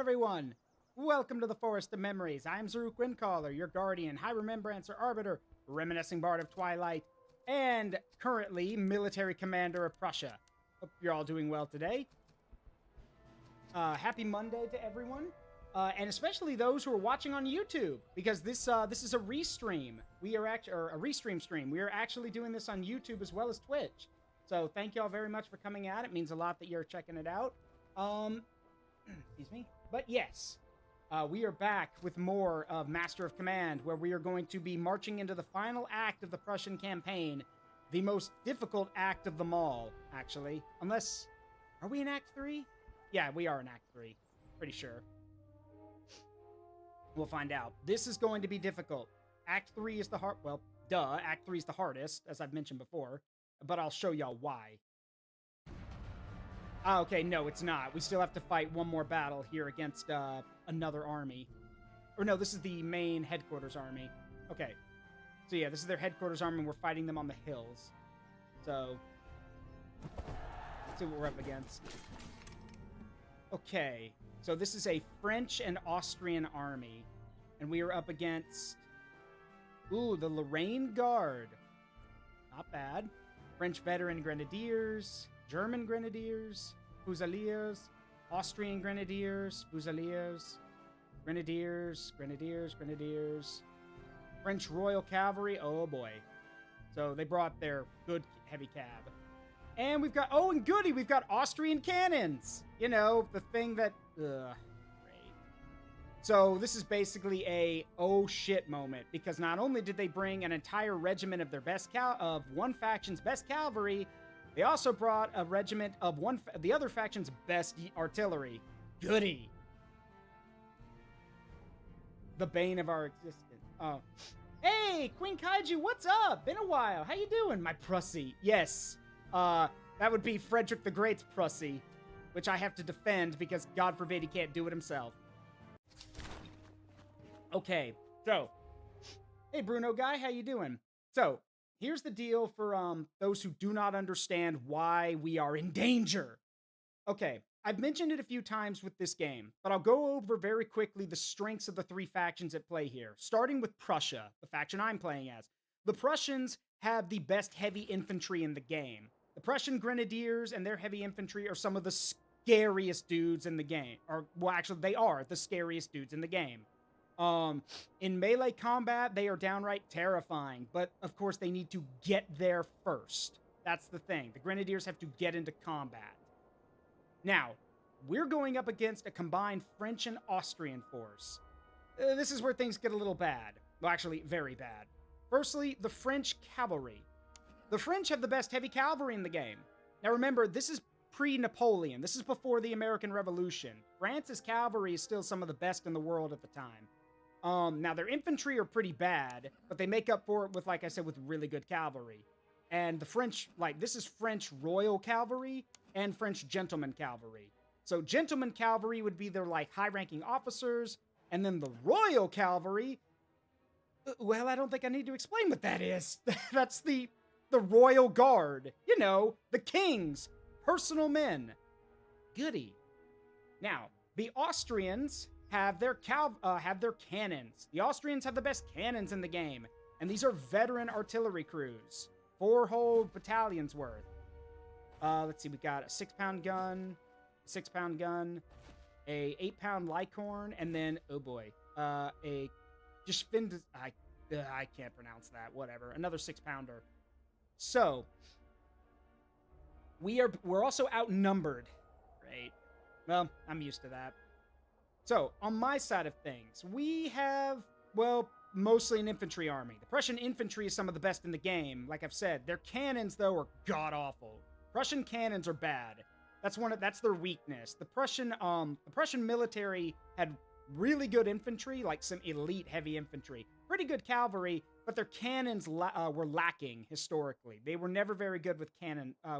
everyone! Welcome to the Forest of Memories. I'm Zaruk Windcaller, your guardian, high remembrancer, arbiter, reminiscing bard of Twilight, and currently military commander of Prussia. Hope you're all doing well today. Happy Monday to everyone, and especially those who are watching on YouTube, because this is a restream. We are a restream stream. We are actually doing this on YouTube as well as Twitch. So thank y'all very much for coming out. It means a lot that you're checking it out. Excuse me. But yes, we are back with more of Master of Command, where we are going to be marching into the final act of the Prussian campaign. The most difficult act of them all, actually. Unless, are we in Act 3? Yeah, we are in Act 3. Pretty sure. We'll find out. This is going to be difficult. Act 3 is the Act 3 is the hardest, as I've mentioned before. But I'll show y'all why. Ah, okay, no, it's not. We still have to fight one more battle here against another army. Or no, this is the main headquarters army. Okay. So yeah, this is their headquarters army, and we're fighting them on the hills. So, let's see what we're up against. Okay, so this is a French and Austrian army. And we are up against... Ooh, the Lorraine Guard. Not bad. French veteran grenadiers... German Grenadiers, Fusiliers, Austrian Grenadiers, Fusiliers, Grenadiers, French Royal Cavalry, oh boy. So they brought their good heavy cab. And we've got, oh, and goody, we've got Austrian cannons. You know, the thing that, great. So this is basically a oh shit moment, because not only did they bring an entire regiment of their of one faction's best cavalry, they also brought a regiment of the other faction's best artillery. Goody. The bane of our existence. Oh. Hey, Queen Kaiju, what's up? Been a while. How you doing, my Prussie? Yes. That would be Frederick the Great's Prussie, which I have to defend because God forbid he can't do it himself. Okay, so. Hey, Bruno guy, how you doing? So, here's the deal for those who do not understand why we are in danger. Okay, I've mentioned it a few times with this game, but I'll go over very quickly the strengths of the three factions at play here, starting with Prussia, the faction I'm playing as. The Prussians have the best heavy infantry in the game. The Prussian Grenadiers and their heavy infantry are some of the scariest dudes in the game. Or, well, actually, they are the scariest dudes in the game. In melee combat, they are downright terrifying, but of course they need to get there first. That's the thing. The Grenadiers have to get into combat. Now, we're going up against a combined French and Austrian force. This is where things get a little bad. Well, actually, very bad. Firstly, the French cavalry. The French have the best heavy cavalry in the game. Now remember, this is pre-Napoleon. This is before the American Revolution. France's cavalry is still some of the best in the world at the time. Now, their infantry are pretty bad, but they make up for it with, like I said, with really good cavalry. And the French, this is French Royal Cavalry and French Gentleman Cavalry. So Gentleman Cavalry would be their, high-ranking officers, and then the Royal Cavalry, well, I don't think I need to explain what that is. That's the Royal Guard. You know, the king's personal men. Goody. Now, the Austrians have their cannons. The Austrians have the best cannons in the game, and these are veteran artillery crews. 4 whole battalions worth. Let's see, we got a 6-pound gun, a 6-pound gun, a 8-pound Lycorn, and then, oh boy, a Geschwind... I can't pronounce that, whatever. Another 6-pounder. So, we're also outnumbered, right? Well, I'm used to that. So, on my side of things, we have, well, mostly an infantry army. The Prussian infantry is some of the best in the game. Like I've said, their cannons, though, are god-awful. Prussian cannons are bad. That's their weakness. The Prussian military had really good infantry, like some elite heavy infantry. Pretty good cavalry, but their cannons were lacking historically. They were never very good with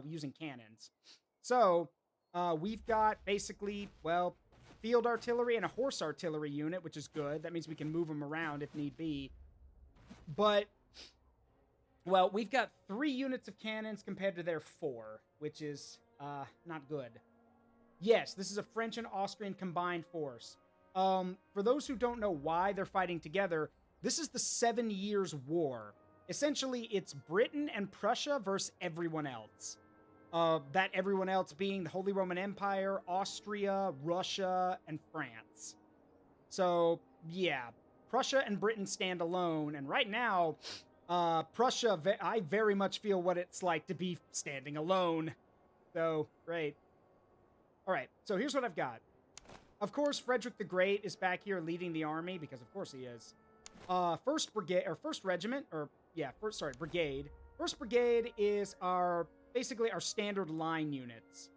using cannons. So, we've got basically, well, field artillery and a horse artillery unit, which is good. That means we can move them around if need be. But, well, we've got 3 units of cannons compared to their 4, which is not good. Yes, this is a French and Austrian combined force. For those who don't know why they're fighting together, this is the 7 Years' War. Essentially, it's Britain and Prussia versus everyone else. That everyone else being the Holy Roman Empire, Austria, Russia, and France. So, yeah, Prussia and Britain stand alone, and right now, Prussia, I very much feel what it's like to be standing alone. So, great. All right, so here's what I've got. Of course, Frederick the Great is back here leading the army, because of course he is. First Regiment. First Brigade is basically our standard line units.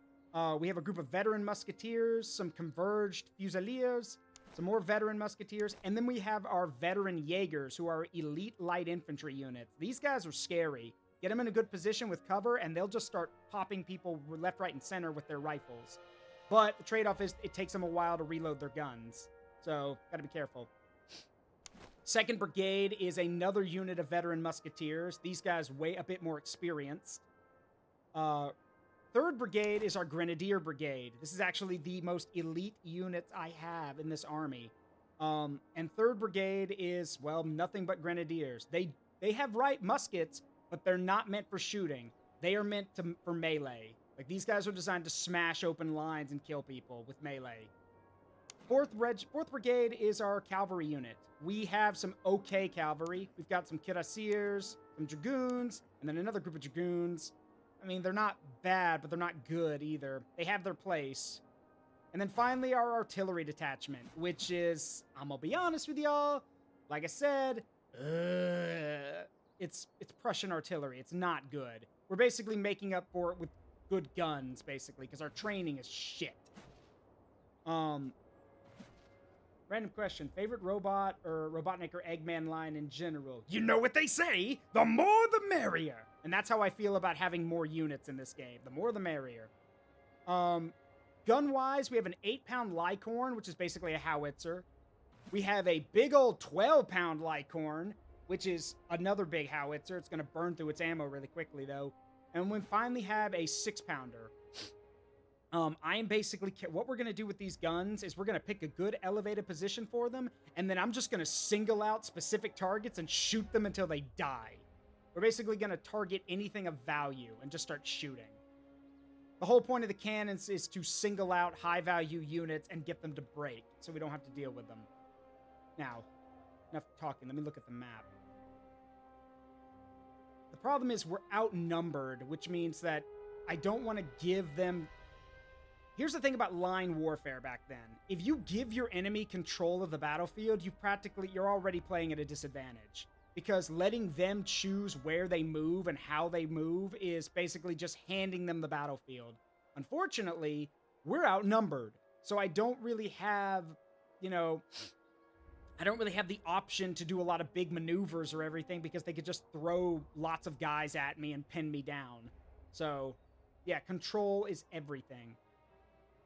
We have a group of veteran musketeers, some converged fusiliers, some more veteran musketeers, and then we have our veteran Jaegers, who are elite light infantry units. These guys are scary. Get them in a good position with cover, and they'll just start popping people left, right, and center with their rifles. But the trade-off is it takes them a while to reload their guns. So, gotta be careful. Second Brigade is another unit of veteran musketeers. These guys way a bit more experienced. Third Brigade is our Grenadier Brigade. This is actually the most elite units I have in this army. And Third Brigade is, well, nothing but Grenadiers. They have muskets, but they're not meant for shooting. They are meant for melee. Like, these guys are designed to smash open lines and kill people with melee. Fourth Brigade is our cavalry unit. We have some okay cavalry. We've got some cuirassiers, some dragoons, and then another group of dragoons. I mean, they're not bad, but they're not good either. They have their place. And then finally, our artillery detachment, which is, I'm gonna be honest with y'all, like I said, it's Prussian artillery. It's not good. We're basically making up for it with good guns, basically, because our training is shit. Random question. Favorite robot or Robotnik or Eggman line in general? You know what they say, the more the merrier. And that's how I feel about having more units in this game. The more the merrier. Gun-wise, we have an 8-pound Lycorn, which is basically a howitzer. We have a big old 12-pound Lycorn, which is another big howitzer. It's going to burn through its ammo really quickly, though. And we finally have a 6-pounder. I am basically... What we're going to do with these guns is we're going to pick a good elevated position for them, and then I'm just going to single out specific targets and shoot them until they die. We're basically going to target anything of value and just start shooting. The whole point of the cannons is to single out high-value units and get them to break, so we don't have to deal with them. Now, enough talking. Let me look at the map. The problem is we're outnumbered, which means that I don't want to give them... Here's the thing about line warfare back then. If you give your enemy control of the battlefield, you're already playing at a disadvantage. Because letting them choose where they move and how they move is basically just handing them the battlefield. Unfortunately, we're outnumbered. So I don't really have, I don't really have the option to do a lot of big maneuvers or everything because they could just throw lots of guys at me and pin me down. So, yeah, control is everything.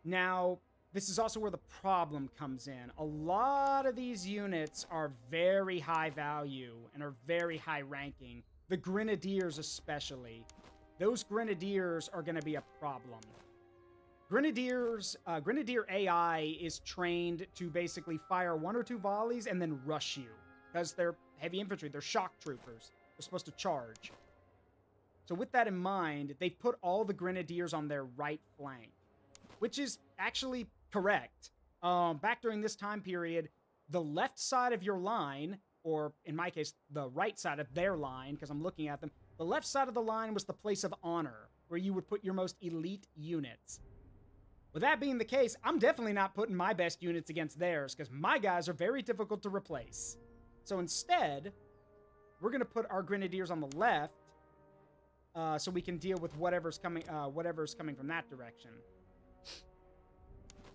Now, this is also where the problem comes in. A lot of these units are very high value and are very high ranking. The Grenadiers especially. Those Grenadiers are going to be a problem. Grenadier AI is trained to basically fire 1 or 2 volleys and then rush you. Because they're heavy infantry. They're shock troopers. They're supposed to charge. So with that in mind, they put all the Grenadiers on their right flank. Which is actually correct. Back during this time period, the left side of your line, or in my case, the right side of their line, because I'm looking at them, the left side of the line was the place of honor, where you would put your most elite units. With that being the case, I'm definitely not putting my best units against theirs, because my guys are very difficult to replace. So instead, we're going to put our Grenadiers on the left, so we can deal with whatever's coming from that direction.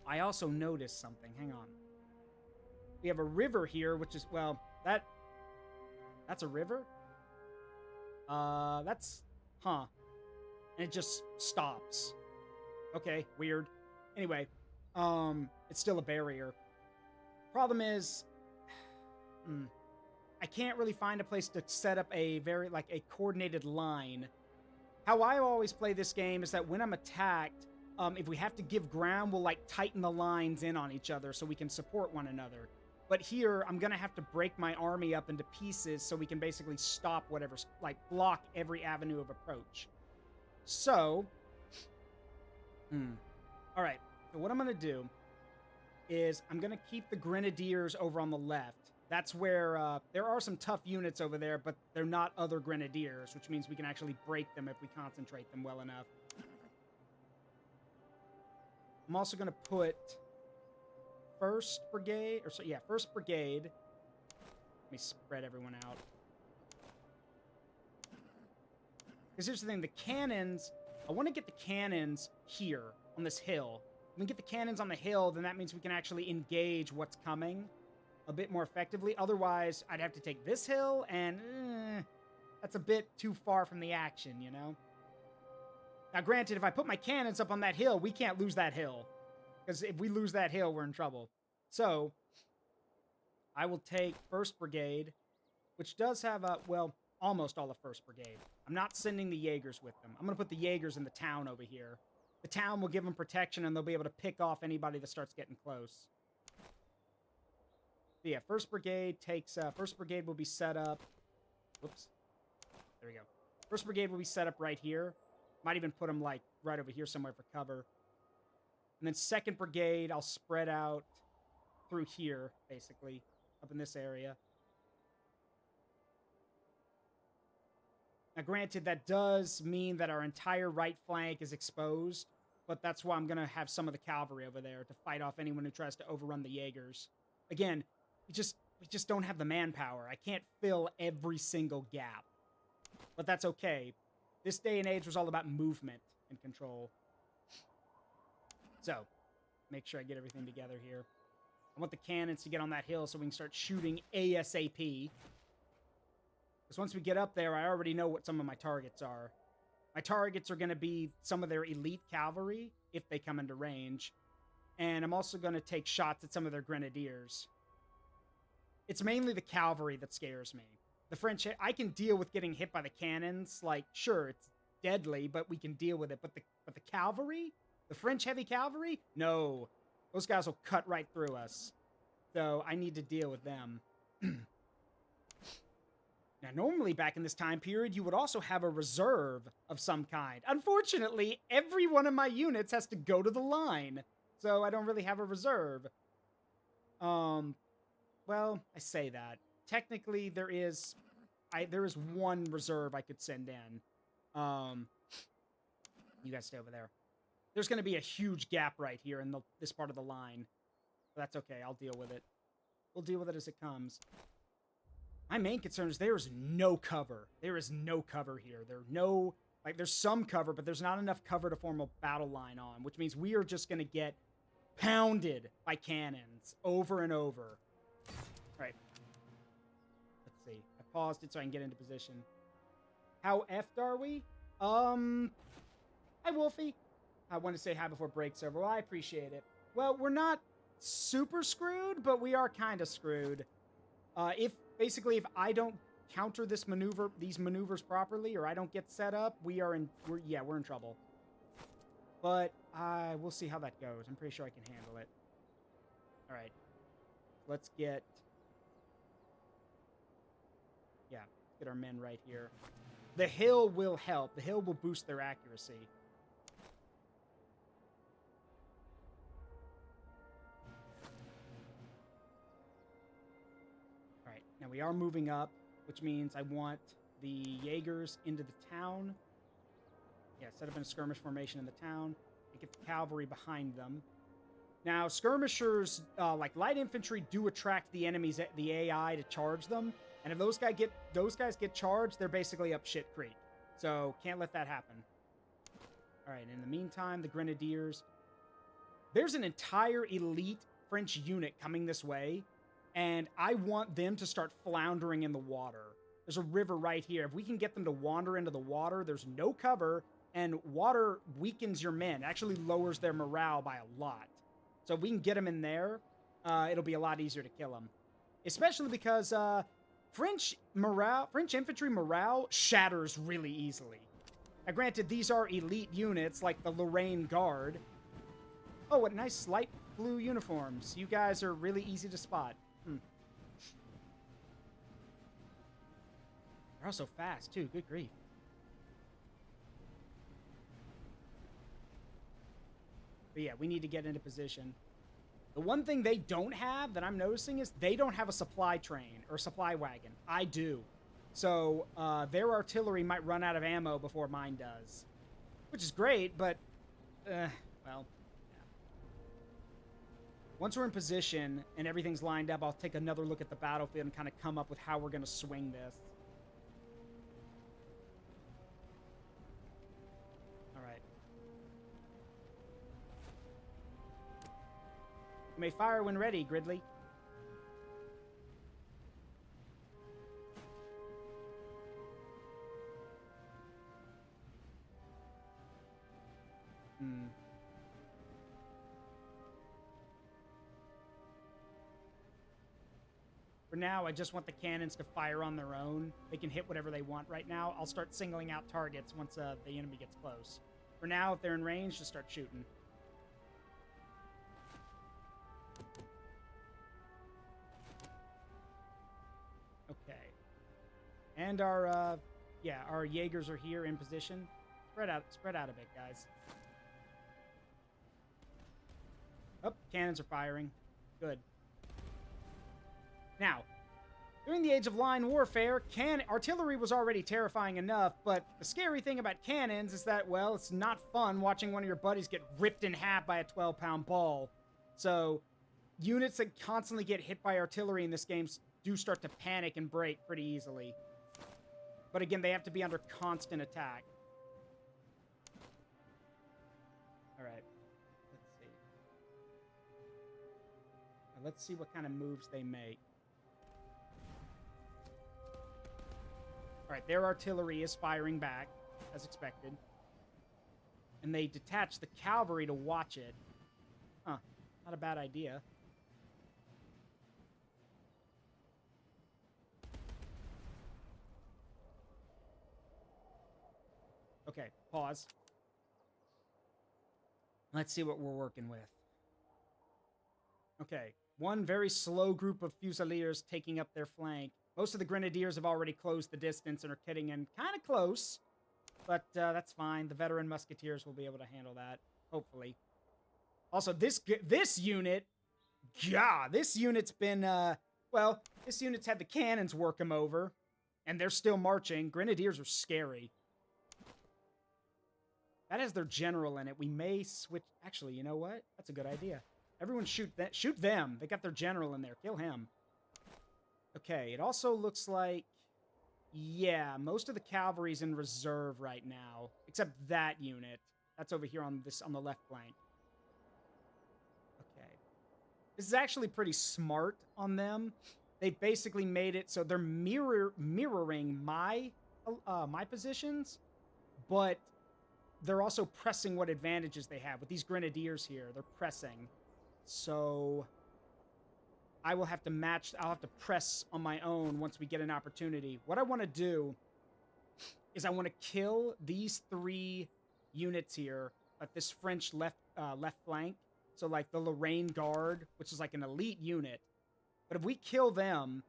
I also noticed something. Hang on. We have a river here, which is, well, that's a river? And it just stops. Okay, weird. Anyway, it's still a barrier. Problem is, I can't really find a place to set up a a coordinated line. How I always play this game is that when I'm attacked, if we have to give ground, we'll like tighten the lines in on each other so we can support one another. But here, I'm going to have to break my army up into pieces so we can basically stop whatever's, like, block every avenue of approach. So, all right. So what I'm going to do is I'm going to keep the Grenadiers over on the left. That's where there are some tough units over there, but they're not other Grenadiers, which means we can actually break them if we concentrate them well enough. I'm also going to put 1st Brigade, or so, yeah, 1st Brigade. Let me spread everyone out. Because here's the thing, the cannons, I want to get the cannons here on this hill. When we get the cannons on the hill, then that means we can actually engage what's coming a bit more effectively. Otherwise, I'd have to take this hill, and that's a bit too far from the action, you know? Now, granted, if I put my cannons up on that hill, we can't lose that hill. Because if we lose that hill, we're in trouble. So, I will take 1st Brigade, which does have, well, almost all of 1st Brigade. I'm not sending the Jaegers with them. I'm going to put the Jaegers in the town over here. The town will give them protection, and they'll be able to pick off anybody that starts getting close. So yeah, 1st Brigade takes... 1st Brigade will be set up... Whoops. There we go. 1st Brigade will be set up right here. Might even put them, like, right over here somewhere for cover. And then 2nd Brigade, I'll spread out through here, basically, up in this area. Now, granted, that does mean that our entire right flank is exposed, but that's why I'm going to have some of the cavalry over there to fight off anyone who tries to overrun the Jaegers. Again, we just don't have the manpower. I can't fill every single gap. But that's okay. This day and age was all about movement and control. So, make sure I get everything together here. I want the cannons to get on that hill so we can start shooting ASAP. Because once we get up there, I already know what some of my targets are. My targets are going to be some of their elite cavalry, if they come into range. And I'm also going to take shots at some of their grenadiers. It's mainly the cavalry that scares me. The French, I can deal with getting hit by the cannons. Like, sure, it's deadly, but we can deal with it. But the cavalry? The French heavy cavalry? No. Those guys will cut right through us. So I need to deal with them. Now, normally back in this time period, you would also have a reserve of some kind. Unfortunately, every one of my units has to go to the line. So I don't really have a reserve. Well, I say that. Technically, there is one reserve I could send in. You guys stay over there. There's going to be a huge gap right here in this part of the line. But that's okay. I'll deal with it. We'll deal with it as it comes. My main concern is there is no cover. There is no cover here. There's some cover, but there's not enough cover to form a battle line on, which means we are just going to get pounded by cannons over and over. Right. Let's see. I paused it so I can get into position. How effed are we? Hi, Wolfie. I want to say hi before break's over. Well, I appreciate it. Well, we're not super screwed, but we are kind of screwed. If I don't counter these maneuvers properly, or I don't get set up, we're in trouble. But we'll see how that goes. I'm pretty sure I can handle it. All right, let's get our men right here. The hill will help. The hill will boost their accuracy. Now, we are moving up, which means I want the Jaegers into the town. Yeah, set up in a skirmish formation in the town. And get the cavalry behind them. Now, skirmishers, like light infantry, do attract the enemies, the AI, to charge them. And if those guys get charged, they're basically up shit creek. So, can't let that happen. All right, in the meantime, the Grenadiers. There's an entire elite French unit coming this way. And I want them to start floundering in the water. There's a river right here. If we can get them to wander into the water, there's no cover, and water weakens your men. It actually lowers their morale by a lot. So if we can get them in there, it'll be a lot easier to kill them. Especially because French infantry morale shatters really easily. Now, granted, these are elite units, like the Lorraine Guard. Oh, what nice light blue uniforms. You guys are really easy to spot. They're also fast, too. Good grief. But yeah, we need to get into position. The one thing they don't have that I'm noticing is they don't have a supply train or supply wagon. I do. So their artillery might run out of ammo before mine does. Which is great, but, well, yeah. Once we're in position and everything's lined up, I'll take another look at the battlefield and kind of come up with how we're going to swing this. All right. You may fire when ready, Gridley. For now, I just want the cannons to fire on their own. They can hit whatever they want right now. I'll start singling out targets once the enemy gets close. For now, if they're in range, just start shooting. Okay. And our Jaegers are here in position. Spread out a bit, guys. Oh, cannons are firing. Good. Now, during the age of line warfare, artillery was already terrifying enough, but the scary thing about cannons is that, well, it's not fun watching one of your buddies get ripped in half by a 12-pound ball. So, units that constantly get hit by artillery in this game do start to panic and break pretty easily. But again, they have to be under constant attack. Alright. Let's see. Now, let's see what kind of moves they make. Alright, their artillery is firing back, as expected. And they detach the cavalry to watch it. Huh. Not a bad idea. Okay, pause. Let's see what we're working with. Okay, one very slow group of Fusiliers taking up their flank. Most of the Grenadiers have already closed the distance and are getting in kind of close. But that's fine. The veteran Musketeers will be able to handle that, hopefully. Also, this unit... Yeah, this unit's been... well, this unit's had the cannons work them over. And they're still marching. Grenadiers are scary. That has their general in it. We may switch... Actually, you know what? That's a good idea. Everyone shoot them. They got their general in there. Kill him. Okay, it also looks like... Yeah, most of the cavalry's in reserve right now. Except that unit. That's over here on the left flank. Okay. This is actually pretty smart on them. They basically made it so they're mirroring my positions, but they're also pressing what advantages they have. With these Grenadiers here, they're pressing. So I'll have to press on my own once we get an opportunity. What I want to do is I want to kill these 3 units here at this French left flank. So like the Lorraine Guard, which is like an elite unit. But if we kill them,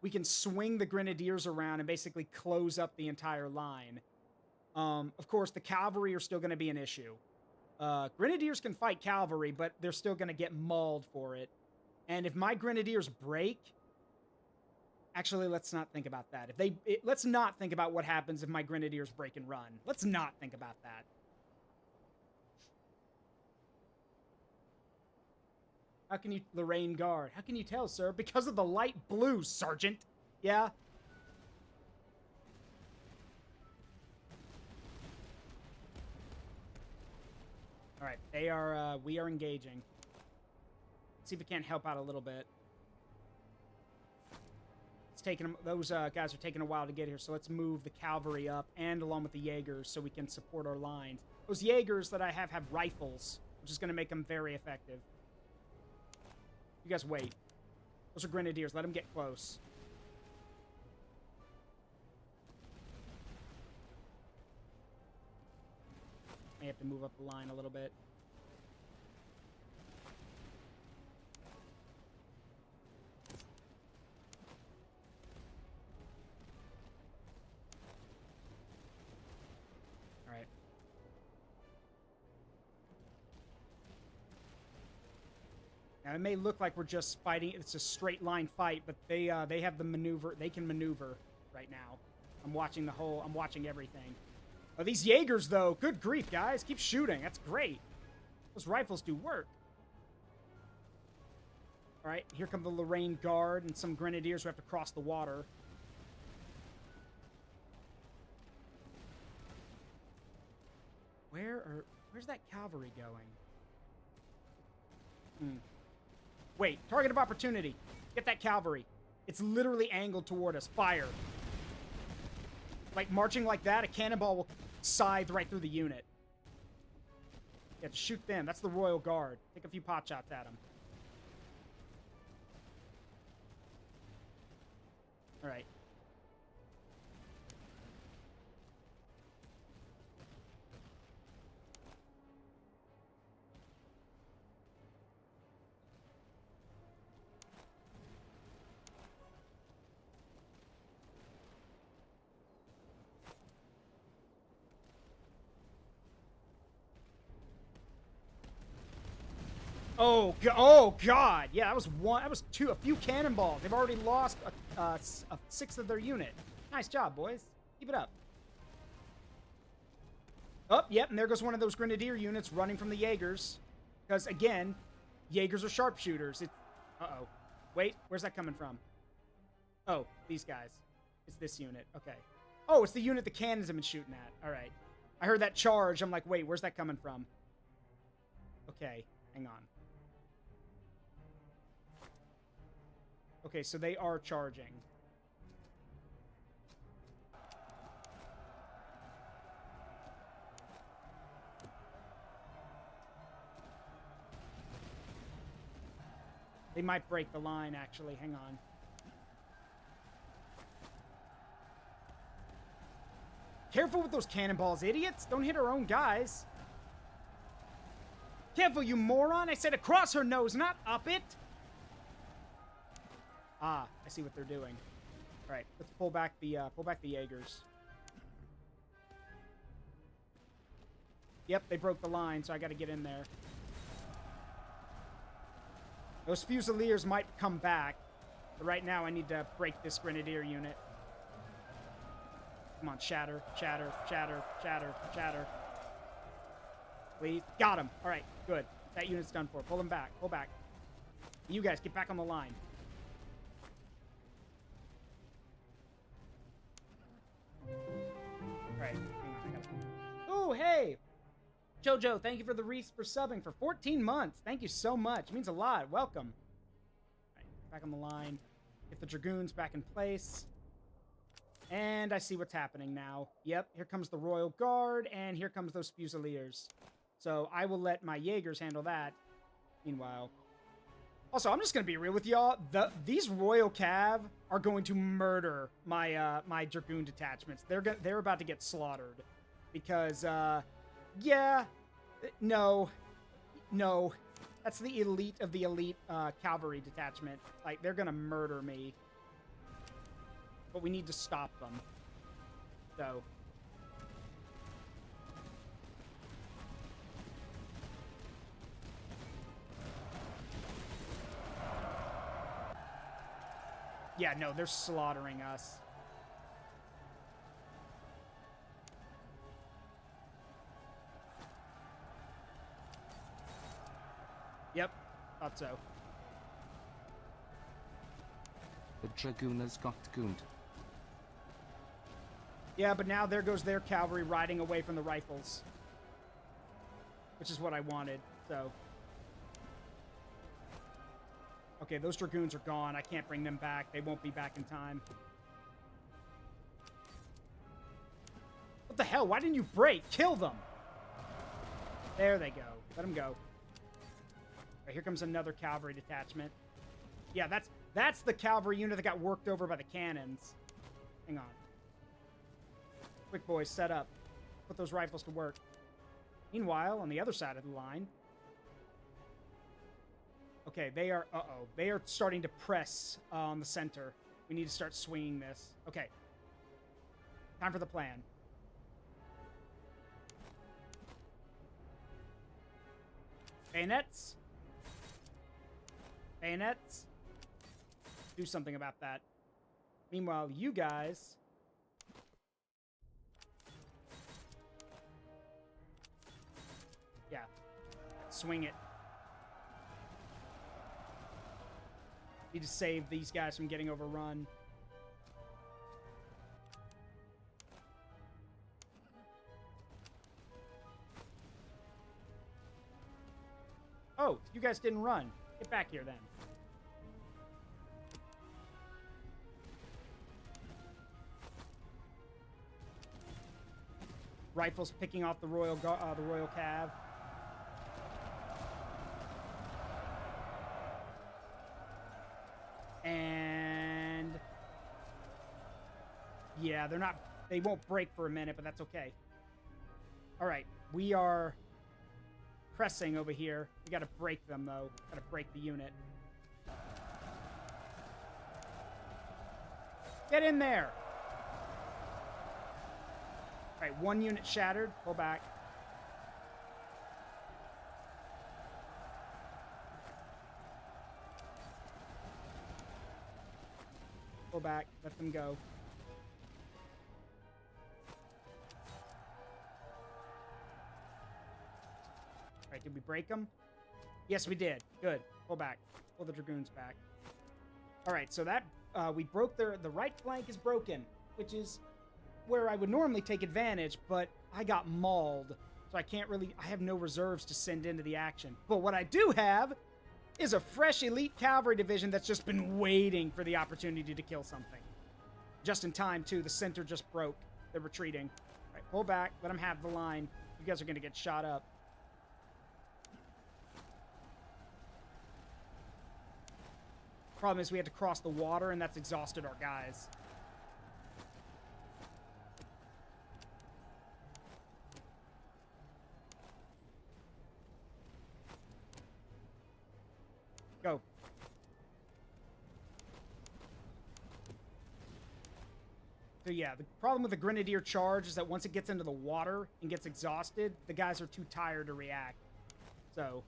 we can swing the Grenadiers around and basically close up the entire line. Of course, the cavalry are still going to be an issue. Grenadiers can fight cavalry, but they're still going to get mauled for it. And if my Grenadiers break... Actually, let's not think about that. Let's not think about what happens if my Grenadiers break and run. Let's not think about that. How can you... Lorraine Guard. How can you tell, sir? Because of the light blue, Sergeant. Yeah? Alright, we are engaging. Let's see if we can't help out a little bit. It's taking them... Those guys are taking a while to get here, so let's move the cavalry up and along with the Jaegers so we can support our lines. Those Jaegers that I have rifles, which is going to make them very effective. You guys wait. Those are Grenadiers. Let them get close. have to move up the line a little bit. All right. Now, it may look like we're just fighting. It's a straight line fight, but they have the maneuver. They can maneuver right now. I'm watching I'm watching everything. Oh, these Jaegers, though, good grief, guys. Keep shooting. That's great. Those rifles do work. All right, here come the Lorraine Guard and some Grenadiers who have to cross the water. Where's that cavalry going? Wait, target of opportunity. Get that cavalry. It's literally angled toward us. Fire. Like, marching like that, a cannonball will scythe right through the unit. Yeah, just shoot them. That's the Royal Guard. Take a few pot shots at them. All right. Oh God! Yeah, that was one. That was two. A few cannonballs. They've already lost a sixth of their unit. Nice job, boys. Keep it up. Oh, yep. And there goes one of those Grenadier units running from the Jaegers. Because again, Jaegers are sharpshooters. Uh-oh. Wait, where's that coming from? Oh, these guys. It's this unit. Okay. Oh, it's the unit the cannons have been shooting at. All right. I heard that charge. I'm like, wait, where's that coming from? Okay, hang on. Okay, so they are charging. They might break the line, actually. Hang on. Careful with those cannonballs, idiots! Don't hit our own guys. Careful, you moron! I said across her nose, not up it! Ah, I see what they're doing. All right, let's pull back the Jaegers. Yep, they broke the line, so I got to get in there. Those Fusiliers might come back, but right now I need to break this Grenadier unit. Come on, shatter, shatter, shatter, shatter, shatter. Please. Got him. All right, good. That unit's done for. Pull him back. Pull back. You guys, get back on the line. All right, hang on, I gotta... Oh, hey! Jojo, thank you for the wreaths for subbing for 14 months. Thank you so much. It means a lot. Welcome. All right, back on the line. Get the Dragoons back in place. And I see what's happening now. Yep, here comes the Royal Guard, and here comes those Fusiliers. So I will let my Jaegers handle that. Meanwhile... Also, I'm just going to be real with y'all. These Royal Cav are going to murder my my Dragoon detachments. They're about to get slaughtered. Because, yeah, no. That's the elite of the elite cavalry detachment. Like, they're going to murder me. But we need to stop them. So... Yeah, no, they're slaughtering us. Yep, thought so. The Dragooners got gooned. Yeah, but now there goes their cavalry riding away from the rifles. Which is what I wanted, so... Okay, those Dragoons are gone. I can't bring them back. They won't be back in time. What the hell? Why didn't you break? Kill them! There they go. Let them go. Right, here comes another cavalry detachment. Yeah, that's the cavalry unit that got worked over by the cannons. Hang on. Quick, boys, set up. Put those rifles to work. Meanwhile, on the other side of the line... Okay, they are... Uh-oh. They are starting to press on the center. We need to start swinging this. Okay. Time for the plan. Bayonets. Bayonets. Do something about that. Meanwhile, you guys... Yeah. Swing it. Need to save these guys from getting overrun. Oh, you guys didn't run. Get back here then. Rifles picking off the Royal Cav. And yeah, they won't break for a minute, but that's okay. All right, we are pressing over here. We got to break them though. Got to break the unit. Get in there. All right, one unit shattered. Pull back. Pull back. Let them go. All right, did we break them? Yes, we did. Good. Pull back. Pull the Dragoons back. All right, so that we broke the right flank is broken, which is where I would normally take advantage, but I got mauled, so I have no reserves to send into the action. But what I do have is a fresh elite cavalry division that's just been waiting for the opportunity to kill something. Just in time, too. The center just broke. They're retreating. All right, pull back. Let them have the line. You guys are going to get shot up. Problem is we had to cross the water, and that's exhausted our guys. Go. So yeah, the problem with the Grenadier charge is that once it gets into the water and gets exhausted, the guys are too tired to react. So...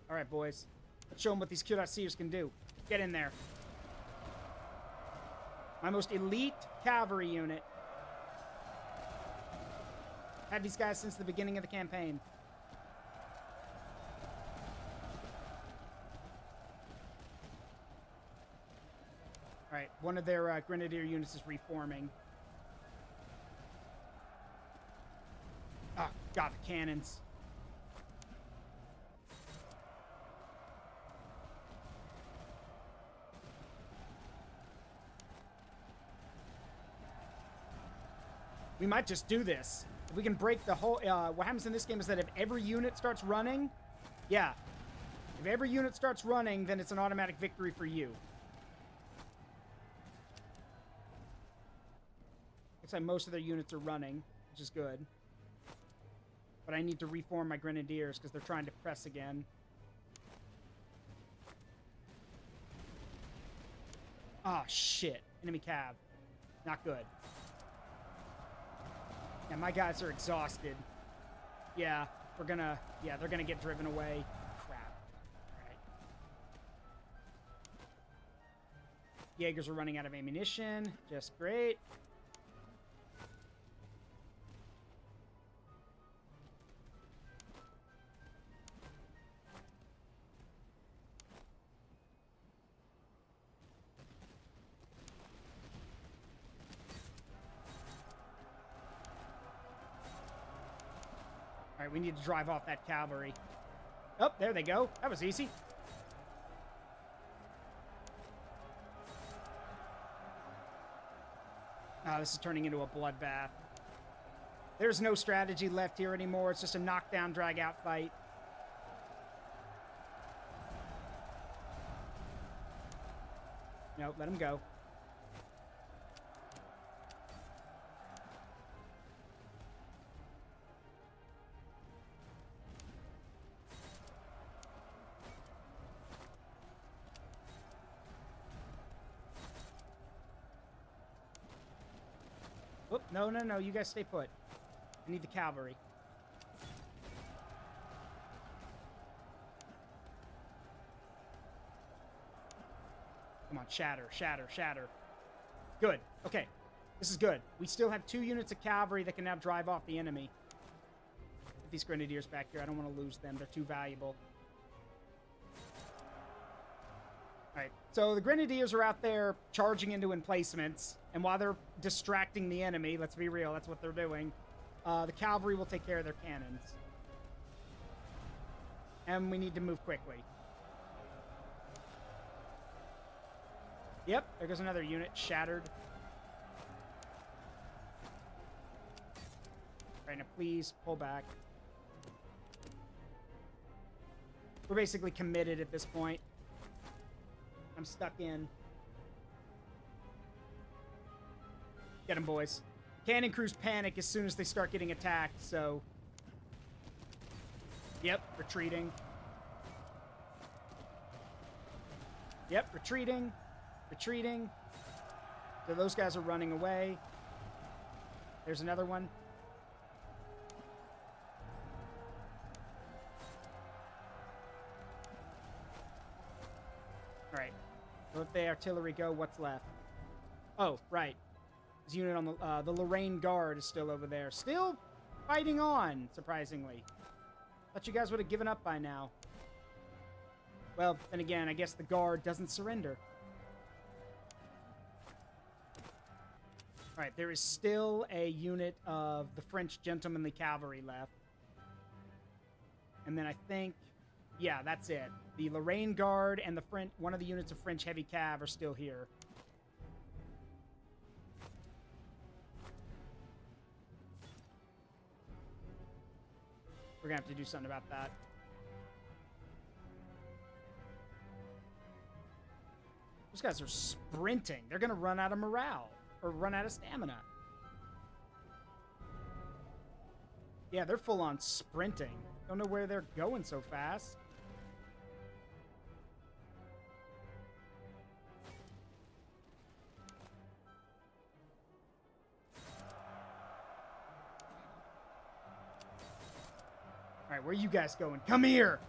all right, boys. Let's show them what these cuirassiers can do. Get in there. My most elite cavalry unit. Had these guys since the beginning of the campaign. All right, one of their Grenadier units is reforming. Oh, God, the cannons. We might just do this. If we can break the whole... what happens in this game is that if every unit starts running... Yeah. If every unit starts running, then it's an automatic victory for you. Looks like most of their units are running, which is good. But I need to reform my Grenadiers because they're trying to press again. Ah, shit. Enemy cav. Not good. Yeah, my guys are exhausted. Yeah, they're gonna get driven away. Crap. Alright. Jaegers are running out of ammunition. Just great. All right, we need to drive off that cavalry. Oh, there they go. That was easy. Oh, this is turning into a bloodbath. There's no strategy left here anymore. It's just a knockdown, drag-out fight. Nope, let him go. No, no, no. You guys stay put. I need the cavalry. Come on, shatter, shatter, shatter. Good. Okay. This is good. We still have 2 units of cavalry that can now drive off the enemy. Put these grenadiers back here. I don't want to lose them. They're too valuable. Alright, so the grenadiers are out there charging into emplacements, and while they're distracting the enemy, let's be real, that's what they're doing, the cavalry will take care of their cannons. And we need to move quickly. Yep, there goes another unit, shattered. Alright, now please, pull back. We're basically committed at this point. I'm stuck in. Get them, boys. Cannon crews panic as soon as they start getting attacked, so... Yep, retreating. Yep, retreating. Retreating. So those guys are running away. There's another one. Alright. Let the artillery go. What's left? Oh, right. This unit on the Lorraine Guard is still over there. Still fighting on, surprisingly. Thought you guys would have given up by now. Well, then again, I guess the Guard doesn't surrender. Alright, there is still a unit of the French Gentlemanly Cavalry left. And then I think... Yeah, that's it. The Lorraine Guard and the one of the units of French Heavy Cav are still here. We're gonna have to do something about that. Those guys are sprinting. They're gonna run out of morale. Or run out of stamina. Yeah, they're full on sprinting. Don't know where they're going so fast. Alright, where are you guys going? Come here!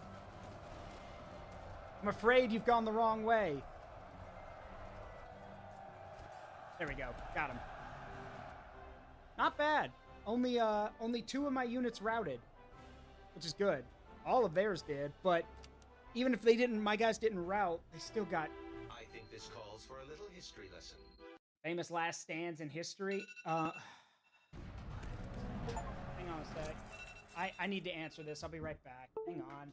I'm afraid you've gone the wrong way. There we go. Got him. Not bad. Only 2 of my units routed, which is good. All of theirs did, but even if they didn't, my guys didn't rout, they still got... I think this calls for a little history lesson. Famous last stands in history? Hang on a sec. I need to answer this. I'll be right back. Hang on.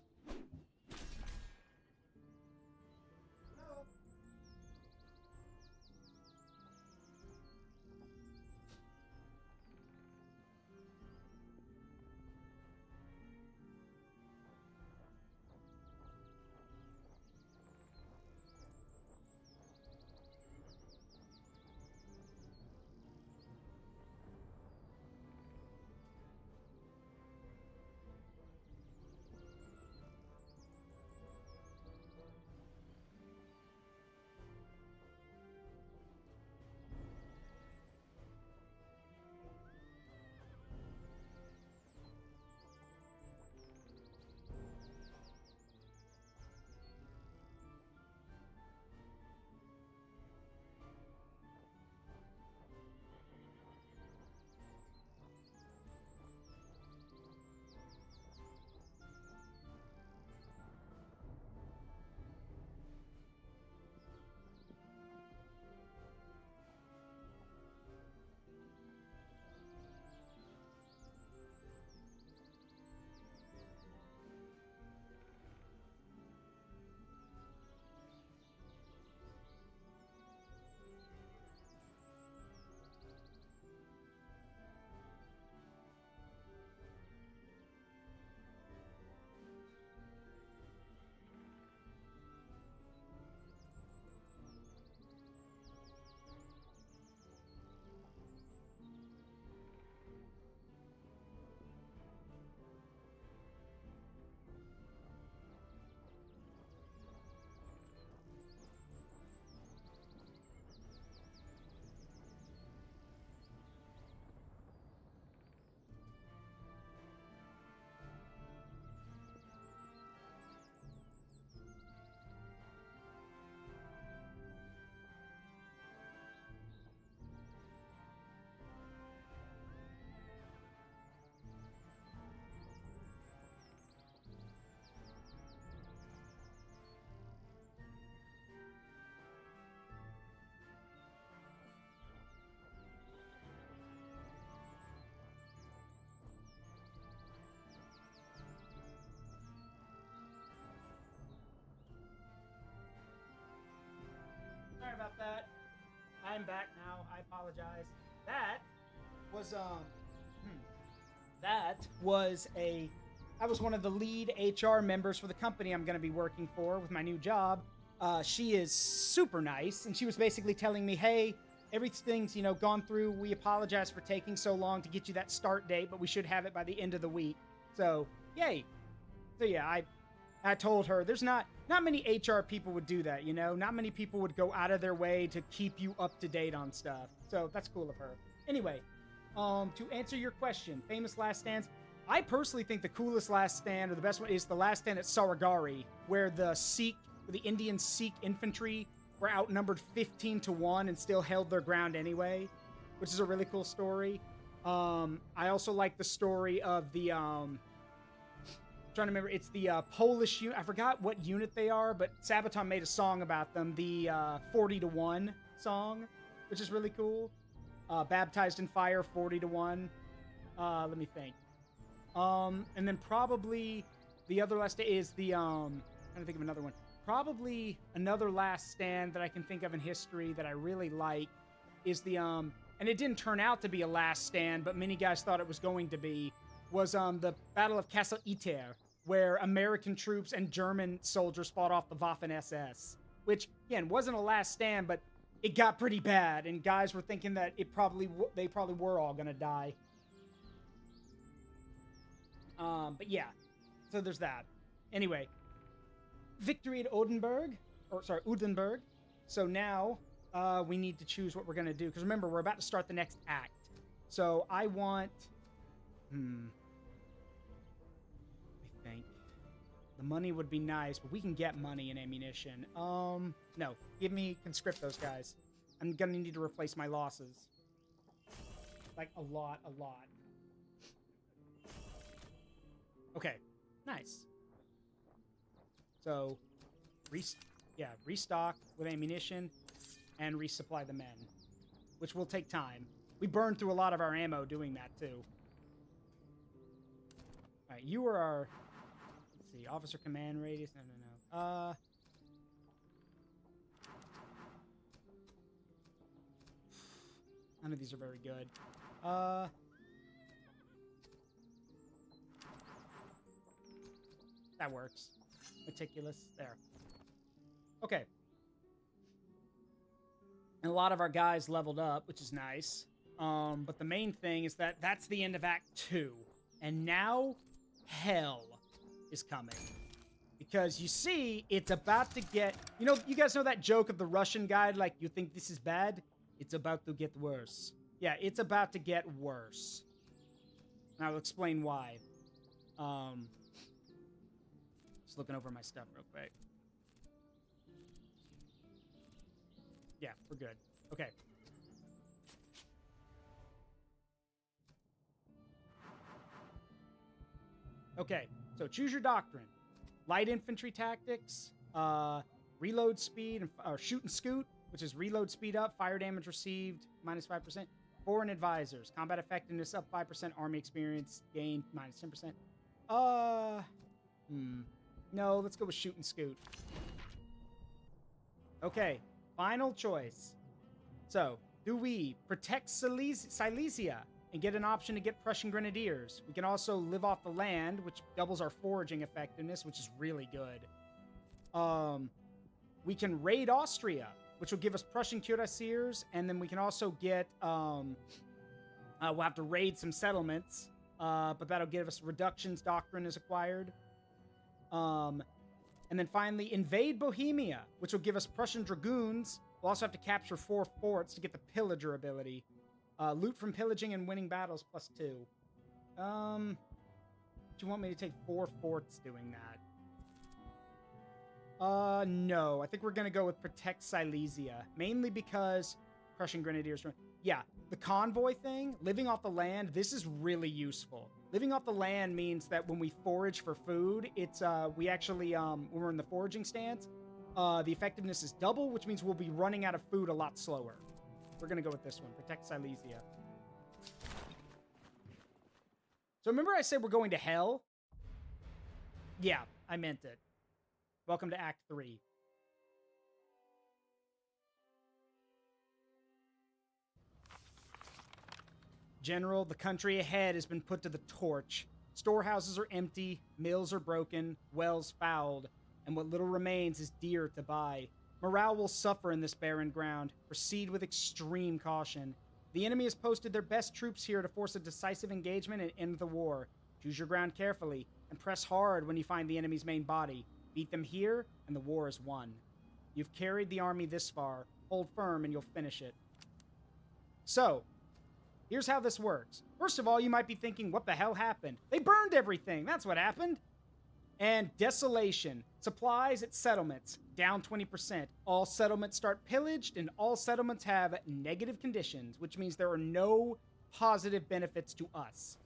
apologize. That was that was a I was one of the lead HR members for the company I'm going to be working for with my new job. She is super nice, and she was basically telling me, "Hey, everything's, gone through. We apologize for taking so long to get you that start date, but we should have it by the end of the week." So, yay. So yeah, I told her there's not many HR people would do that, Not many people would go out of their way to keep you up to date on stuff. So, that's cool of her. Anyway, to answer your question, famous last stands, I personally think the coolest last stand, or the best one, is the last stand at Sarigari, where the Indian Sikh infantry were outnumbered 15-1 and still held their ground anyway, which is a really cool story. I also like the story of the, trying to remember, it's the Polish unit. I forgot what unit they are, but Sabaton made a song about them, the 40-1 song, which is really cool. Baptized in Fire, 40-1. Let me think. And then probably the other last day is the, I'm trying to think of another one. Probably another last stand that I can think of in history that I really like is the, and it didn't turn out to be a last stand, but many guys thought it was going to be, was the Battle of Castle Iter, where American troops and German soldiers fought off the Waffen-SS, which, again, wasn't a last stand, but it got pretty bad, and guys were thinking that they probably were all gonna die. But yeah, so there's that. Anyway, victory at Udenberg. So now we need to choose what we're gonna do, because remember, we're about to start the next act. So I want, I think the money would be nice, but we can get money and ammunition. No, conscript those guys. I'm gonna need to replace my losses. Like a lot. Okay, nice. So, restock with ammunition and resupply the men, which will take time. We burned through a lot of our ammo doing that too. All right, you are our, let's see, officer command radius. No. None of these are very good. That works. Meticulous. There. Okay. And a lot of our guys leveled up, which is nice. But the main thing is that that's the end of Act 2. And now, hell is coming. Because you see, it's about to get... you guys know that joke of the Russian guy, like, you think this is bad? It's about to get worse. Yeah, it's about to get worse. And I'll explain why. Just looking over my stuff real quick. Yeah, we're good. Okay. Okay, so choose your doctrine. Light infantry tactics, reload speed, or shoot and scoot, which is reload speed up, fire damage received, minus 5%. Foreign advisors, combat effectiveness up 5%, army experience gained, minus 10%. No, let's go with shoot and scoot. Okay, final choice. So, do we protect Silesia and get an option to get Prussian Grenadiers? We can also live off the land, which doubles our foraging effectiveness, which is really good. We can raid Austria, which will give us Prussian cuirassiers, and then we can also get, we'll have to raid some settlements, but that'll give us reductions doctrine is acquired. And then finally, invade Bohemia, which will give us Prussian dragoons. We'll also have to capture 4 forts to get the pillager ability. Loot from pillaging and winning battles +2. Do you want me to take 4 forts doing that? No. I think we're going to go with Protect Silesia. Mainly because Prussian Grenadiers... Yeah, the convoy thing, living off the land, this is really useful. Living off the land means that when we forage for food, it's, we actually, when we're in the foraging stance, the effectiveness is double, which means we'll be running out of food a lot slower. We're going to go with this one, Protect Silesia. So remember I said we're going to hell? Yeah, I meant it. Welcome to Act 3. General, the country ahead has been put to the torch. Storehouses are empty, mills are broken, wells fouled, and what little remains is dear to buy. Morale will suffer in this barren ground. Proceed with extreme caution. The enemy has posted their best troops here to force a decisive engagement and end the war. Choose your ground carefully, and press hard when you find the enemy's main body. Beat them here, and the war is won. You've carried the army this far. Hold firm, and you'll finish it. So, here's how this works. First of all, you might be thinking, what the hell happened? They burned everything. That's what happened. And desolation. Supplies at settlements, down 20%. All settlements start pillaged, and all settlements have negative conditions, which means there are no positive benefits to us.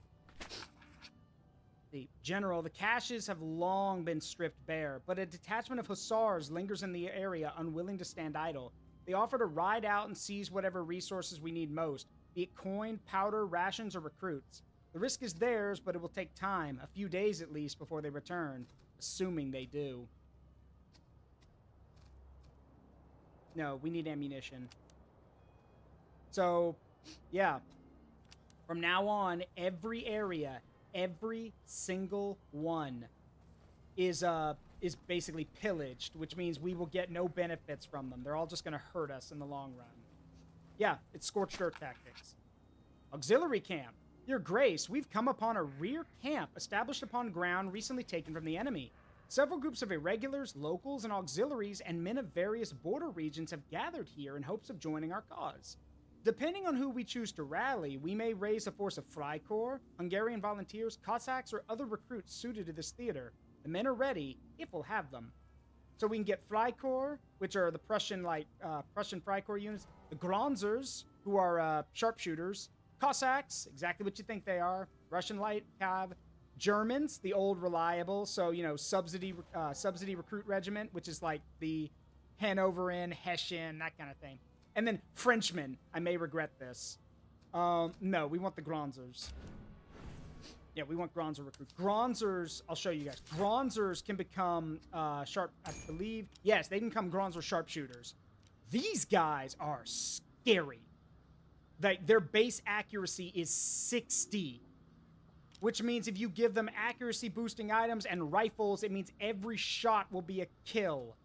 The general, the caches have long been stripped bare, but a detachment of hussars lingers in the area, unwilling to stand idle. They offer to ride out and seize whatever resources we need most, be it coin, powder, rations, or recruits. The risk is theirs, but it will take time, a few days at least, before they return, assuming they do. No, we need ammunition. So, yeah. From now on, every area, every single one is basically pillaged, which means we will get no benefits from them. They're all just going to hurt us in the long run. Yeah, it's scorched earth tactics. Auxiliary camp. Your Grace, we've come upon a rear camp established upon ground recently taken from the enemy. Several groups of irregulars, locals, and auxiliaries and men of various border regions have gathered here in hopes of joining our cause. Depending on who we choose to rally, we may raise a force of Freikorps, Hungarian volunteers, Cossacks, or other recruits suited to this theater. The men are ready, if we'll have them. So we can get Freikorps, which are the Prussian Freikorps units, the Gronzers, who are sharpshooters, Cossacks, exactly what you think they are, Russian light cav, Germans, the old reliable, so, you know, subsidy recruit regiment, which is like the Hanoverian, Hessian, that kind of thing. And then Frenchmen. I may regret this. No, we want the Gronzers. Yeah, we want Gronzer recruits. Gronzers, I'll show you guys. Gronzers can become sharp, I believe. Yes, they can become Gronzer sharpshooters. These guys are scary. Like, their base accuracy is 60. Which means if you give them accuracy boosting items and rifles, it means every shot will be a kill.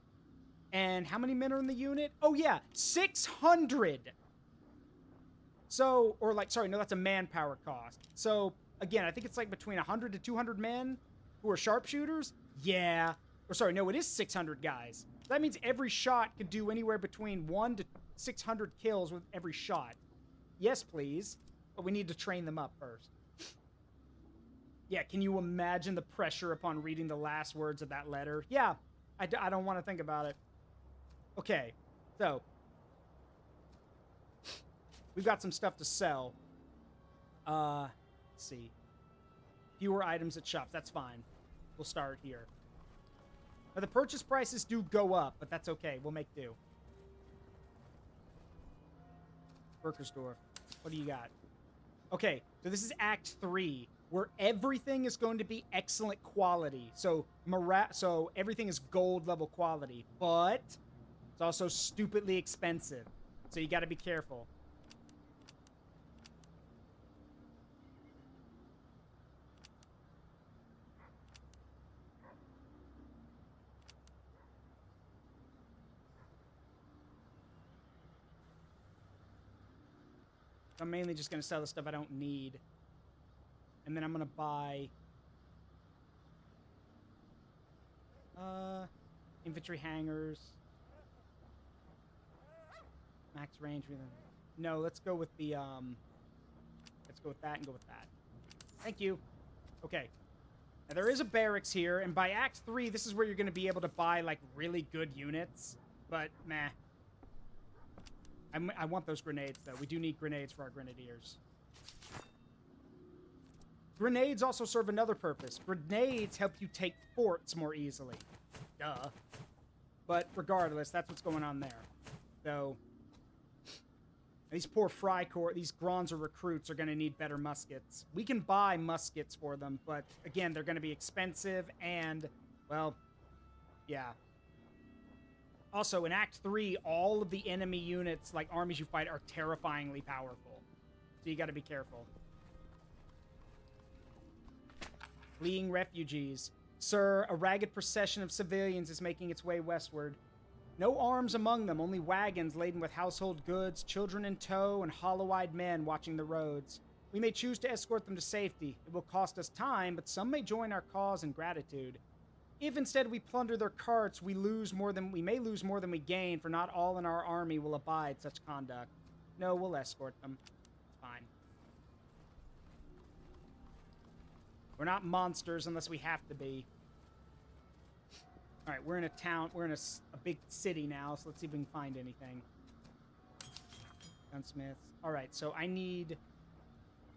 And how many men are in the unit? Oh yeah, 600! So, or like, sorry, no, that's a manpower cost. So, again, I think it's like between 100 to 200 men who are sharpshooters. Yeah. Or sorry, no, it is 600 guys. That means every shot could do anywhere between 1 to 600 kills with every shot. Yes, please. But we need to train them up first. Yeah, can you imagine the pressure upon reading the last words of that letter? Yeah, I don't want to think about it. Okay, so we've got some stuff to sell. Let's see. Fewer items at shops. That's fine. We'll start here. Now, the purchase prices do go up, but that's okay. We'll make do. Berkersdorf. What do you got? Okay, so this is Act 3, where everything is going to be excellent quality. So everything is gold level quality, but it's also stupidly expensive. So you got to be careful. I'm mainly just going to sell the stuff I don't need. And then I'm going to buy infantry hangars. Max range. No, let's go with the let's go with that and go with that. Thank you. Okay. Now there is a barracks here, and by Act 3, this is where you're going to be able to buy like really good units. But meh. I want those grenades, though. We do need grenades for our grenadiers. Grenades also serve another purpose. Grenades help you take forts more easily. Duh. But regardless, that's what's going on there. So, these poor Freikorps, these Gronzer recruits are going to need better muskets. We can buy muskets for them, but again, they're going to be expensive and, well, yeah. Also, in Act 3, all of the enemy units, like armies you fight, are terrifyingly powerful. So you gotta be careful. Fleeing refugees. Sir, a ragged procession of civilians is making its way westward. No arms among them, only wagons laden with household goods, children in tow, and hollow-eyed men watching the roads. We may choose to escort them to safety. It will cost us time, but some may join our cause in gratitude. If instead we plunder their carts, we may lose more than we gain, for not all in our army will abide such conduct. No, we'll escort them. It's fine. We're not monsters unless we have to be. All right, we're in a town. We're in a big city now, so let's see if we can find anything. Gunsmiths. All right, so I need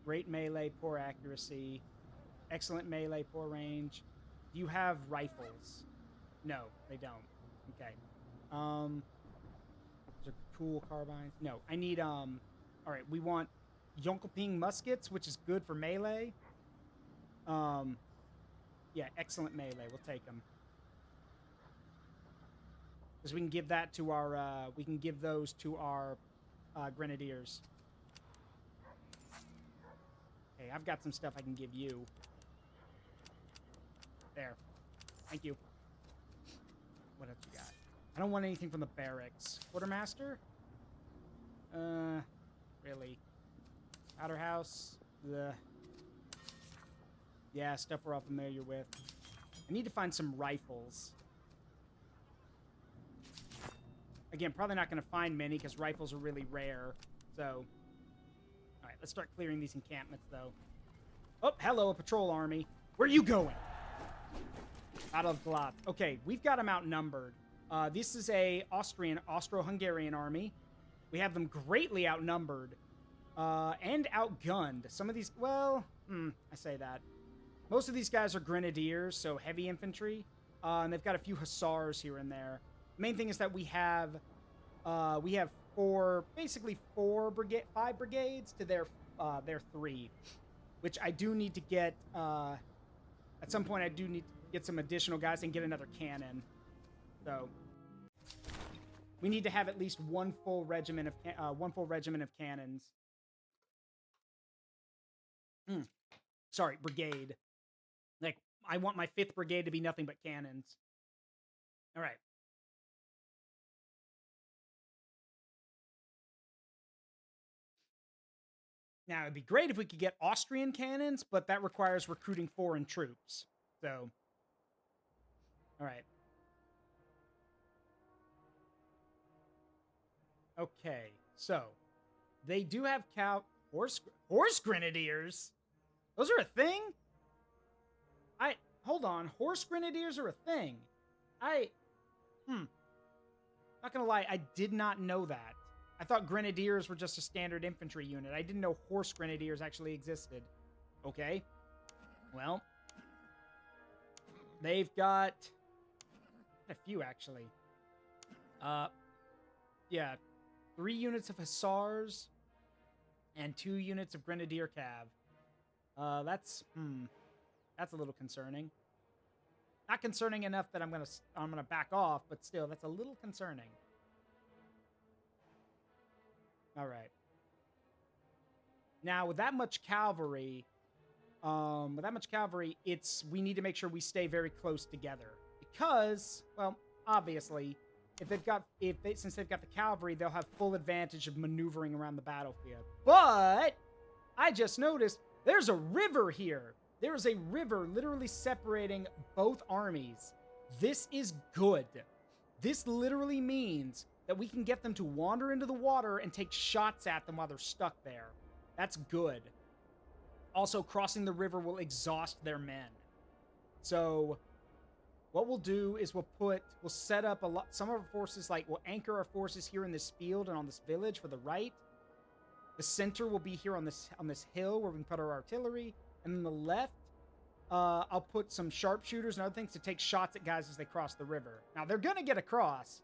great melee, poor accuracy, excellent melee, poor range. Do you have rifles? No, they don't. Okay. Those are cool carbines. No, I need, all right, we want Yonkelping muskets, which is good for melee. Yeah, excellent melee. We'll take them. Because we can give that to our, we can give those to our grenadiers. Okay, I've got some stuff I can give you. There. Thank you. What else you got? I don't want anything from the barracks. Quartermaster? Really? Powder house? Ugh. Yeah, stuff we're all familiar with. I need to find some rifles. Again, probably not going to find many because rifles are really rare. So, all right, let's start clearing these encampments, though. Oh, hello, a patrol army. Where are you going? Battle of Glat. Okay, we've got them outnumbered. This is a Austro-Hungarian army. We have them greatly outnumbered and outgunned. Some of these, well, I say that. Most of these guys are grenadiers, so heavy infantry, and they've got a few hussars here and there. Main thing is that we have basically five brigades to their 3, which I do need to get. At some point, I do need to get some additional guys and get another cannon. So we need to have at least one full regiment of cannons. Sorry, brigade. Like, I want my 5th brigade to be nothing but cannons. All right. Now, it'd be great if we could get Austrian cannons, but that requires recruiting foreign troops. So, all right. Okay, so they do have horse grenadiers. Those are a thing? Hold on. Horse grenadiers are a thing. Not gonna lie, I did not know that. I thought grenadiers were just a standard infantry unit. I didn't know horse grenadiers actually existed. Okay. Well, they've got a few, actually. Yeah. 3 units of hussars and 2 units of grenadier cav. That's a little concerning. Not concerning enough that I'm gonna back off, but still, that's a little concerning. All right. Now, with that much cavalry, we need to make sure we stay very close together because, well, obviously, since they've got the cavalry, they'll have full advantage of maneuvering around the battlefield. But I just noticed there's a river here. There is a river literally separating both armies. This is good. This literally means that we can get them to wander into the water and take shots at them while they're stuck there. That's good. Also, crossing the river will exhaust their men. So what we'll do is we'll set up some of our forces, we'll anchor our forces here in this field and on this village for the right. The center will be here on this hill where we can put our artillery. And then the left, I'll put some sharpshooters and other things to take shots at guys as they cross the river. Now, they're going to get across.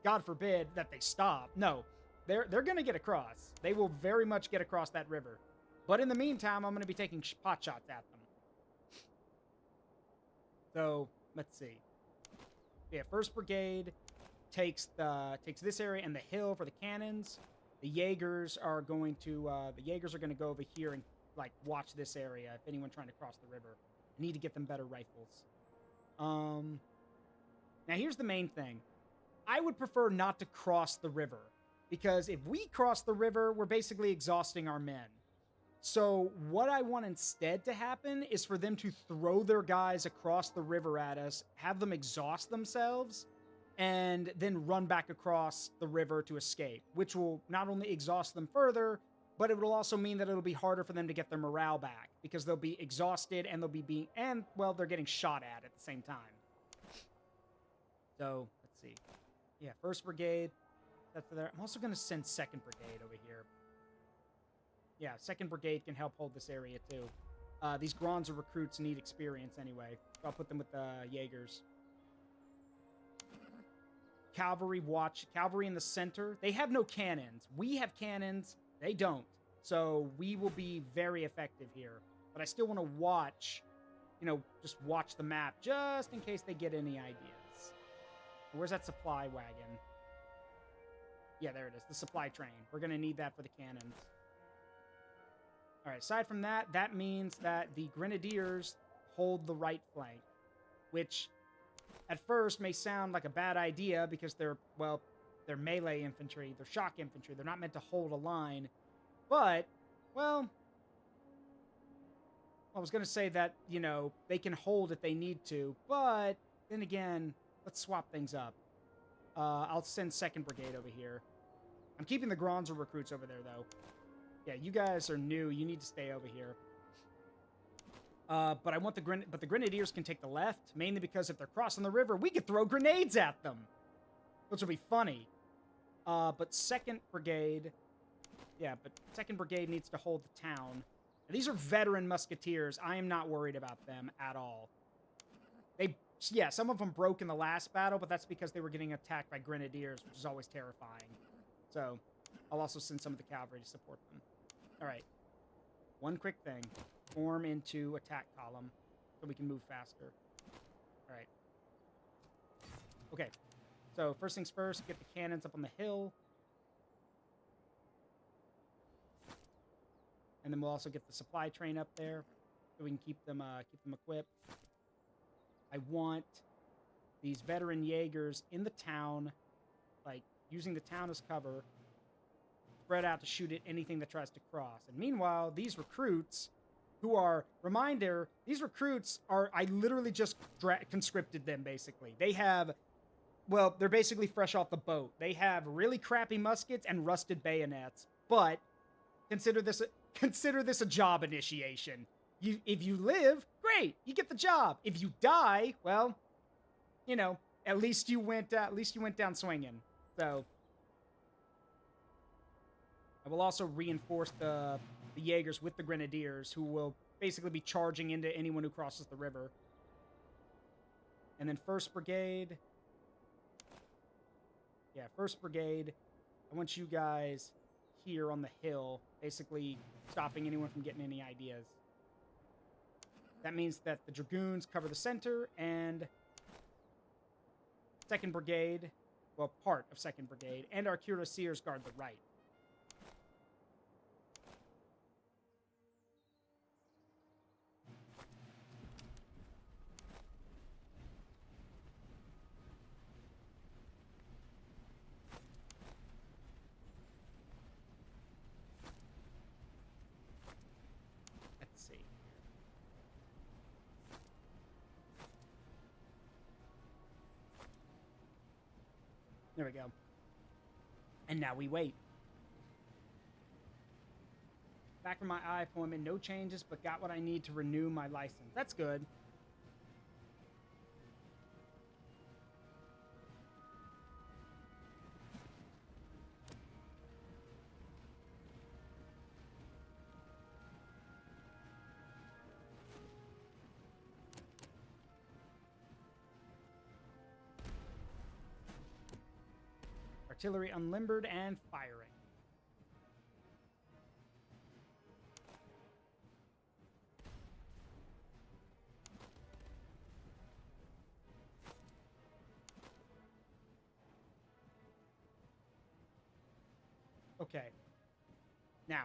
God forbid that they stop. No, they're going to get across. They will very much get across that river. But in the meantime, I'm going to be taking pot shots at them. So, let's see. Yeah, 1st Brigade takes this area and the hill for the cannons. The Jaegers are going to go over here and watch this area if anyone trying to cross the river. I need to get them better rifles. Now here's the main thing. I would prefer not to cross the river, because if we cross the river, we're basically exhausting our men. So what I want instead to happen is for them to throw their guys across the river at us, have them exhaust themselves, and then run back across the river to escape, which will not only exhaust them further, but it will also mean that it'll be harder for them to get their morale back, because they'll be exhausted and they're getting shot at the same time. So, let's see. Yeah, 1st Brigade. That's there. I'm also going to send 2nd Brigade over here. Yeah, 2nd Brigade can help hold this area too. These Gronzer recruits need experience anyway. So I'll put them with the Jaegers. Cavalry in the center. They have no cannons. We have cannons. They don't. So we will be very effective here. But I still want to watch, just watch the map just in case they get any ideas. Where's that supply wagon? Yeah, there it is. The supply train. We're going to need that for the cannons. All right, aside from that, that means that the Grenadiers hold the right flank, which at first may sound like a bad idea because they're melee infantry, they're shock infantry, they're not meant to hold a line. But, well, I was going to say that, they can hold if they need to, but then again, let's swap things up. I'll send 2nd Brigade over here. I'm keeping the Gronzer recruits over there, though. Yeah, you guys are new. You need to stay over here. But the Grenadiers can take the left, mainly because if they're crossing the river, we could throw grenades at them, which will be funny. But 2nd Brigade... Yeah, but 2nd Brigade needs to hold the town. Now, these are veteran musketeers. I am not worried about them at all. Some of them broke in the last battle, but that's because they were getting attacked by Grenadiers, which is always terrifying. So, I'll also send some of the cavalry to support them. All right. One quick thing. Form into attack column so we can move faster. All right. Okay. So, first things first, get the cannons up on the hill. And then we'll also get the supply train up there so we can keep them equipped. I want these veteran Jaegers in the town, using the town as cover, spread out to shoot at anything that tries to cross. And meanwhile, these recruits, I literally just conscripted them, basically. They're basically fresh off the boat. They have really crappy muskets and rusted bayonets, but consider this a job initiation. If you live, great, you get the job. If you die, well, at least you went down swinging. So I will also reinforce the Jaegers with the Grenadiers, who will basically be charging into anyone who crosses the river. And then 1st Brigade. Yeah, 1st Brigade. I want you guys here on the hill, basically stopping anyone from getting any ideas. That means that the Dragoons cover the center, and 2nd Brigade, part of 2nd Brigade, and our cuirassiers guard the right. There we go. And now we wait. Back from my eye appointment, no changes, but got what I need to renew my license. That's good. Artillery unlimbered and firing. Okay. Now,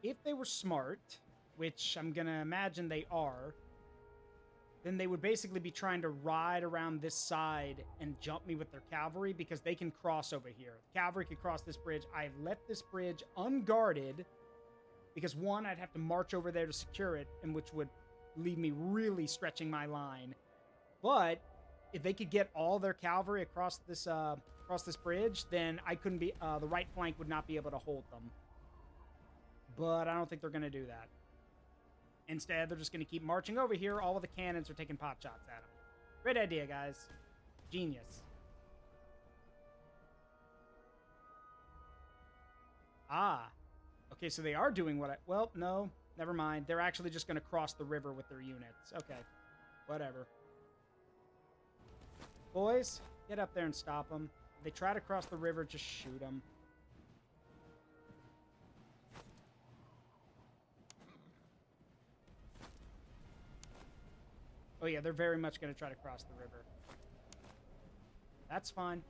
if they were smart, which I'm going to imagine they are, then they would basically be trying to ride around this side and jump me with their cavalry because they can cross over here. The cavalry can cross this bridge. I've left this bridge unguarded because, one, I'd have to march over there to secure it, and which would leave me really stretching my line. But if they could get all their cavalry across this bridge, then I couldn't be the right flank would not be able to hold them. But I don't think they're going to do that. Instead, they're just going to keep marching over here. All of the cannons are taking pot shots at them. Great idea, guys. Genius. Ah. Okay, so they are doing what I... Well, no. Never mind. They're actually just going to cross the river with their units. Okay. Whatever. Boys, get up there and stop them. If they try to cross the river, just shoot them. Oh yeah, they're very much going to try to cross the river. That's fine.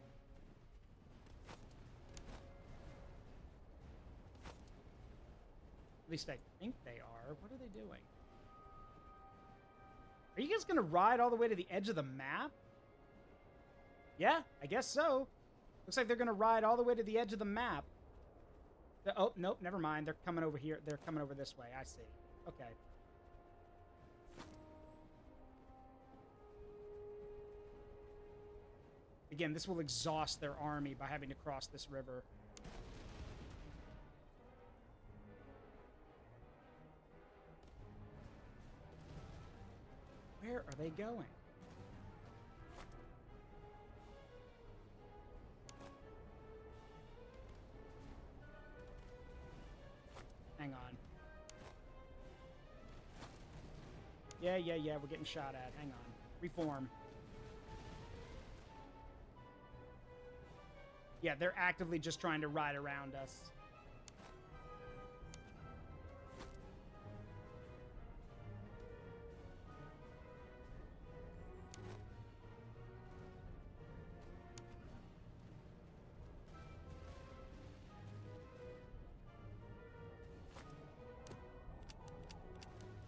At least I think they are. What are they doing? Are you guys going to ride all the way to the edge of the map? Yeah, I guess so. Looks like they're going to ride all the way to the edge of the map. Oh, nope, never mind. They're coming over here. They're coming over this way. I see. Okay. Again, this will exhaust their army by having to cross this river. Where are they going? Hang on. Yeah, we're getting shot at. Hang on. Reform. Yeah, they're actively just trying to ride around us.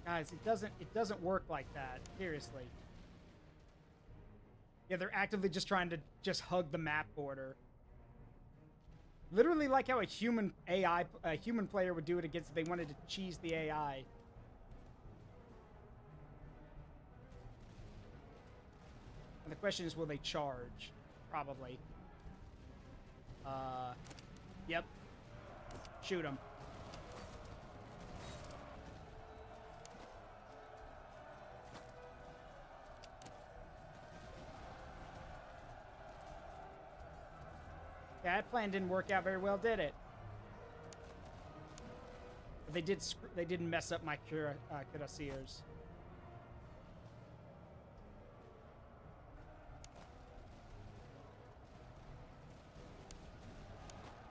Guys, it doesn't work like that. Seriously. Yeah, they're actively just trying to just hug the map border. Literally like how a human player would do it against if they wanted to cheese the AI. And the question is, will they charge? Probably. Yep. Shoot them. Yeah, that plan didn't work out very well, did it? But they didn't mess up my cuirassiers.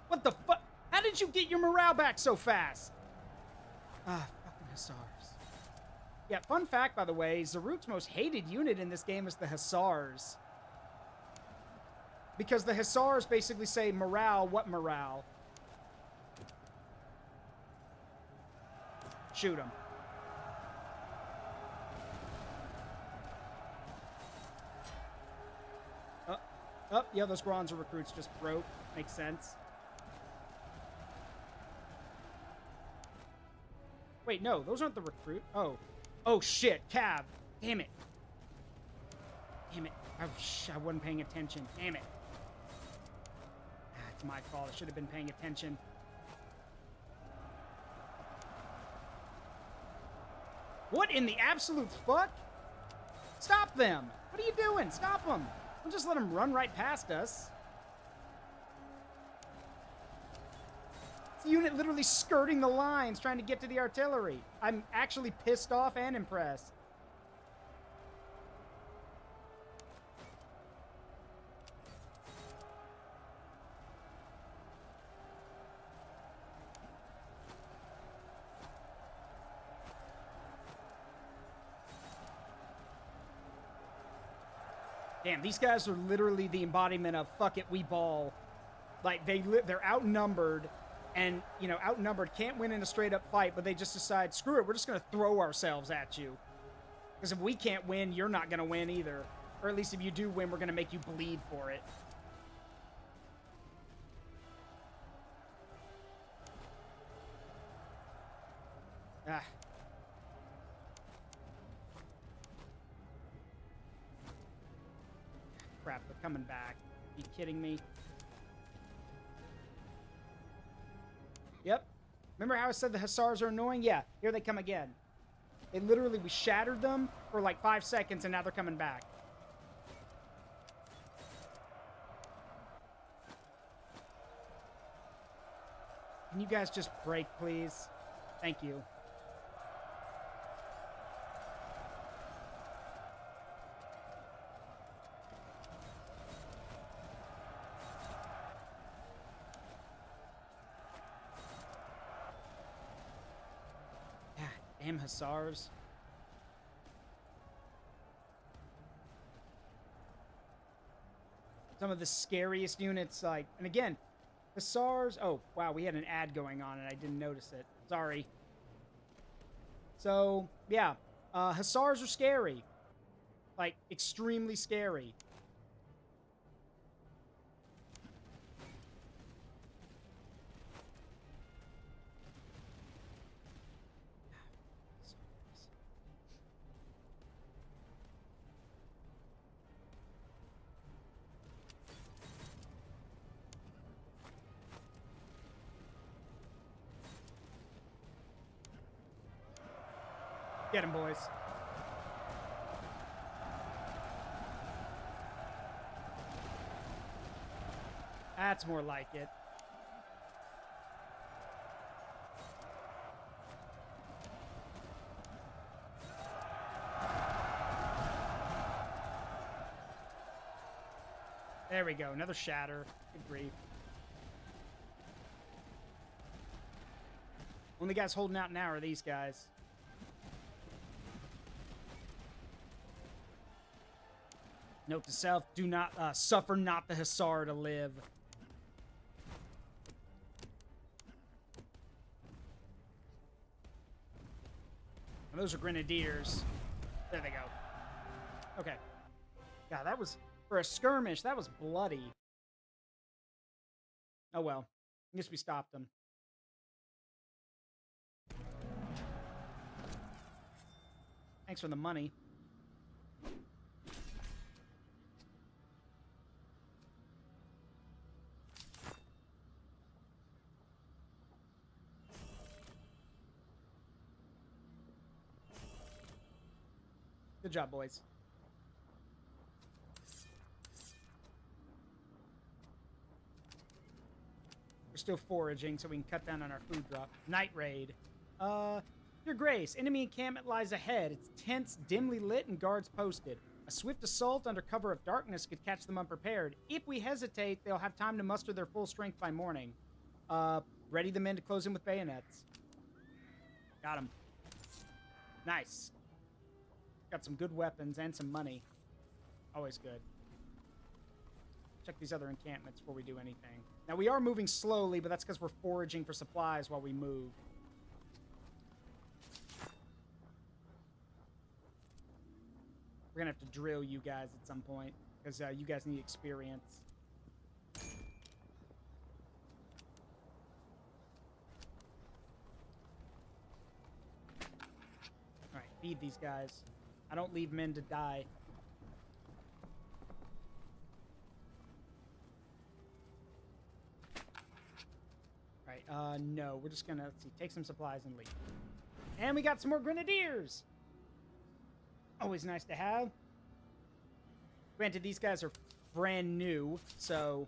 What the fuck? How did you get your morale back so fast? Ah, fucking Hussars. Yeah, fun fact, by the way, Zaruk's most hated unit in this game is the Hussars. Because the Hussars basically say, morale, what morale? Shoot them. Yeah, those Gronzer recruits just broke. Makes sense. Wait, no, those aren't the recruit. Oh. Oh, shit, Cav. Damn it. Damn it. I wasn't paying attention. Damn it. It's my fault. I should have been paying attention. What in the absolute fuck? Stop them! What are you doing? Stop them! Don't just let them run right past us. It's a unit literally skirting the lines trying to get to the artillery. I'm actually pissed off and impressed. Damn, these guys are literally the embodiment of fuck it, we ball. Like, they're outnumbered, and, you know, outnumbered, can't win in a straight-up fight, but they just decide, screw it, we're just going to throw ourselves at you. Because if we can't win, you're not going to win either. Or at least if you do win, we're going to make you bleed for it. Ah. Crap, they're coming back. Are you kidding me? Yep. Remember how I said the Hussars are annoying? Yeah, here they come again. They literally, we shattered them for like 5 seconds and now they're coming back. Can you guys just break, please? Thank you. Damn Hussars. Some of the scariest units, like, and again, Hussars. Oh, wow, we had an ad going on and I didn't notice it. Sorry. So, yeah, Hussars are scary. Like, extremely scary. Get him, boys. That's more like it. There we go. Another shatter. Good grief. Only guys holding out now are these guys. Note to self, do not suffer not the Hussar to live. And those are Grenadiers. There they go. Okay. God, that was, for a skirmish, that was bloody. Oh well. I guess we stopped them. Thanks for the money. Good job, boys. We're still foraging, so we can cut down on our food drop. Night raid. Your Grace, enemy encampment lies ahead. Its tents dimly lit and guards posted. A swift assault under cover of darkness could catch them unprepared. If we hesitate, they'll have time to muster their full strength by morning. Ready the men to close in with bayonets. Got him. Nice. Got some good weapons and some money. Always good. Check these other encampments before we do anything. Now, we are moving slowly, but that's because we're foraging for supplies while we move. We're going to have to drill you guys at some point, because you guys need experience. Alright, feed these guys. I don't leave men to die. Alright, no. We're just gonna, let's see, take some supplies and leave. And we got some more Grenadiers! Always nice to have. Granted, these guys are brand new, so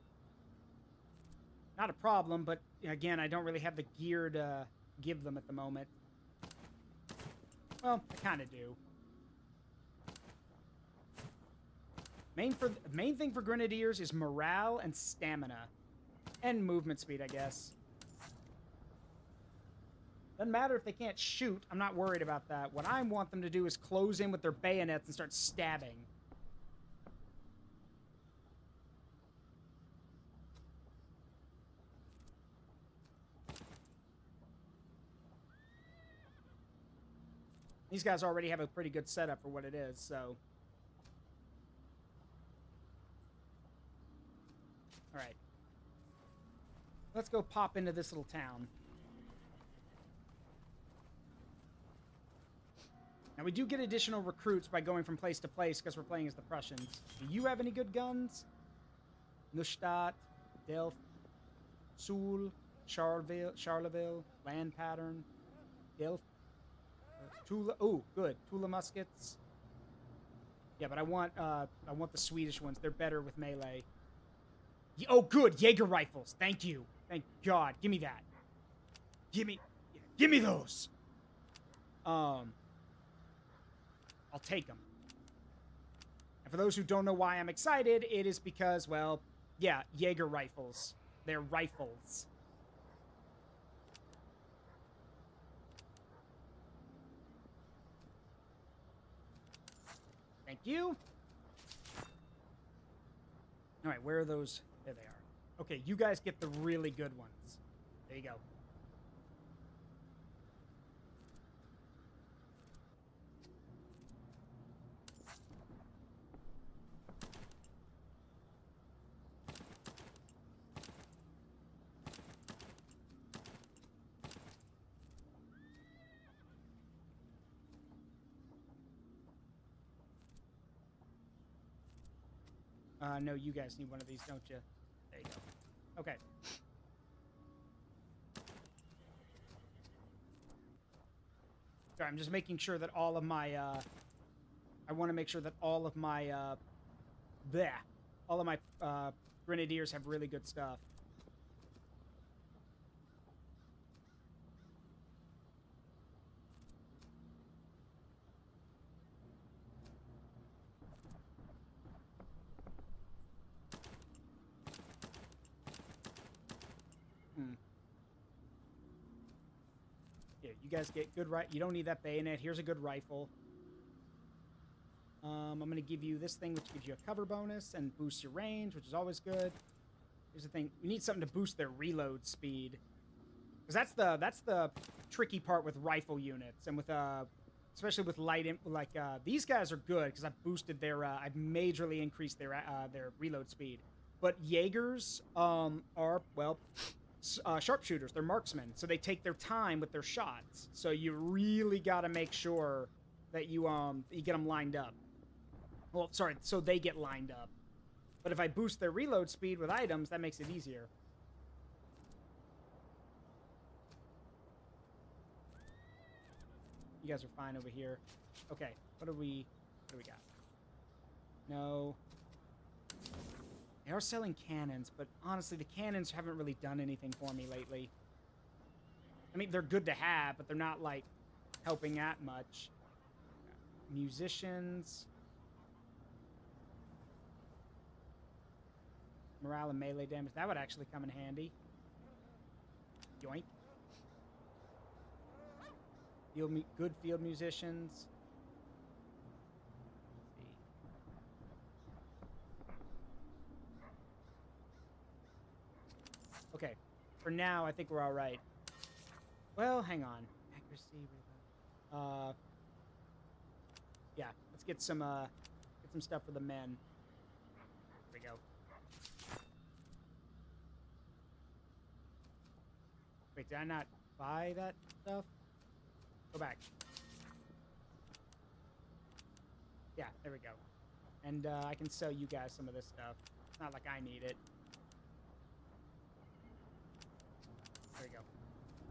not a problem, but again, I don't really have the gear to give them at the moment. Well, I kind of do. Main thing for Grenadiers is morale and stamina. And movement speed, I guess. Doesn't matter if they can't shoot. I'm not worried about that. What I want them to do is close in with their bayonets and start stabbing. These guys already have a pretty good setup for what it is, so. All right. Let's go pop into this little town. Now, we do get additional recruits by going from place to place because we're playing as the Prussians. Do you have any good guns? Neustadt, Delft, Suhl, Charleville, Land Pattern, Delft, Tula. Oh, good. Tula muskets. Yeah, but I want the Swedish ones. They're better with melee. Oh, good. Jaeger rifles. Thank you. Thank God. Give me that. Give me those. I'll take them. And for those who don't know why I'm excited, it is because, well, yeah, Jaeger rifles. They're rifles. Thank you. All right, where are those? There they are. Okay, you guys get the really good ones. There you go. No, you guys need one of these, don't you? There you go. Okay. Sorry, I'm just making sure that all of my, I want to make sure that all of my, grenadiers have really good stuff. Yeah, you guys get good you don't need that bayonet. Here's a good rifle. I'm going to give you this thing, which gives you a cover bonus and boosts your range, which is always good. Here's the thing. We need something to boost their reload speed. Because that's the tricky part with rifle units. And with, especially with these guys are good because I've boosted their, I've majorly increased their reload speed. But Jaegers are, well, sharpshooters. They're marksmen, so they take their time with their shots. So you really got to make sure that you get them lined up. Well, sorry, so they get lined up. But if I boost their reload speed with items, that makes it easier. You guys are fine over here. Okay, what do we got? No. They are selling cannons, but honestly, the cannons haven't really done anything for me lately. I mean, they're good to have, but they're not, like, helping that much. Musicians. Morale and melee damage. That would actually come in handy. Yoink. Good field musicians. Okay, for now, I think we're all right. Well, hang on. Accuracy. Yeah, let's get some stuff for the men. There we go. Wait, did I not buy that stuff? Go back. Yeah, there we go. And I can sell you guys some of this stuff. It's not like I need it. There we go.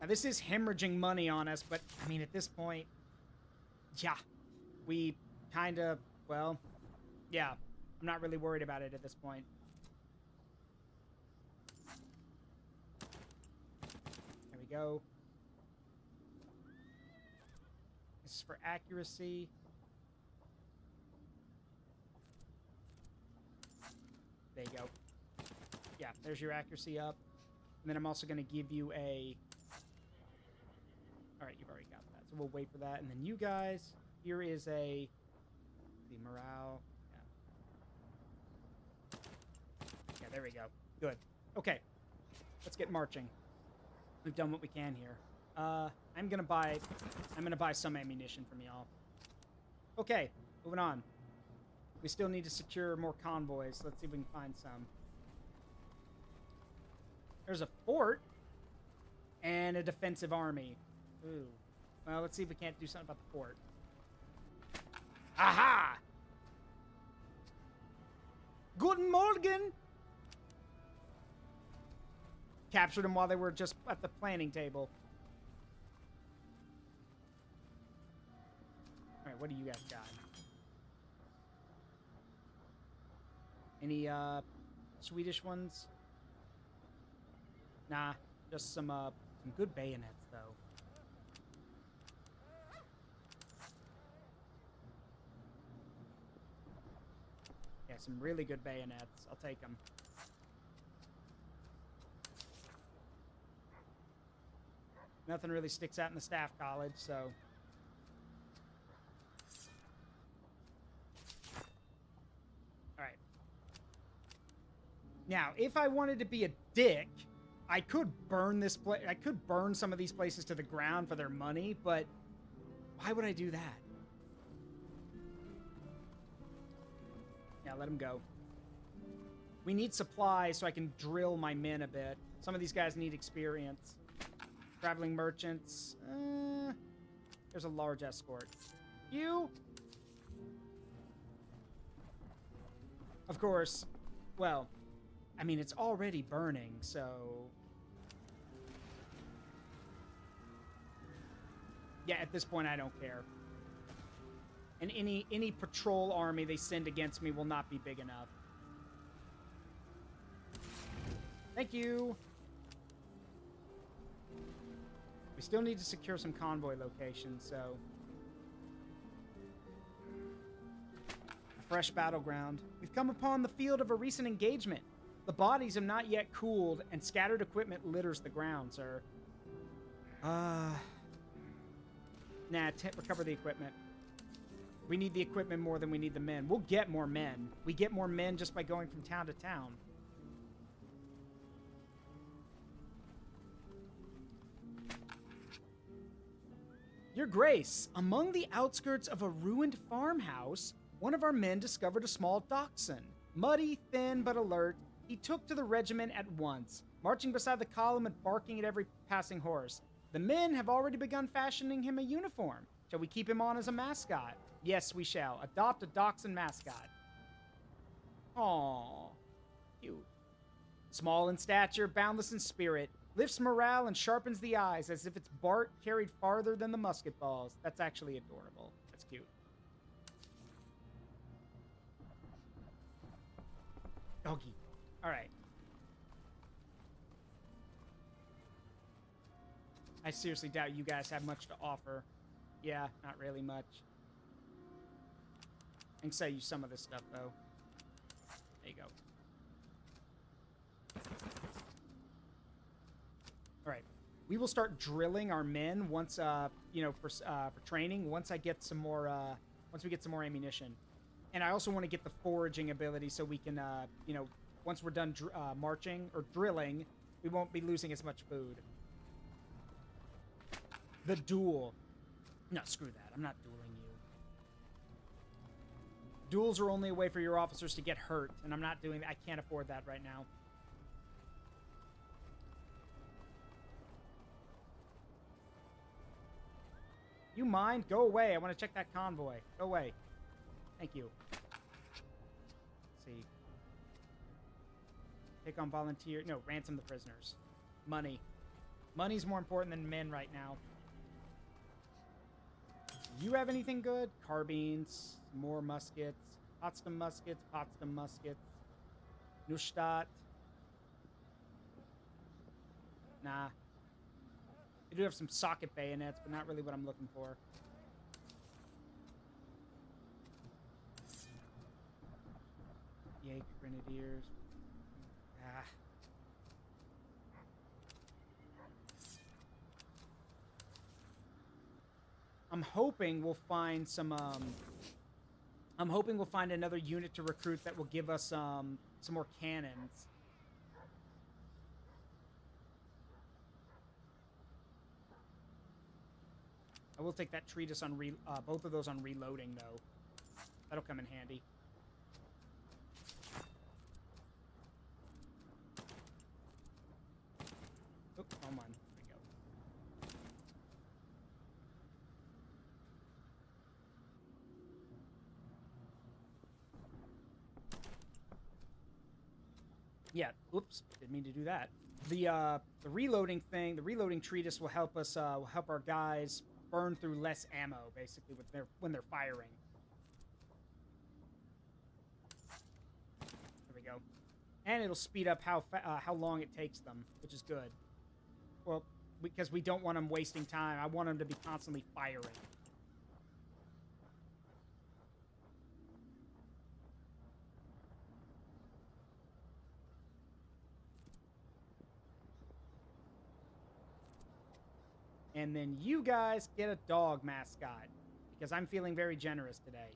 Now, this is hemorrhaging money on us, but, I mean, at this point, yeah, we kind of, well, yeah, I'm not really worried about it at this point. There we go. This is for accuracy. There you go. Yeah, there's your accuracy up. And then I'm also going to give you a... All right, you've already got that. So we'll wait for that. And then you guys, here is the morale. Yeah, there we go. Good. Okay. Let's get marching. We've done what we can here. I'm gonna buy some ammunition from y'all. Okay, moving on. We still need to secure more convoys. Let's see if we can find some. There's a fort and a defensive army. Ooh. Well, let's see if we can't do something about the fort. Aha! Guten Morgen! Captured them while they were just at the planning table. Alright, what do you guys got? Any, Swedish ones? Nah, just some good bayonets, though. Yeah, some really good bayonets. I'll take them. Nothing really sticks out in the staff college, so... Alright. Now, if I wanted to be a dick, I could burn this place. I could burn some of these places to the ground for their money, but why would I do that? Yeah, let them go. We need supplies so I can drill my men a bit. Some of these guys need experience. Traveling merchants. There's a large escort. You? Of course. Well, I mean, it's already burning, so... Yeah, at this point, I don't care. And any patrol army they send against me will not be big enough. Thank you! We still need to secure some convoy locations, so... A fresh battleground. We've come upon the field of a recent engagement. The bodies have not yet cooled, and scattered equipment litters the ground, sir. Nah, recover the equipment. We need the equipment more than we need the men. We'll get more men. We get more men just by going from town to town. Your Grace, among the outskirts of a ruined farmhouse, one of our men discovered a small dachshund. Muddy, thin, but alert, he took to the regiment at once, marching beside the column and barking at every passing horse. The men have already begun fashioning him a uniform. Shall we keep him on as a mascot? Yes, we shall. Adopt a dachshund mascot. Aww. Cute. Small in stature, boundless in spirit, lifts morale and sharpens the eyes as if its bark carried farther than the musket balls. That's actually adorable. That's cute. Doggy. All right. I seriously doubt you guys have much to offer. Yeah, not really much. I can sell you some of this stuff, though. There you go. All right. We will start drilling our men once, you know, for training. Once I get some more, once we get some more ammunition. And I also want to get the foraging ability so we can, you know, once we're done marching or drilling, we won't be losing as much food. The duel. No, screw that. I'm not dueling you. Duels are only a way for your officers to get hurt, and I'm not doing that. I can't afford that right now. You mind? Go away. I want to check that convoy. Go away. Thank you. Let's see. Take on volunteer. No, ransom the prisoners. Money. Money's more important than men right now. You have anything good? Carbines, more muskets, Potsdam muskets, Potsdam muskets, Neustadt. Nah. I do have some socket bayonets, but not really what I'm looking for. Jaeger Grenadiers. Ah. I'm hoping we'll find some, I'm hoping we'll find another unit to recruit that will give us, some more cannons. I will take that treatise on both of those on reloading, though. That'll come in handy. Oops, wrong one. There we go. Yeah, oops, didn't mean to do that. The reloading thing, the reloading treatise will help us, will help our guys burn through less ammo, basically, when they're firing. There we go. And it'll speed up how long it takes them, which is good. Well, because we don't want them wasting time. I want them to be constantly firing. And then you guys get a dog mascot, because I'm feeling very generous today.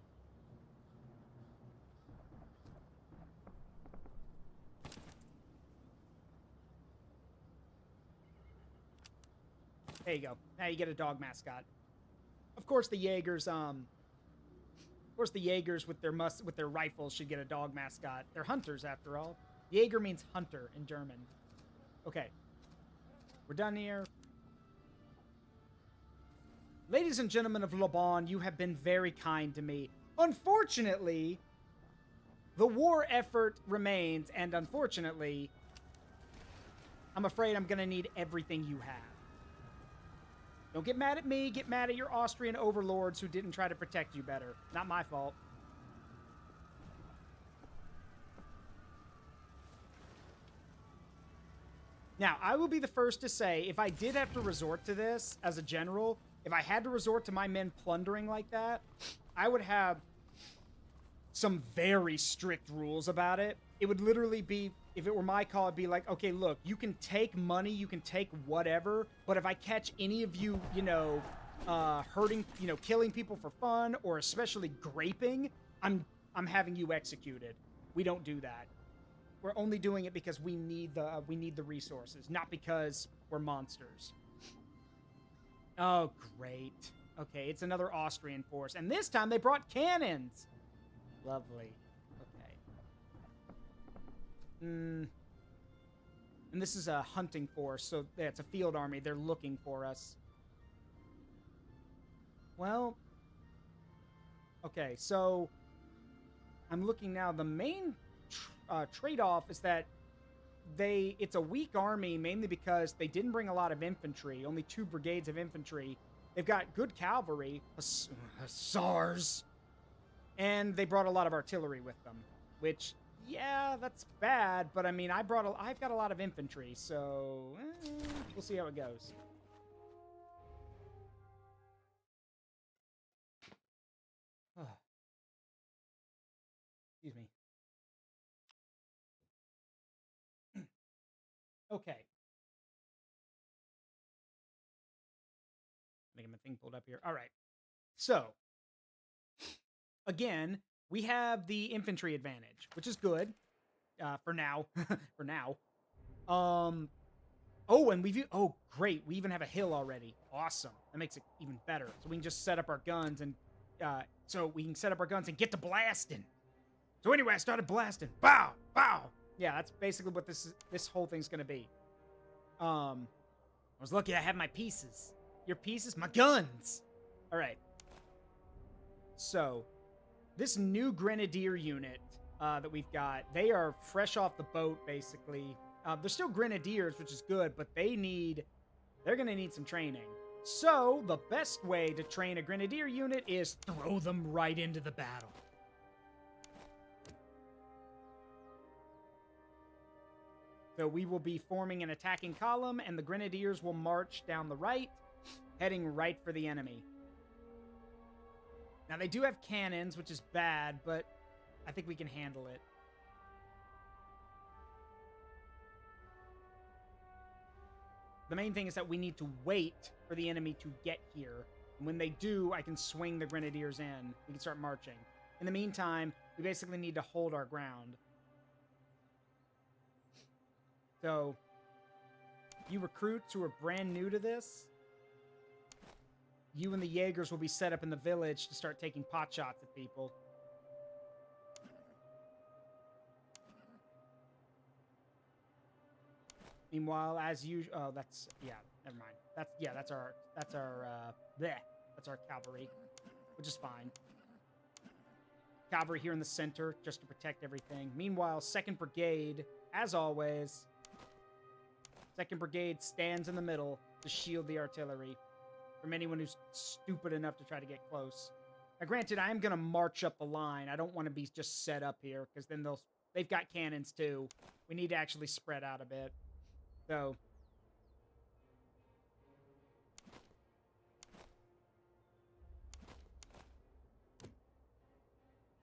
There you go. Now you get a dog mascot. Of course, the Jaegers, with their rifles should get a dog mascot. They're hunters, after all. Jaeger means hunter in German. Okay, we're done here. Ladies and gentlemen of Laban, you have been very kind to me. Unfortunately, the war effort remains, and unfortunately, I'm afraid I'm going to need everything you have. Don't get mad at me, get mad at your Austrian overlords who didn't try to protect you better. Not my fault. Now, I will be the first to say, if I did have to resort to this as a general, if I had to resort to my men plundering like that, I would have some very strict rules about it. It would literally be, if it were my call, it'd be like, okay, look, you can take money, you can take whatever, but if I catch any of you, hurting, killing people for fun, or especially graping, I'm having you executed. We don't do that. We're only doing it because we need the resources, not because we're monsters. Oh, great. Okay, it's another Austrian force, and this time they brought cannons. Lovely. Okay. And this is a hunting force, so yeah, it's a field army. They're looking for us. Well, okay, so I'm looking now. The main trade-off is that it's a weak army, mainly because they didn't bring a lot of infantry, only 2 brigades of infantry. They've got good cavalry, hussars, and they brought a lot of artillery with them, which, yeah, that's bad, but I mean, I've got a lot of infantry, so we'll see how it goes. Excuse me. Okay. Making my thing pulled up here. All right. So, again, we have the infantry advantage, which is good for now. For now. Oh, and oh, great. We even have a hill already. Awesome. That makes it even better. So we can just set up our guns and get to blasting. So anyway, I started blasting. Bow, bow. Yeah, that's basically what this whole thing's gonna be. I was lucky I had my pieces. Your pieces? My guns! Alright. So, this new Grenadier unit that we've got, they are fresh off the boat, basically. They're still Grenadiers, which is good, but they're gonna need some training. So, the best way to train a Grenadier unit is throw them right into the battle. So we will be forming an attacking column, and the Grenadiers will march down the right, heading right for the enemy. Now, they do have cannons, which is bad, but I think we can handle it. The main thing is that we need to wait for the enemy to get here. And when they do, I can swing the Grenadiers in. We can start marching. In the meantime, we basically need to hold our ground. So, you recruits who are brand new to this, you and the Jaegers will be set up in the village to start taking pot shots at people. Meanwhile, as usual, oh, that's, yeah, never mind. That's our cavalry, which is fine. Cavalry here in the center, just to protect everything. Meanwhile, 2nd Brigade, as always, 2nd Brigade stands in the middle to shield the artillery from anyone who's stupid enough to try to get close. Now, granted, I am going to march up the line. I don't want to be just set up here, because then they've got cannons too. We need to actually spread out a bit.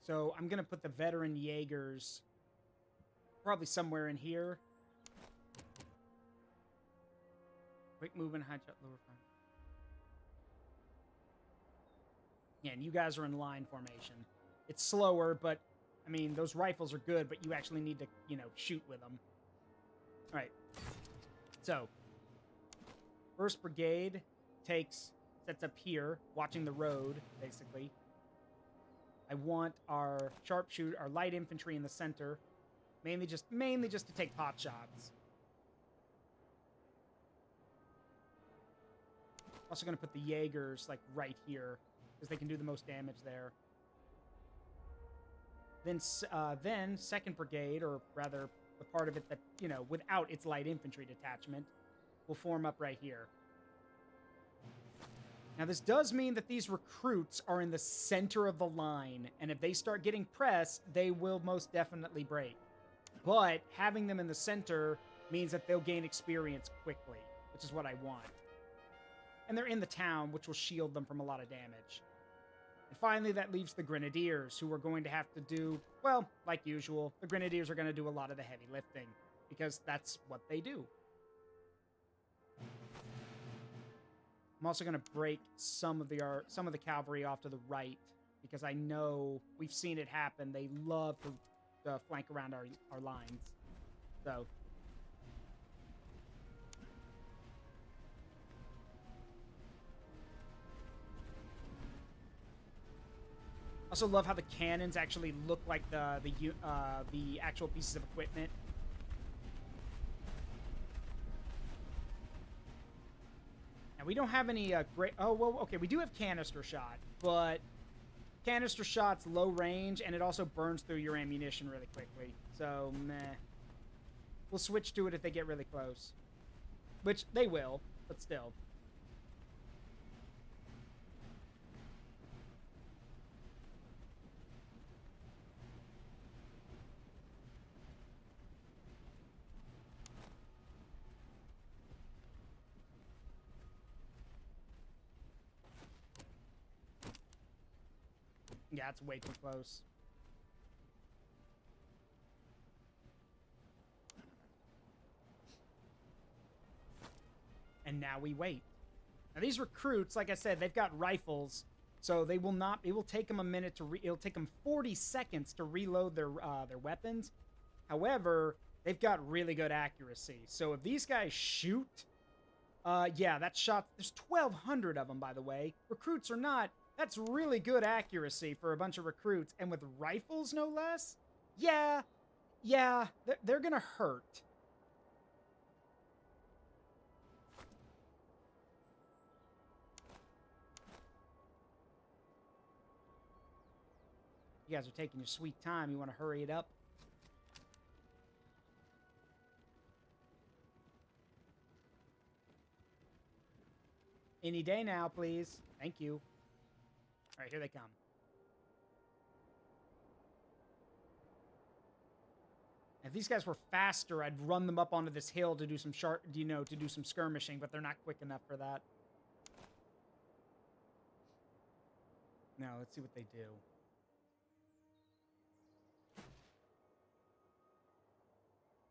So I'm going to put the veteran Jaegers probably somewhere in here. Quick movement, high jump, lower front. Yeah, and you guys are in line formation. It's slower, but, I mean, those rifles are good, but you actually need to, shoot with them. All right. So, 1st Brigade sets up here, watching the road, basically. I want our sharpshooter, our light infantry in the center, mainly just to take pot shots. Also going to put the Jaegers, like, right here, because they can do the most damage there. Then 2nd Brigade, or rather, the part of it that, without its light infantry detachment, will form up right here. Now, this does mean that these recruits are in the center of the line, and if they start getting pressed, they will most definitely break. But having them in the center means that they'll gain experience quickly, which is what I want. And they're in the town, which will shield them from a lot of damage. And finally, that leaves the Grenadiers, who are going to have to do, well, like usual, the Grenadiers are going to do a lot of the heavy lifting, because that's what they do. I'm also going to break some of the cavalry off to the right, because I know we've seen it happen. They love to flank around our lines. So, I also love how the cannons actually look like the actual pieces of equipment. Now, we don't have any great... Oh, well, okay, we do have canister shot, but canister shot's low range, and it also burns through your ammunition really quickly. So, meh. We'll switch to it if they get really close. Which, they will, but still. Yeah, it's way too close. And now we wait. Now these recruits, like I said, they've got rifles, so they will not. It will take them a minute to. It'll take them 40 seconds to reload their weapons. However, they've got really good accuracy. So if these guys shoot, yeah, that shot. There's 1,200 of them, by the way. Recruits or not. That's really good accuracy for a bunch of recruits. And with rifles, no less? Yeah, they're gonna hurt. You guys are taking your sweet time. You want to hurry it up? Any day now, please. Thank you. All right, here they come. If these guys were faster, I'd run them up onto this hill to do some to do some skirmishing, but they're not quick enough for that. Now, let's see what they do.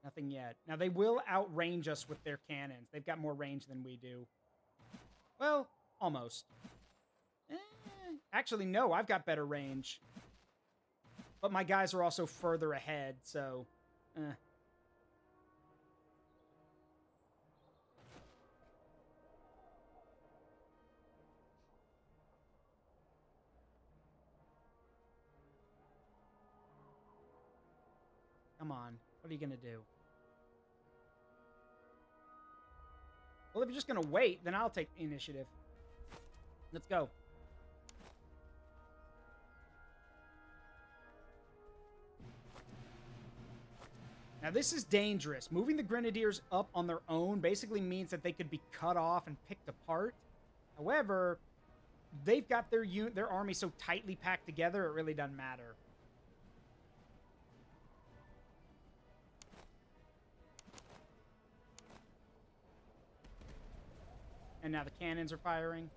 Nothing yet. Now, they will outrange us with their cannons. They've got more range than we do. Well, almost. Actually, no, I've got better range. But my guys are also further ahead, so... Come on. What are you gonna do? Well, if you're just gonna wait, then I'll take initiative. Let's go. Now, this is dangerous. Moving the Grenadiers up on their own basically means that they could be cut off and picked apart. However, they've got their army so tightly packed together, it really doesn't matter. And now the cannons are firing.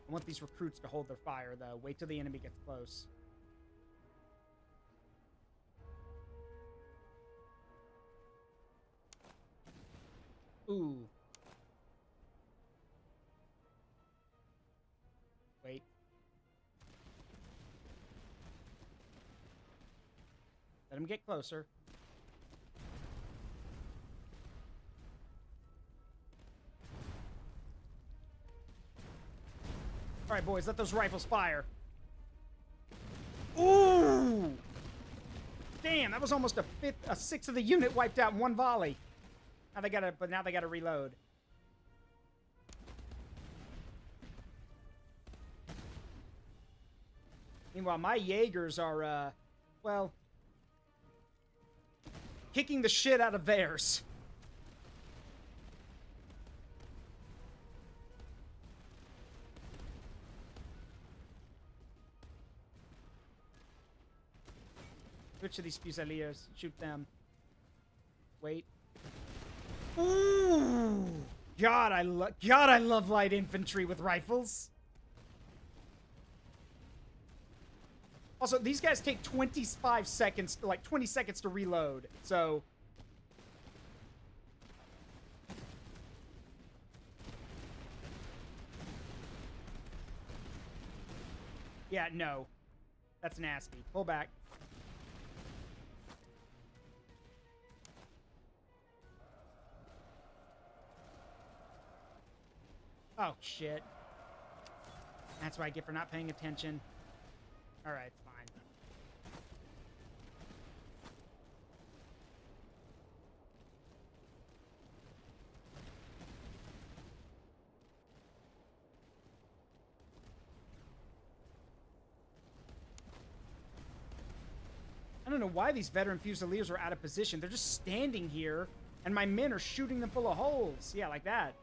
I want these recruits to hold their fire, though. Wait till the enemy gets close. Ooh. Wait. Let him get closer. All right, boys, let those rifles fire. Ooh! Damn, that was almost a sixth of the unit wiped out in one volley. Now they gotta reload. Meanwhile, my Jaegers are, well, kicking the shit out of theirs. Switch to these Fusiliers. Shoot them. Wait. Ooh! God, I love light infantry with rifles. Also, these guys take 25 seconds, like 20 seconds to reload. So, yeah, no. That's nasty. Pull back. Oh, shit. That's what I get for not paying attention. Alright, fine. I don't know why these veteran Fusiliers are out of position. They're just standing here, and my men are shooting them full of holes. Yeah, like that.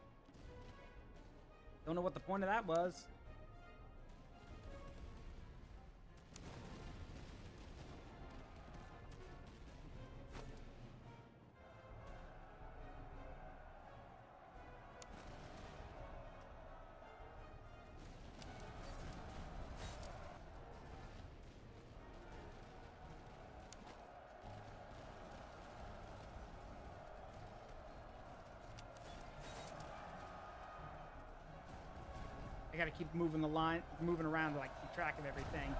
Don't know what the point of that was. I gotta keep moving the line, moving around to like keep track of everything.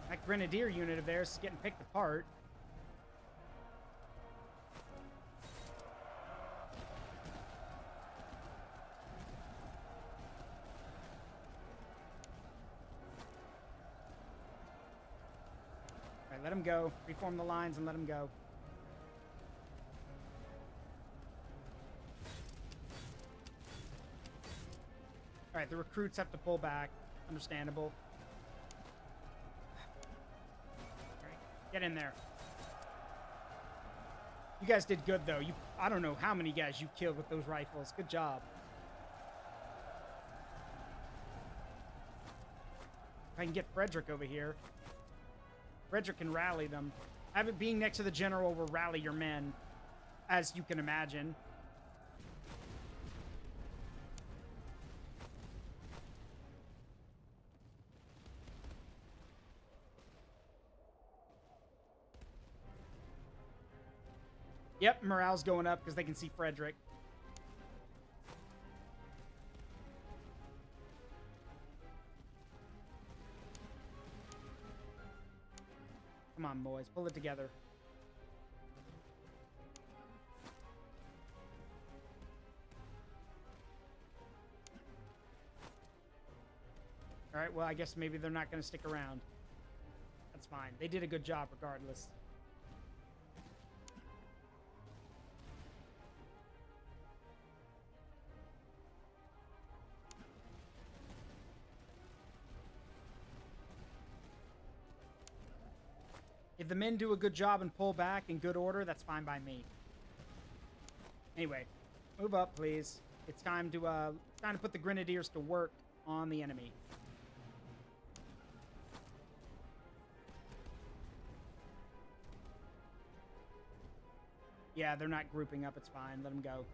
That Grenadier unit of theirs is getting picked apart. All right, let them go. Reform the lines and let them go. All right, the recruits have to pull back. Understandable. All right, get in there. You guys did good, though. I don't know how many guys you killed with those rifles. Good job. If I can get Frederick over here. Frederick can rally them. Being next to the general will rally your men, as you can imagine. Yep, morale's going up because they can see Frederick. Come on, boys. Pull it together. All right, well, I guess maybe they're not going to stick around. That's fine. They did a good job regardless. If the men do a good job and pull back in good order, that's fine by me. Anyway, move up, please. It's time to put the grenadiers to work on the enemy. Yeah, they're not grouping up. It's fine. Let them go.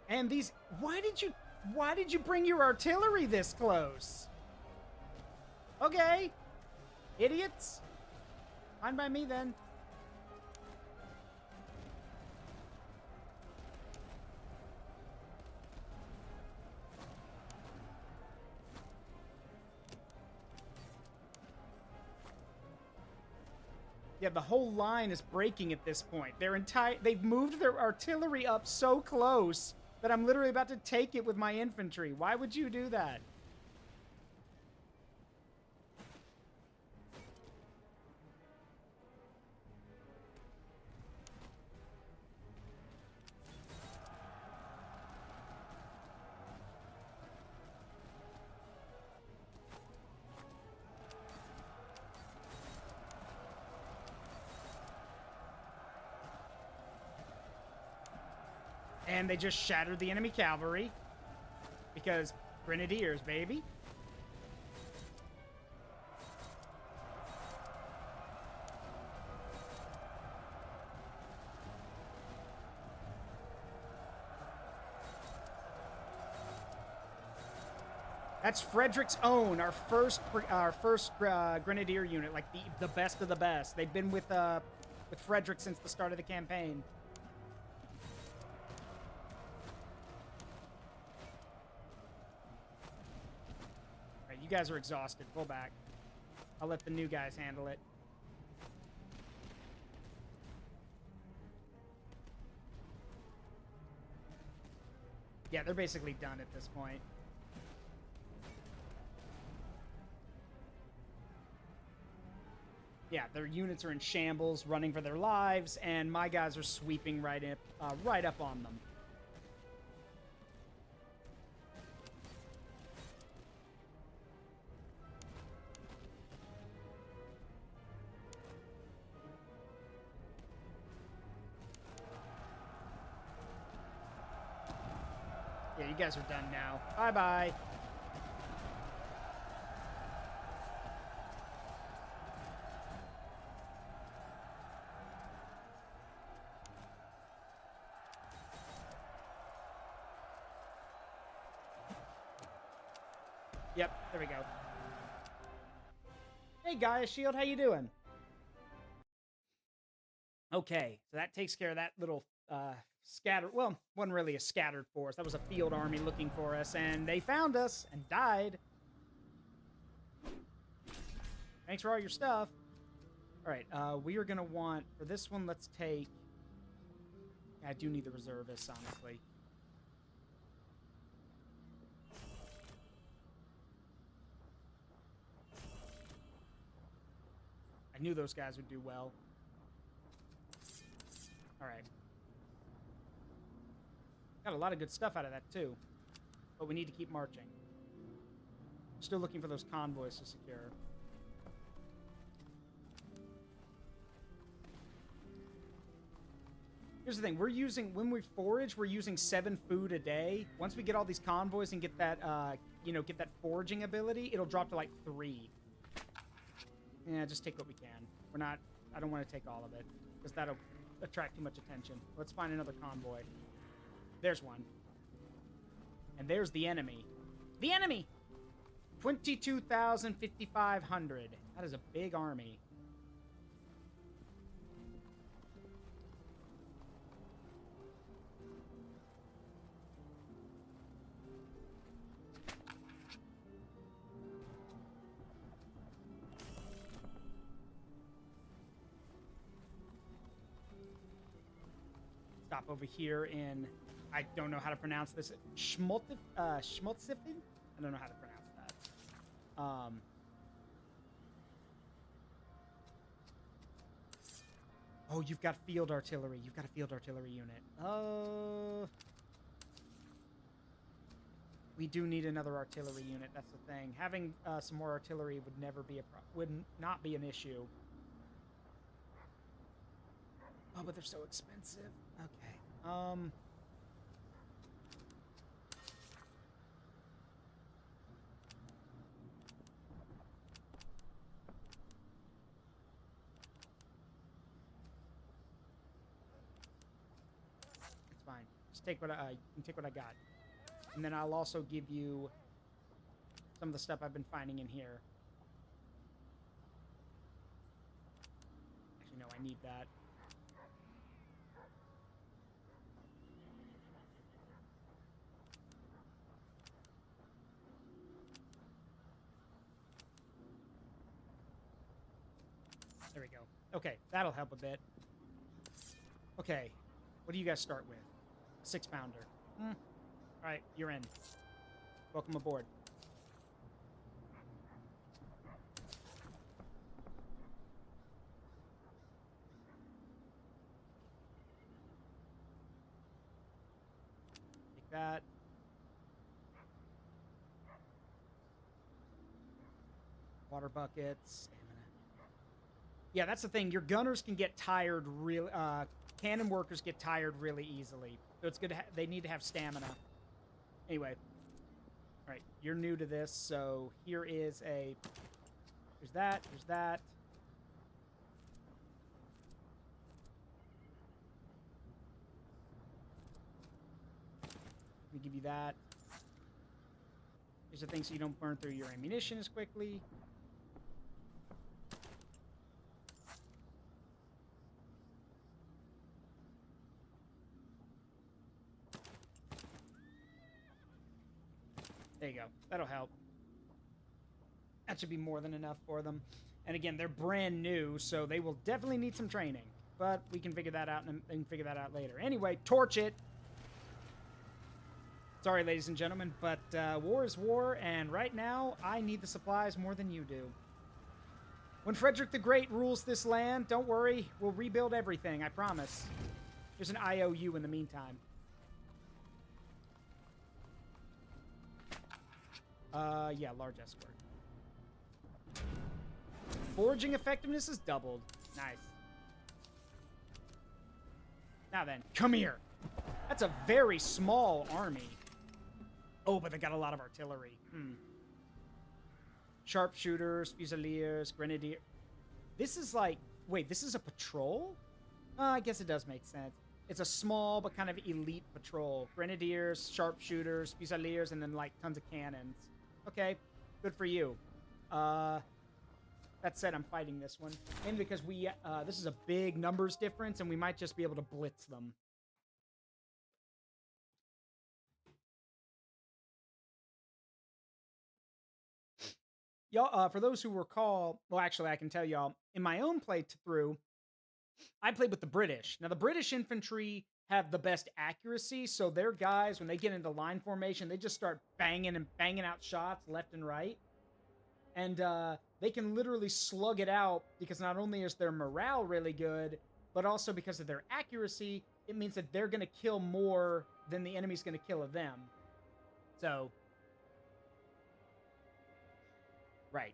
And these, why did you bring your artillery this close? Okay. Idiots. Fine by me then. Yeah, the whole line is breaking at this point. They've moved their artillery up so close that I'm literally about to take it with my infantry. Why would you do that? And they just shattered the enemy cavalry. Because grenadiers, baby. That's Frederick's own, our first grenadier unit, like the best of the best. They've been with Frederick since the start of the campaign. Right, you guys are exhausted. Pull back. I'll let the new guys handle it. Yeah, they're basically done at this point. Yeah, their units are in shambles, running for their lives, and my guys are sweeping right up on them. Yeah, you guys are done now. Bye-bye. Yep, there we go. Hey, Gaia Shield, how you doing? Okay, so that takes care of that little scattered... Well, wasn't really a scattered force. That was a field army looking for us, and they found us and died. Thanks for all your stuff. All right, we are going to want... For this one, let's take... I do need the reservists, honestly. I knew those guys would do well. All right. Got a lot of good stuff out of that, too. But we need to keep marching. Still looking for those convoys to secure. Here's the thing. When we forage, we're using 7 food a day. Once we get all these convoys and get that, get that foraging ability, it'll drop to, like, 3. Yeah, just take what we can. I don't want to take all of it, because that'll attract too much attention. Let's find another convoy. There's one. And there's the enemy. The enemy! 22,500. That is a big army. stop over here in, I don't know how to pronounce this, Schmolzifen? I don't know how to pronounce that. Oh, you've got field artillery. You've got a field artillery unit. We do need another artillery unit. That's the thing. Having some more artillery would never be would not be an issue. Oh, but they're so expensive. Okay. It's fine. Just take what you can take what I got. And then I'll also give you some of the stuff I've been finding in here. Actually, no, I need that. There we go. Okay, that'll help a bit. Okay, what do you guys start with? 6-pounder. All right, you're in. Welcome aboard. Take that. Water buckets. Yeah, that's the thing. Your gunners can get tired really. Cannon workers get tired really easily, so it's good to they need to have stamina. Anyway, all right, you're new to this, so here is a. There's that. There's that. Let me give you that. Here's the thing, so you don't burn through your ammunition as quickly. There you go. That'll help. That should be more than enough for them. And again, they're brand new, so they will definitely need some training. But we can figure that out and figure that out later. Anyway, torch it. Sorry, ladies and gentlemen, but war is war, and right now, I need the supplies more than you do. When Frederick the Great rules this land, don't worry, we'll rebuild everything, I promise. There's an IOU in the meantime. Yeah, large escort. Foraging effectiveness is doubled. Nice. Now then, come here. That's a very small army. Oh, but they got a lot of artillery. Sharpshooters, fusiliers, grenadier. This is like... Wait, this is a patrol? I guess it does make sense. It's a small but kind of elite patrol. Grenadiers, sharpshooters, fusiliers, and then like tons of cannons. Okay, good for you. That said, I'm fighting this one. Mainly because this is a big numbers difference, and we might just be able to blitz them. Y'all, for those who recall, well, actually, I can tell y'all, in my own playthrough, I played with the British. Now, the British infantry have the best accuracy, so their guys, when they get into line formation, they just start banging and banging out shots left and right. And they can literally slug it out because not only is their morale really good, but also because of their accuracy, it means that they're going to kill more than the enemy's going to kill of them. So, right.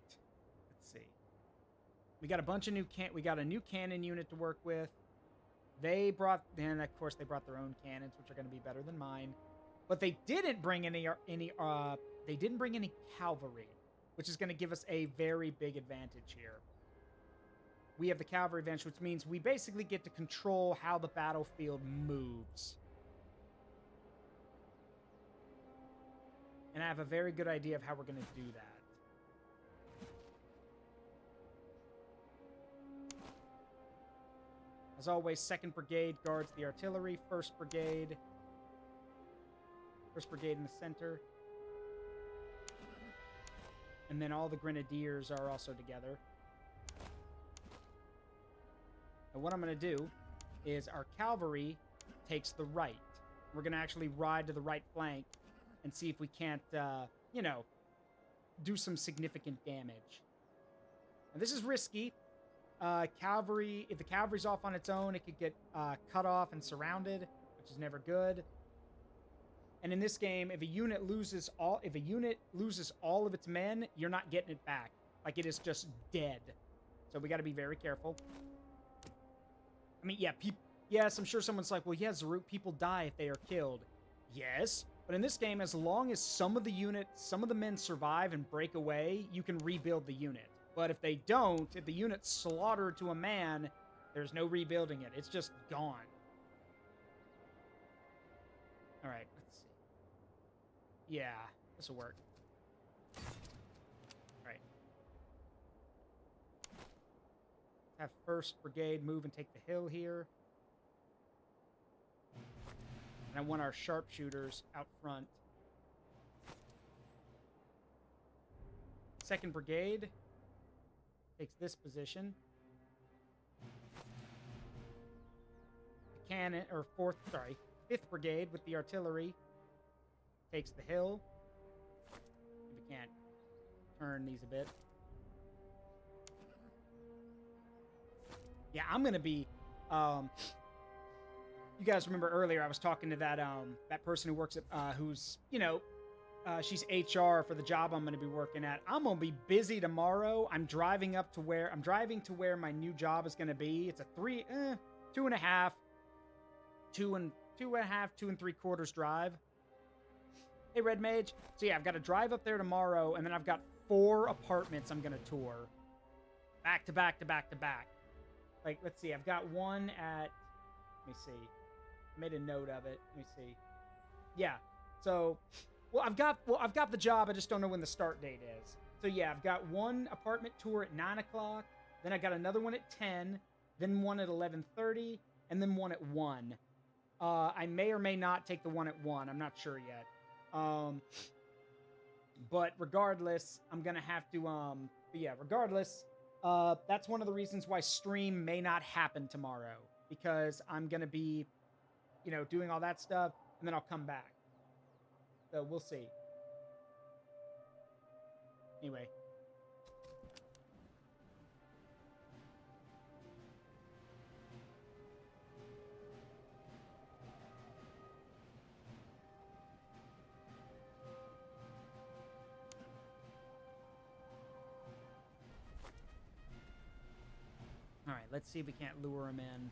Let's see. We got a bunch of new we got a new cannon unit to work with. They brought, and of course they brought their own cannons, which are going to be better than mine. But they didn't bring any cavalry, which is going to give us a very big advantage here. We have the cavalry advantage, which means we basically get to control how the battlefield moves. And I have a very good idea of how we're going to do that. As always, 2nd Brigade guards the artillery, 1st Brigade in the center. And then all the grenadiers are also together. And what I'm going to do is our cavalry takes the right. We're going to actually ride to the right flank and see if we can't, you know, do some significant damage. And this is risky. Cavalry, if the cavalry's off on its own, it could get cut off and surrounded, which is never good. And in this game, if a unit loses all of its men, you're not getting it back. Like, it is just dead. So we got to be very careful. I mean, yeah, yes, I'm sure someone's like, well, yeah, Zaruk, people die if they are killed. Yes, but in this game, as long as some of the men survive and break away, you can rebuild the unit. But if they don't, if the unit's slaughtered to a man, there's no rebuilding it. It's just gone. All right, let's see. Yeah, this will work. All right. Have 1st Brigade move and take the hill here. And I want our sharpshooters out front. 2nd Brigade takes this position. The cannon, or 5th Brigade with the artillery takes the hill. We can't turn these a bit. Yeah, I'm gonna be, you guys remember earlier I was talking to that person who works at, who's, you know, she's HR for the job I'm going to be working at. I'm going to be busy tomorrow. I'm driving to where my new job is going to be. It's a 2.5, 2.75 drive. Hey, Red Mage. So yeah, I've got to drive up there tomorrow, and then I've got 4 apartments I'm going to tour. Back to back to back to back. Like, let's see. I've got one at, let me see. I made a note of it. Let me see. Yeah. So, I've got the job. I just don't know when the start date is. So yeah, I've got one apartment tour at 9 o'clock. Then I got another one at 10. Then one at 11:30, and then one at 1. I may or may not take the one at 1. I'm not sure yet. But regardless, I'm gonna have to. But yeah, regardless, that's one of the reasons why stream may not happen tomorrow, because I'm gonna be, you know, doing all that stuff, and then I'll come back. So we'll see. Anyway. All right, let's see if we can't lure him in.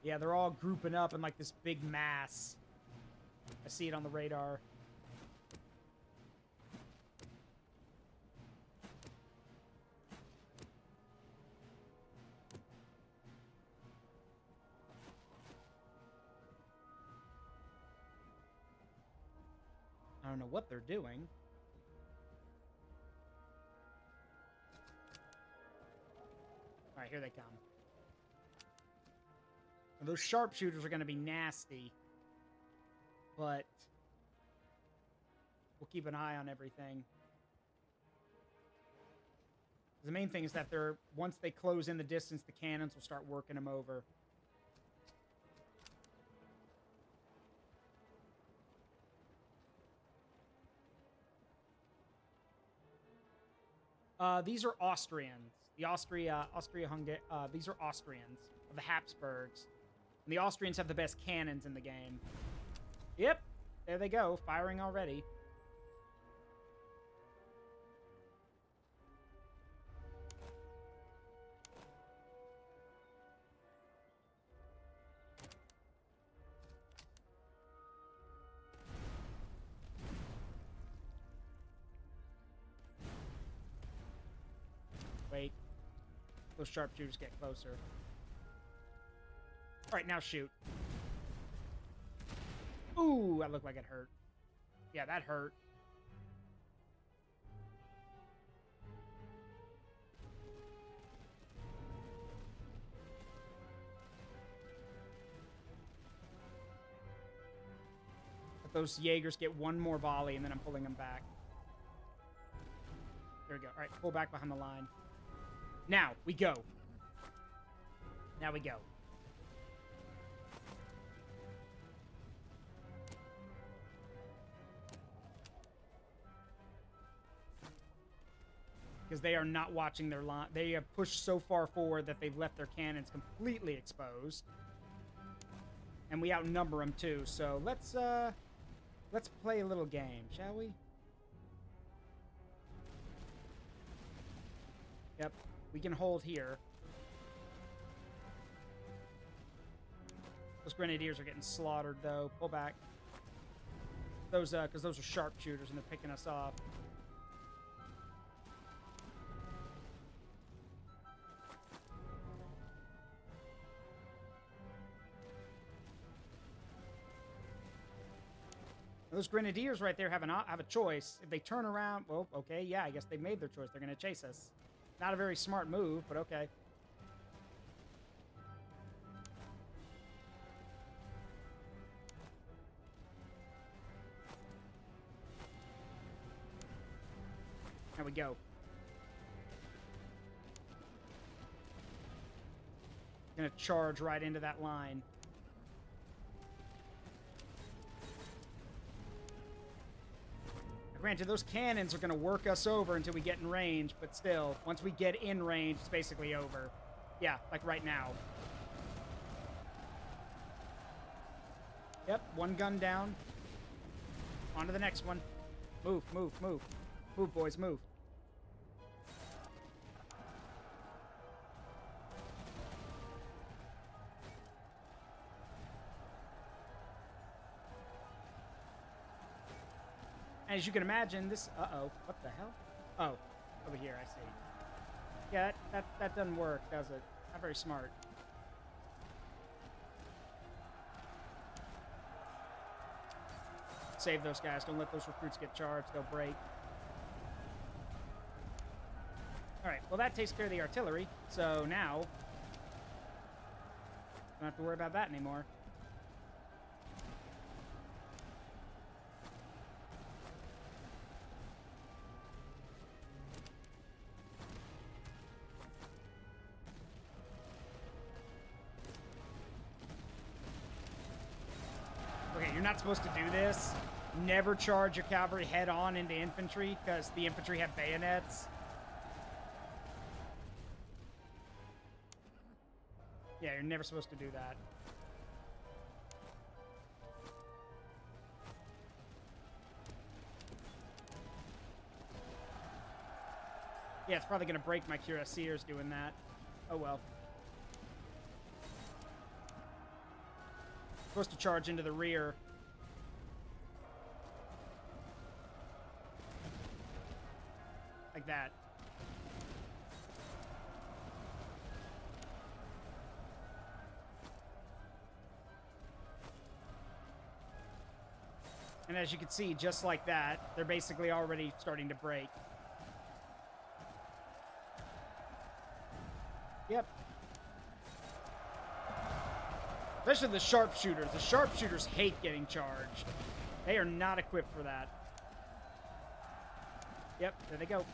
Yeah, they're all grouping up in like this big mass. I see it on the radar. I don't know what they're doing. All right, here they come. And those sharpshooters are going to be nasty. But we'll keep an eye on everything. The main thing is that once they close in the distance, the cannons will start working them over. These are Austrians. These are Austrians of the Habsburgs. And the Austrians have the best cannons in the game. Yep, there they go, firing already. Wait. Those sharpshooters get closer. Alright, now shoot. Ooh, that looked like it hurt. Yeah, that hurt. But those Jaegers get one more volley, and then I'm pulling them back. There we go. Alright, pull back behind the line. Now, we go. Now we go. Because they are not watching their line. They have pushed so far forward that they've left their cannons completely exposed. And we outnumber them too. So let's play a little game, shall we? Yep, we can hold here. Those grenadiers are getting slaughtered though. Pull back. Those because those are sharpshooters and they're picking us off. Those grenadiers right there have a choice. If they turn around, well, okay, yeah, I guess they made their choice. They're going to chase us. Not a very smart move, but okay. There we go. Gonna charge right into that line. Granted, those cannons are going to work us over until we get in range, but still, once we get in range, it's basically over. Yeah, like right now. Yep, one gun down. On to the next one. Move, move, move. Move, boys, move. As you can imagine, this... Uh-oh. What the hell? Oh. Over here, I see. Yeah, that doesn't work, does it? Not very smart. Save those guys. Don't let those recruits get charged. They'll break. Alright, well that takes care of the artillery. So now... don't have to worry about that anymore. You're not supposed to do this. Never charge your cavalry head-on into infantry, because the infantry have bayonets. Yeah, you're never supposed to do that. Yeah, it's probably going to break my cuirassiers doing that. Oh well. Supposed to charge into the rear. Like that. And as you can see, just like that, they're basically already starting to break. Yep. Especially the sharpshooters. The sharpshooters hate getting charged. They are not equipped for that. Yep, there they go.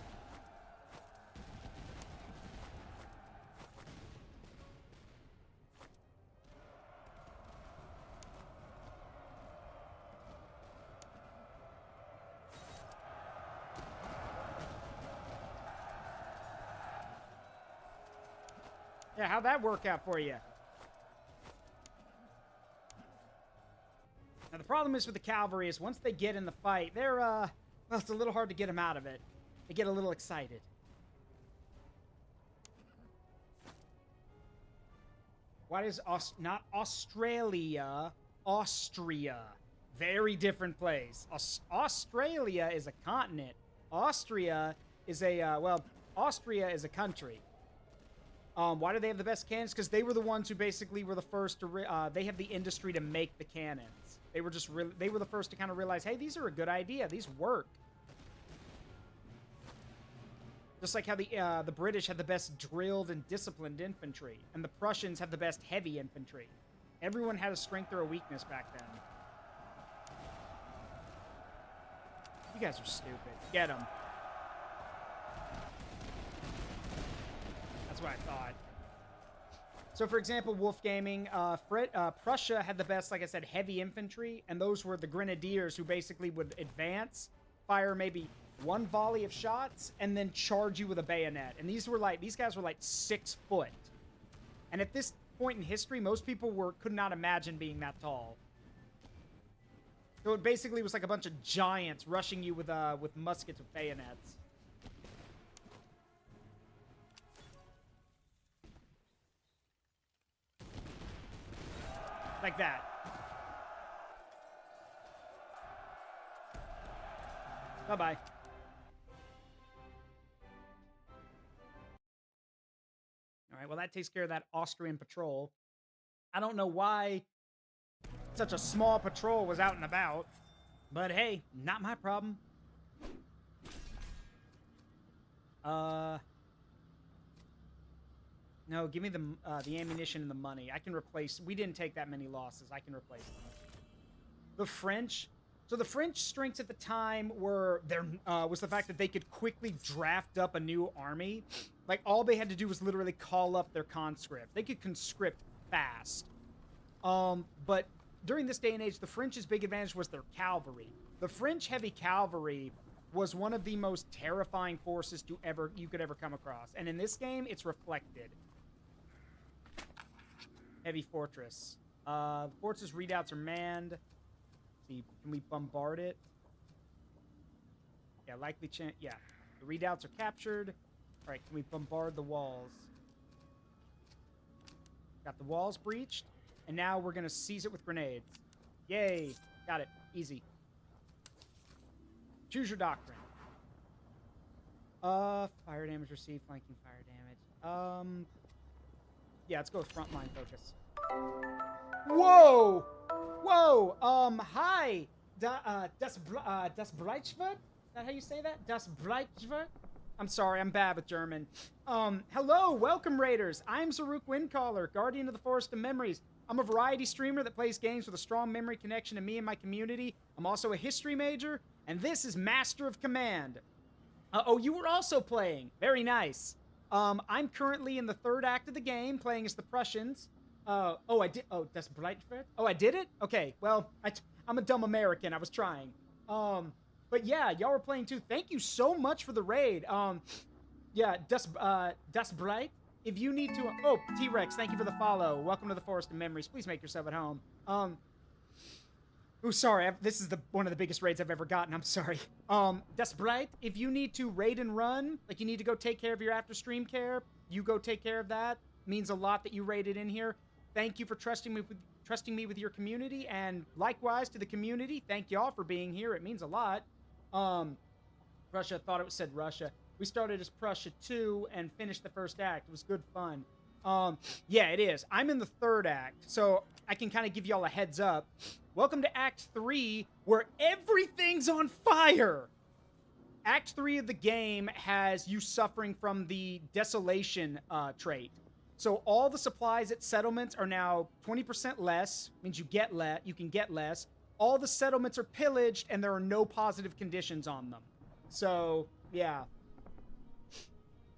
Yeah, how'd that work out for you? Now, the problem is with the cavalry is once they get in the fight, they're, well, it's a little hard to get them out of it. They get a little excited. What is not Australia, Austria. Very different place. Australia is a continent. Austria is a, well, Austria is a country. Why do they have the best cannons? Because they were the ones who basically were the first to, they have the industry to make the cannons. They were just they were the first to kind of realize, hey, these are a good idea. These work. Just like how the British had the best drilled and disciplined infantry, and the Prussians have the best heavy infantry. Everyone had a strength or a weakness back then. You guys are stupid. Get them. what I thought. So, for example, Wolf Gaming, Prussia had the best, like I said, heavy infantry, and those were the grenadiers who basically would advance, fire maybe one volley of shots, and then charge you with a bayonet. And these guys were like 6 foot. And at this point in history, most people could not imagine being that tall. So it basically was like a bunch of giants rushing you with muskets with bayonets. Like that. Bye-bye. All right, well, that takes care of that Austrian patrol. I don't know why such a small patrol was out and about, but hey, not my problem. No, give me the ammunition and the money. I can replace... We didn't take that many losses. I can replace them. The French... So the French strengths at the time were... was the fact that they could quickly draft up a new army. Like, all they had to do was literally call up their conscript. They could conscript fast. But during this day and age, the French's big advantage was their cavalry. The French heavy cavalry was one of the most terrifying forces you could ever come across. And in this game, it's reflected. Heavy fortress. Fortress redoubts are manned. Let's see, can we bombard it? Yeah, likely chance. Yeah, the redoubts are captured. All right, can we bombard the walls? Got the walls breached, and now we're gonna seize it with grenades. Yay! Got it. Easy. Choose your doctrine. Fire damage received, flanking fire damage. Yeah, let's go with frontline focus. Whoa! Whoa! Hi! Das Breitschwert? Is that how you say that? Das Breitschwert? I'm sorry, I'm bad with German. Hello, welcome Raiders. I'm Zaruk Windcaller, Guardian of the Forest of Memories. I'm a variety streamer that plays games with a strong memory connection to me and my community. I'm also a history major, and this is Master of Command. Oh, you were also playing. Very nice. I'm currently in the 3rd act of the game, playing as the Prussians. Oh, I did. Oh, that's Breitfeld. Oh, I did it? Okay, well, I'm a dumb American. I was trying. But yeah, y'all were playing too. Thank you so much for the raid. Yeah, Das Bright. If you need to... Oh, T-Rex, thank you for the follow. Welcome to the Forest of Memories. Please make yourself at home. Oh, sorry. This is one of the biggest raids I've ever gotten. I'm sorry. Das Bright, if you need to raid and run, like you need to go take care of your after-stream care, you go take care of that. Means a lot that you raided in here. Thank you for trusting me with your community, and likewise to the community. Thank y'all for being here. It means a lot. Russia, thought it said Russia. We started as Prussia 2 and finished the 1st act. It was good fun. Yeah, it is. I'm in the 3rd act, so I can kind of give y'all a heads up. Welcome to Act 3, where everything's on fire! Act 3 of the game has you suffering from the desolation trait. So all the supplies at settlements are now 20% less, means you can get less. All the settlements are pillaged, and there are no positive conditions on them. So, yeah.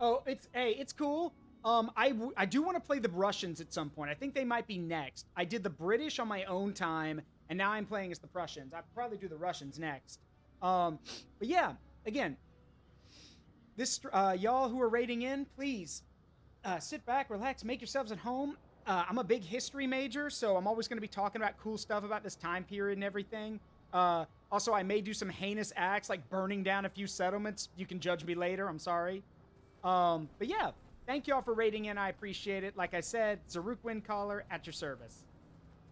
Oh, it's cool. I do want to play the Russians at some point. I think they might be next. I did the British on my own time, and now I'm playing as the Prussians. I'll probably do the Russians next. But yeah, again, this y'all who are raiding in, please sit back, relax, make yourselves at home. I'm a big history major, so I'm always going to be talking about cool stuff about this time period and everything. Also, I may do some heinous acts like burning down a few settlements. You can judge me later. I'm sorry. But yeah, thank y'all for raiding in. I appreciate it. Like I said, Zaruk Windcaller at your service.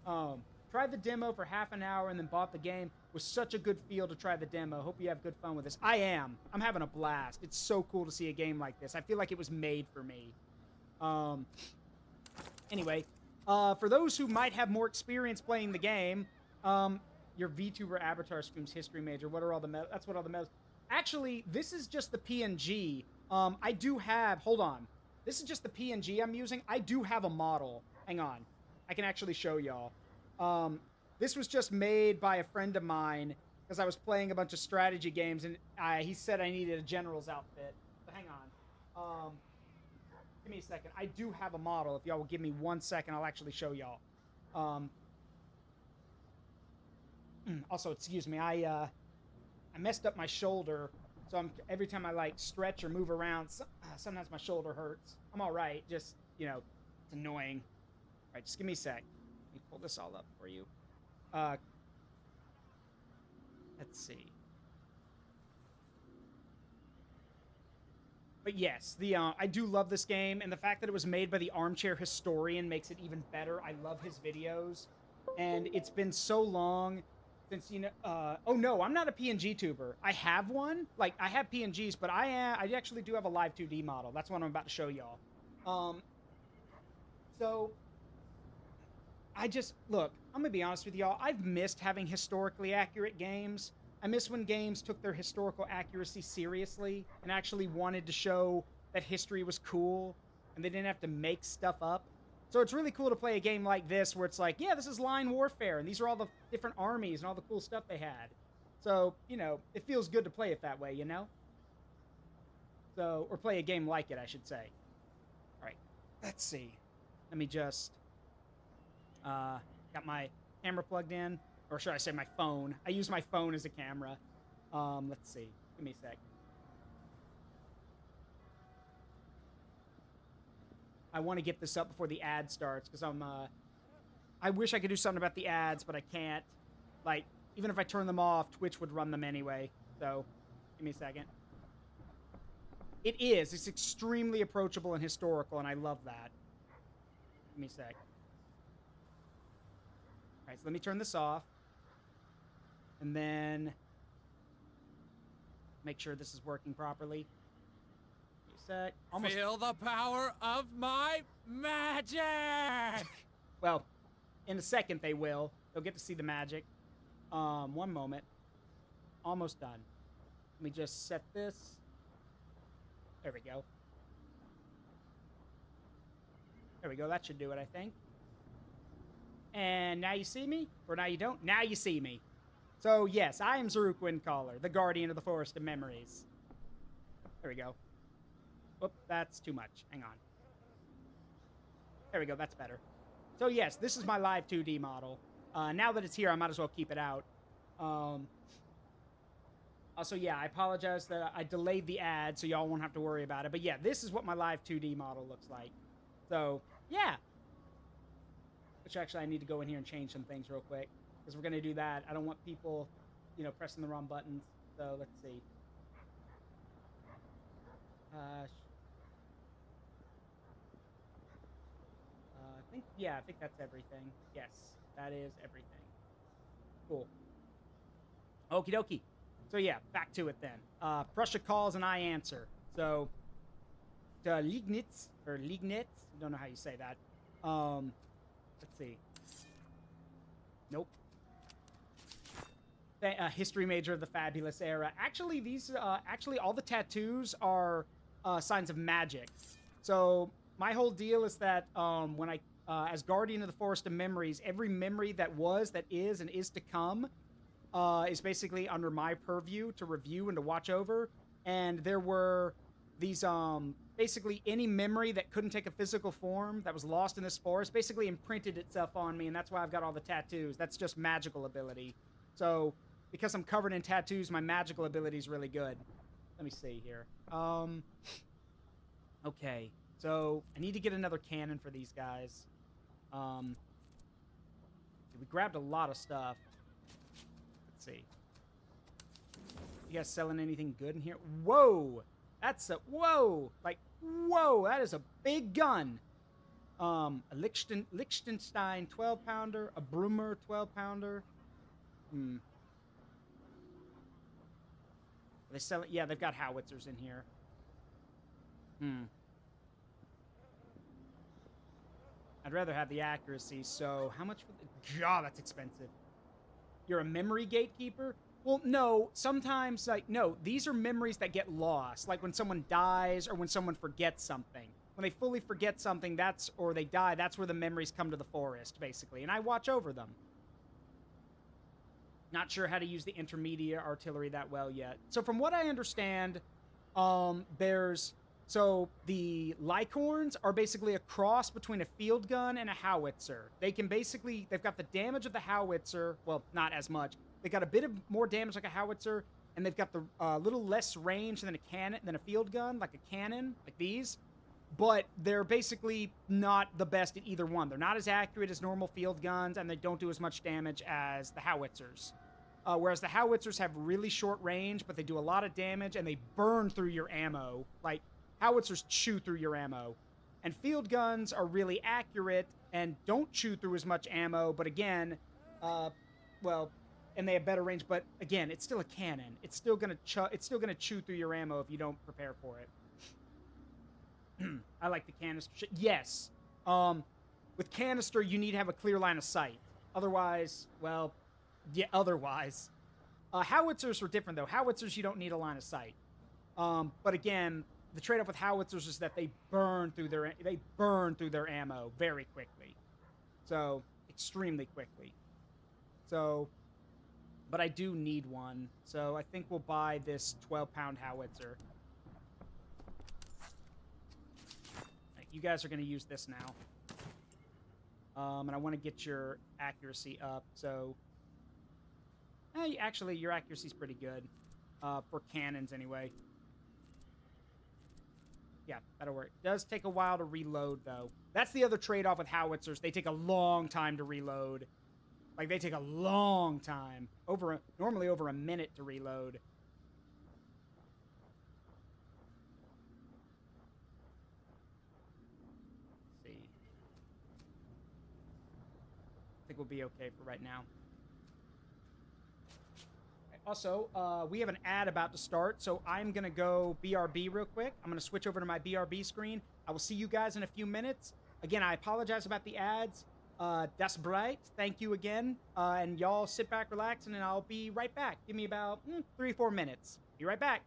Tried the demo for half an hour and then bought the game. It was such a good feel to try the demo. Hope you have good fun with this. I am. I'm having a blast. It's so cool to see a game like this. I feel like it was made for me. Anyway, for those who might have more experience playing the game, your VTuber avatar screams history major. What are all the that's what all the medals. Actually, this is just the PNG. I do have, hold on. This is just the PNG I'm using. I do have a model. Hang on. I can actually show y'all. This was just made by a friend of mine because I was playing a bunch of strategy games and he said I needed a general's outfit. But hang on. Give me a second. I do have a model. If y'all will give me 1 second, I'll actually show y'all. Also, excuse me, I messed up my shoulder, so every time I like stretch or move around, sometimes my shoulder hurts. I'm all right, just it's annoying. All right, just give me a sec. Let me pull this all up for you. Let's see. But yes, I do love this game, and the fact that it was made by the Armchair Historian makes it even better. I love his videos, and it's been so long since oh no, I'm not a PNG tuber. I have one, like I have PNGs, but I actually do have a live 2D model. That's what I'm about to show y'all. So look, I'm gonna be honest with y'all. I've missed having historically accurate games. I miss when games took their historical accuracy seriously and actually wanted to show that history was cool and they didn't have to make stuff up. So it's really cool to play a game like this where it's like, yeah, this is line warfare and these are all the different armies and all the cool stuff they had. So, it feels good to play it that way, So, or play a game like it, I should say. All right, let's see. Let me just, got my camera plugged in. Or should I say my phone? I use my phone as a camera. Let's see. Give me a sec. I want to get this up before the ad starts because I wish I could do something about the ads, but I can't. Like, even if I turn them off, Twitch would run them anyway. So, give me a second. It is. It's extremely approachable and historical, and I love that. Give me a sec. All right, so let me turn this off. And then make sure this is working properly. Sec. Almost. Feel the power of my magic! Well, in a second they will. They'll get to see the magic. 1 moment. Almost done. Let me just set this. There we go. There we go. That should do it, I think. And now you see me? Or now you don't? Now you see me. So, yes, I am Zaruk Windcaller, the guardian of the Forest of Memories. There we go. Whoop, that's too much. Hang on. There we go, that's better. So, yes, this is my live 2D model. Now that it's here, I might as well keep it out. Also, yeah, I apologize that I delayed the ad, so y'all won't have to worry about it. But, yeah, this is what my live 2D model looks like. So, yeah. Which, actually, I need to go in here and change some things real quick. Because we're going to do that. I don't want people, pressing the wrong buttons. So, let's see. I think that's everything. Yes, that is everything. Cool. Okie dokie. So, yeah, back to it then. Prussia calls and I answer. So, Liegnitz, or Liegnitz, I don't know how you say that. Let's see. Nope. History major of the fabulous era. Actually, actually all the tattoos are signs of magic. So my whole deal is that when as guardian of the Forest of Memories, every memory that was, that is, and is to come is basically under my purview to review and to watch over. And there were these, basically any memory that couldn't take a physical form that was lost in this forest basically imprinted itself on me, and that's why I've got all the tattoos. That's just magical ability. So, because I'm covered in tattoos, my magical ability is really good. Let me see here. Okay. So, I need to get another cannon for these guys. We grabbed a lot of stuff. Let's see. You guys selling anything good in here? Whoa! That's a... Whoa! Like, whoa! That is a big gun. A Liechtenstein 12-pounder. A Brummer 12-pounder. They sell it? Yeah, they've got howitzers in here. I'd rather have the accuracy, so how much for the... God, that's expensive. You're a memory gatekeeper? Well, no, sometimes, like, no, these are memories that get lost. Like when someone dies or when someone forgets something. When they fully forget something, or they die, that's where the memories come to the forest, basically. And I watch over them. Not sure how to use the intermediate artillery that well yet. So from what I understand, there's So the Lycorns are basically a cross between a field gun and a howitzer. They've got the damage of the howitzer. Well, not as much. They got a bit of more damage like a howitzer, and they've got the little less range than a field gun, like a cannon, like these. But they're basically not the best at either one. They're not as accurate as normal field guns, and they don't do as much damage as the howitzers. Whereas the howitzers have really short range, but they do a lot of damage, and they burn through your ammo. Like, howitzers chew through your ammo. And field guns are really accurate and don't chew through as much ammo, but again, well, and they have better range, but again, it's still a cannon. It's still gonna chew through your ammo if you don't prepare for it. I like the canister. Yes. With canister, you need to have a clear line of sight. Otherwise, well, yeah, otherwise. Howitzers are different, though. Howitzers, you don't need a line of sight. But again, the trade-off with howitzers is that they burn through their ammo very quickly. So, extremely quickly. So, but I do need one. So, I think we'll buy this 12-pound howitzer. You guys are going to use this now. And I want to get your accuracy up, so... actually, your accuracy's pretty good. For cannons, anyway. Yeah, that'll work. It does take a while to reload, though. That's the other trade-off with howitzers. They take a long time to reload. Like, they take a long time. Normally over a minute to reload. I think we'll be okay for right now. Also, we have an ad about to start, so I'm going to go BRB real quick. I'm going to switch over to my BRB screen. I will see you guys in a few minutes. Again, I apologize about the ads. Das bright. Thank you again. And y'all sit back, relax, and then I'll be right back. Give me about 3-4 minutes. Be right back.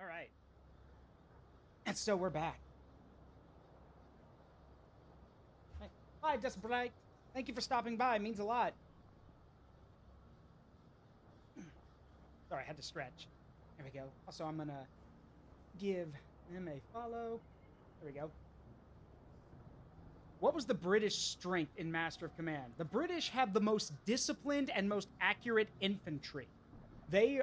All right. And so we're back. Hi, Desperate. Thank you for stopping by. It means a lot. Sorry, I had to stretch. There we go. Also, I'm going to give him a follow. There we go. What was the British strength in Master of Command? The British have the most disciplined and most accurate infantry. They,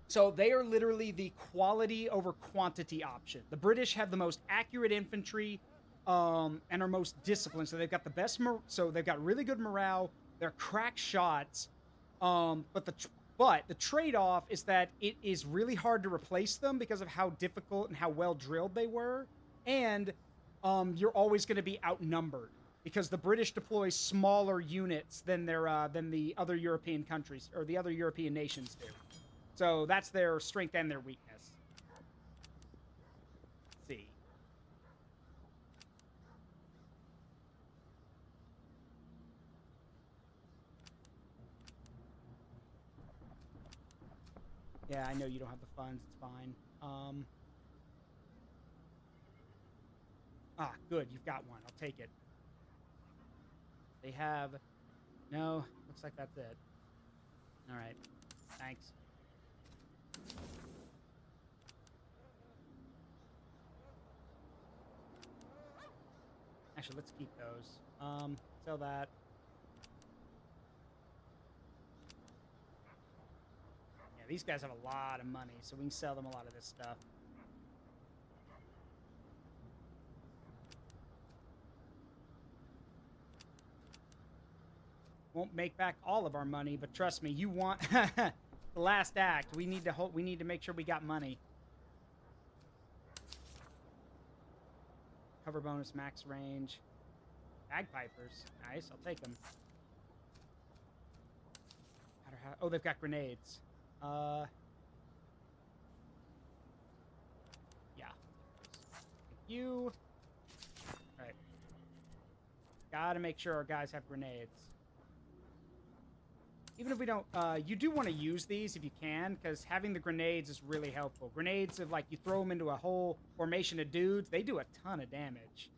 so they are literally the quality over quantity option. The British have the most accurate infantry, and are most disciplined. So they've got the best, so they've got really good morale. They're crack shots. But the trade-off is that it is really hard to replace them because of how difficult and how well drilled they were. And you're always going to be outnumbered because the British deploy smaller units than the other European countries or the other European nations do. So that's their strength and their weakness. Let's see. Yeah, I know you don't have the funds. It's fine. Good. You've got one. I'll take it. They have... No, looks like that's it. All right. Thanks. Actually, let's keep those. Sell that. Yeah, these guys have a lot of money, so we can sell them a lot of this stuff. Won't make back all of our money, but trust me, you want the last act. We need to make sure we got money. Cover bonus, max range. Bagpipers. Nice, I'll take them. Oh, they've got grenades. Yeah. Thank you. Alright. Gotta make sure our guys have grenades. Even if we don't, you do want to use these if you can, because having the grenades is really helpful. Grenades, if like you throw them into a whole formation of dudes, they do a ton of damage.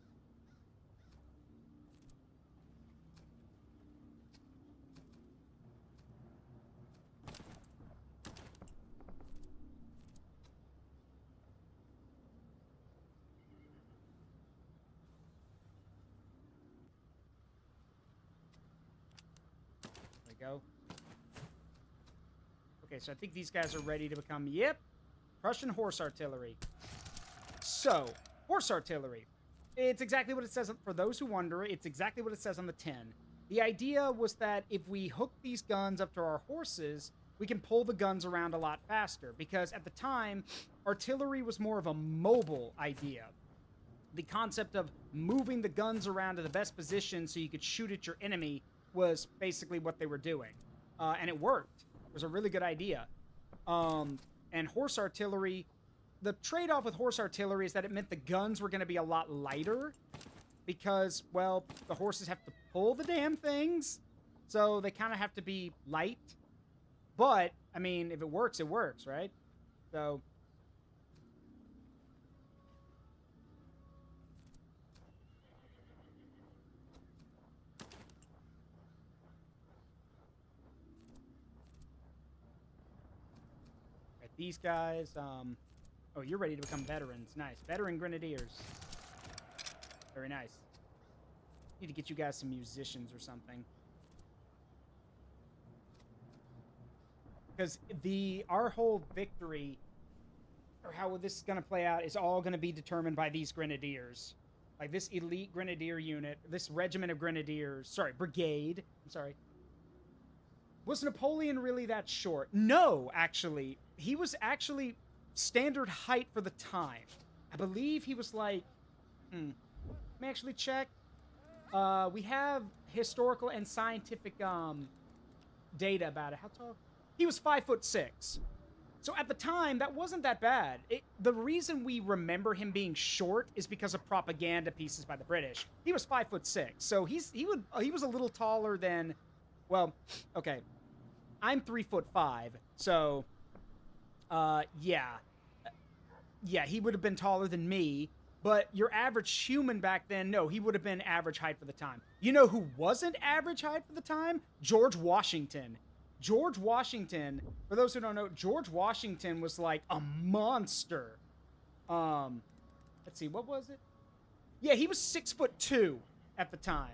There we go. Okay, so I think these guys are ready to become, yep, Prussian horse artillery. So, horse artillery. It's exactly what it says, for those who wonder, it's exactly what it says on the tin. The idea was that if we hook these guns up to our horses, we can pull the guns around a lot faster, because at the time, artillery was more of a mobile idea. The concept of moving the guns around to the best position so you could shoot at your enemy was basically what they were doing. And it worked. It was a really good idea. And horse artillery, the trade-off with horse artillery is that it meant the guns were going to be a lot lighter because, well, the horses have to pull the damn things, so they kind of have to be light. But, I mean, if it works, right? So... These guys, oh, you're ready to become veterans. Nice. Veteran grenadiers. Very nice. Need to get you guys some musicians or something. Because our whole victory, or how this is going to play out, is all going to be determined by these grenadiers. Like this elite grenadier unit, this regiment of grenadiers, sorry, brigade, I'm sorry. Was Napoleon really that short? No, actually. He was actually standard height for the time. I believe he was like... Let me actually check. We have historical and scientific data about it. How tall? He was 5'6". So at the time, that wasn't that bad. The reason we remember him being short is because of propaganda pieces by the British. He was 5'6", so he was a little taller than... Well, okay. I'm 3'5", so Yeah. Yeah, he would have been taller than me, but your average human back then, no, he would have been average height for the time. You know who wasn't average height for the time? George Washington. George Washington, for those who don't know, George Washington was like a monster. Let's see, what was it? Yeah, he was 6'2" at the time.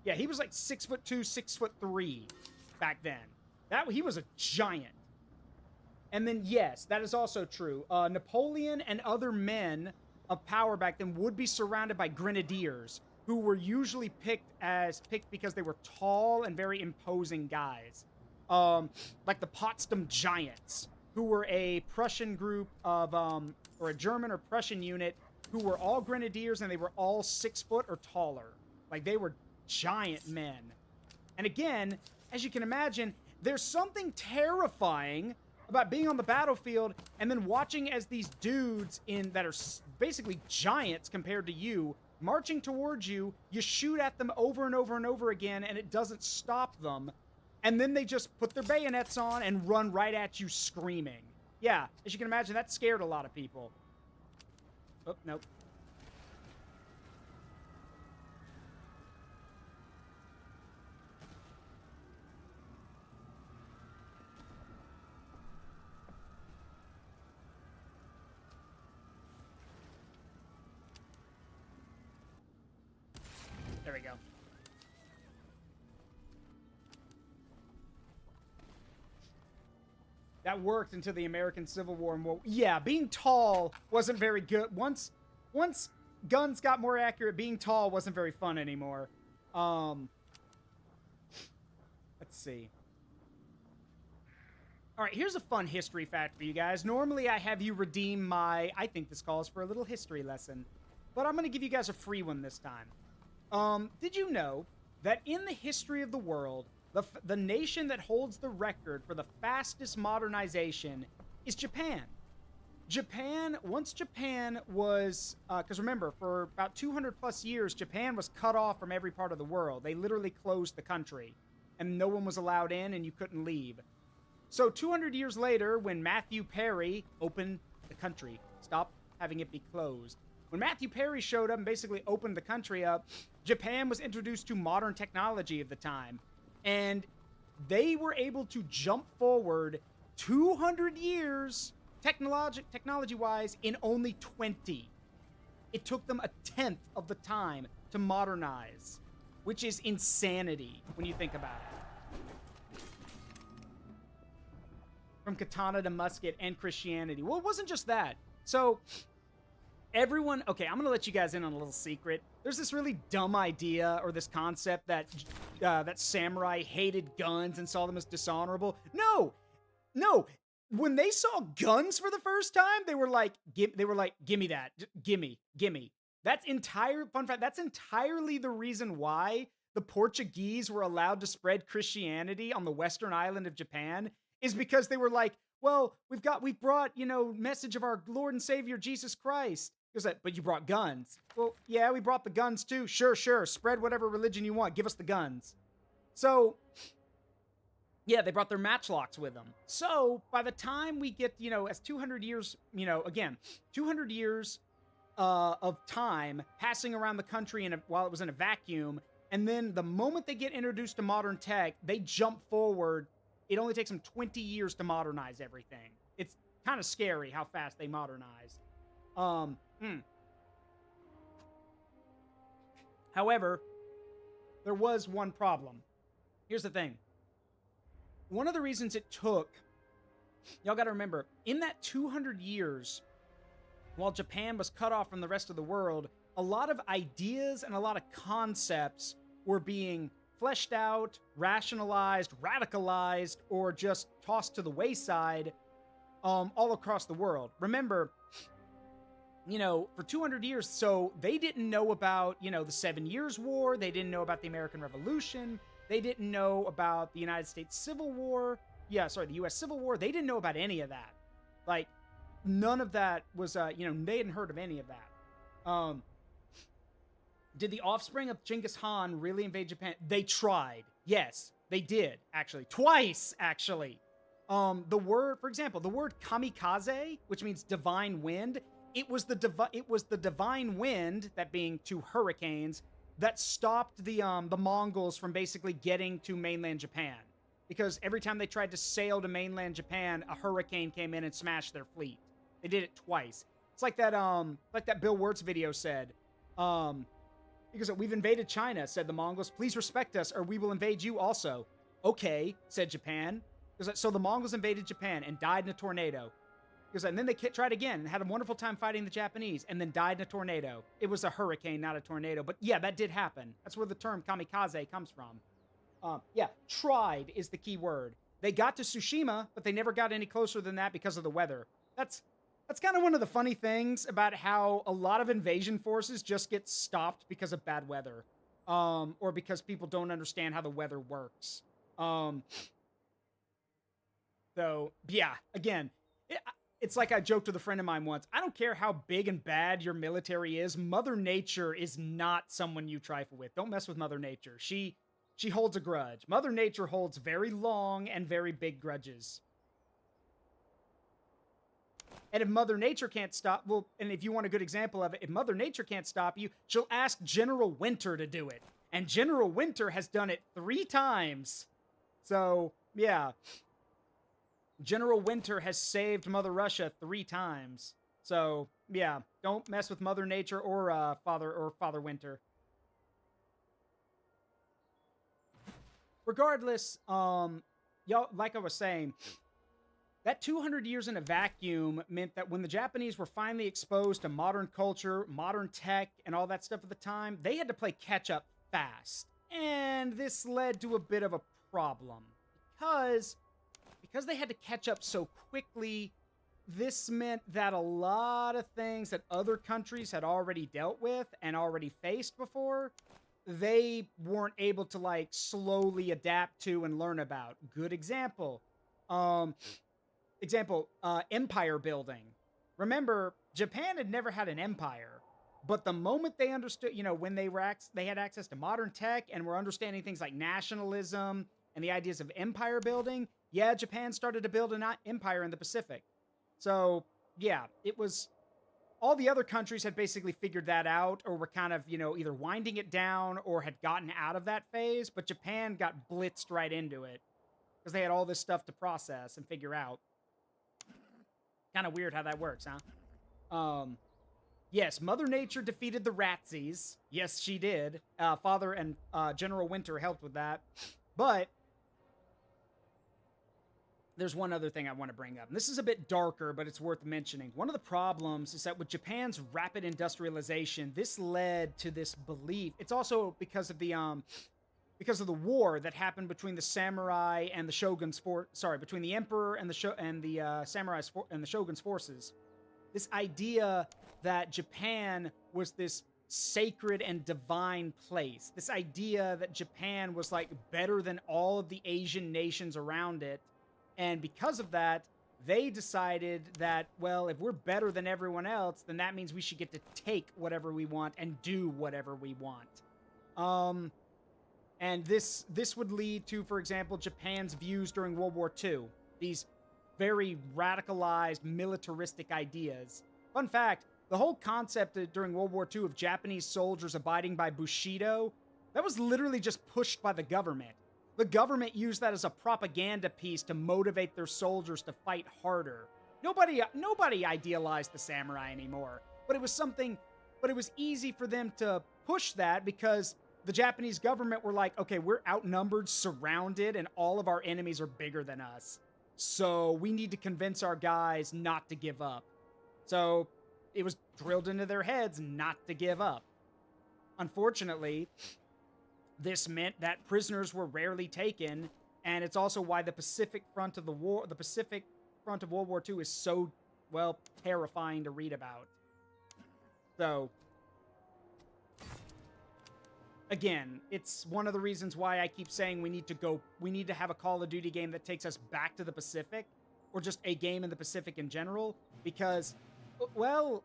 Yeah, he was like 6'2", 6'3" back then. He was a giant. And then, yes, that is also true. Napoleon and other men of power back then would be surrounded by grenadiers, who were usually picked because they were tall and very imposing guys. Like the Potsdam Giants, who were a Prussian group of, or a German or Prussian unit, who were all grenadiers, and they were all 6 foot or taller. Like, they were giant men. And again, as you can imagine, there's something terrifying about being on the battlefield and then watching as these dudes that are basically giants compared to you, marching towards you, you shoot at them over and over and over again, and it doesn't stop them. And then they just put their bayonets on and run right at you screaming. Yeah, as you can imagine, that scared a lot of people. Oh, nope. There we go. That worked until the American Civil War. And yeah, being tall wasn't very good. Once guns got more accurate, being tall wasn't very fun anymore. Let's see. All right, here's a fun history fact for you guys. Normally, I have you redeem I think this calls for a little history lesson, but I'm going to give you guys a free one this time. Did you know that in the history of the world, the nation that holds the record for the fastest modernization is Japan? Once Japan was, because remember, for about 200 plus years, Japan was cut off from every part of the world. They literally closed the country, and no one was allowed in, and you couldn't leave. So 200 years later, when Matthew Perry opened the country, stopped having it be closed. When Matthew Perry showed up and basically opened the country up, Japan was introduced to modern technology at the time. And they were able to jump forward 200 years technology-wise in only 20. It took them a tenth of the time to modernize, which is insanity when you think about it. From katana to musket and Christianity. Well, it wasn't just that. So everyone, okay, I'm gonna let you guys in on a little secret. There's this really dumb idea or this concept that that samurai hated guns and saw them as dishonorable. No. When they saw guns for the first time, they were like, gimme that, gimme. That's fun fact. That's entirely the reason why the Portuguese were allowed to spread Christianity on the western island of Japan, is because they were like, well, we brought, message of our Lord and Savior Jesus Christ. It was like, but you brought guns. Well, yeah, we brought the guns too. Sure. Spread whatever religion you want. Give us the guns. So, yeah, they brought their matchlocks with them. So, by the time we get, as 200 years, 200 years of time passing around the country while it was in a vacuum, and then the moment they get introduced to modern tech, they jump forward. It only takes them 20 years to modernize everything. It's kind of scary how fast they modernized. However, there was one problem. Here's the thing. One of the reasons it took, y'all got to remember, in that 200 years, while Japan was cut off from the rest of the world, a lot of ideas and a lot of concepts were being fleshed out, rationalized, radicalized, or just tossed to the wayside all across the world. Remember, for 200 years, so they didn't know about, the 7 Years' War. They didn't know about the American Revolution. They didn't know about the United States Civil War. The U.S. Civil War. They didn't know about any of that. Like, none of that was, they hadn't heard of any of that. Did the offspring of Genghis Khan really invade Japan? They tried. Yes, they did, actually. Twice, actually. The word, for example, the word kamikaze, which means divine wind, it was the divine wind, that being 2 hurricanes, that stopped the Mongols from basically getting to mainland Japan. Because every time they tried to sail to mainland Japan, a hurricane came in and smashed their fleet. They did it twice. It's like that Bill Wirtz video said. Because we've invaded China, said the Mongols. Please respect us, or we will invade you also. Okay, said Japan. So the Mongols invaded Japan and died in a tornado. And then they tried again and had a wonderful time fighting the Japanese and then died in a tornado. It was a hurricane, not a tornado. But yeah, that did happen. That's where the term kamikaze comes from. Yeah, tried is the key word. They got to Tsushima, but they never got any closer than that because of the weather. That's kind of one of the funny things about how a lot of invasion forces just get stopped because of bad weather. Or because people don't understand how the weather works. So, yeah, again, it's like I joked with a friend of mine once. I don't care how big and bad your military is. Mother Nature is not someone you trifle with. Don't mess with Mother Nature. She holds a grudge. Mother Nature holds very long and very big grudges. And if Mother Nature can't stop, well, and if you want a good example of it, if Mother Nature can't stop you, she'll ask General Winter to do it. And General Winter has done it 3 times. So, yeah. General Winter has saved Mother Russia 3 times. So, yeah, don't mess with Mother Nature or Father Winter. Regardless, y'all, like I was saying, that 200 years in a vacuum meant that when the Japanese were finally exposed to modern culture, modern tech, and all that stuff at the time, they had to play catch up fast. And this led to a bit of a problem. Because they had to catch up so quickly, this meant that a lot of things that other countries had already dealt with and already faced before, they weren't able to, like, slowly adapt to and learn about. Good example. Empire building. Remember, Japan had never had an empire, but the moment they understood, when they had access to modern tech and were understanding things like nationalism and the ideas of empire building, yeah, Japan started to build an empire in the Pacific. So, yeah, it was... all the other countries had basically figured that out or were kind of, either winding it down or had gotten out of that phase, but Japan got blitzed right into it because they had all this stuff to process and figure out. Kind of weird how that works, huh? Yes, Mother Nature defeated the Ratsies. Yes, she did. Father and General Winter helped with that. But there's one other thing I want to bring up. And this is a bit darker, but it's worth mentioning. One of the problems is that with Japan's rapid industrialization, this led to this belief. It's also because of the war that happened between the samurai and the shogun's between the emperor and the samurais and the shogun's forces. This idea that Japan was this sacred and divine place. This idea that Japan was like better than all of the Asian nations around it. And because of that, they decided that, well, if we're better than everyone else, then that means we should get to take whatever we want and do whatever we want. And this would lead to, for example, Japan's views during World War II. These very radicalized, militaristic ideas. Fun fact, the whole concept during World War II of Japanese soldiers abiding by Bushido, that was literally just pushed by the government. The government used that as a propaganda piece to motivate their soldiers to fight harder. Nobody idealized the samurai anymore. But it was easy for them to push that because the Japanese government were like, okay, we're outnumbered, surrounded, and all of our enemies are bigger than us. So we need to convince our guys not to give up. So it was drilled into their heads not to give up. Unfortunately, this meant that prisoners were rarely taken, and it's also why the Pacific Front of World War II is so, well, terrifying to read about. So, again, it's one of the reasons why I keep saying we need to have a Call of Duty game that takes us back to the Pacific, or just a game in the Pacific in general, because, well,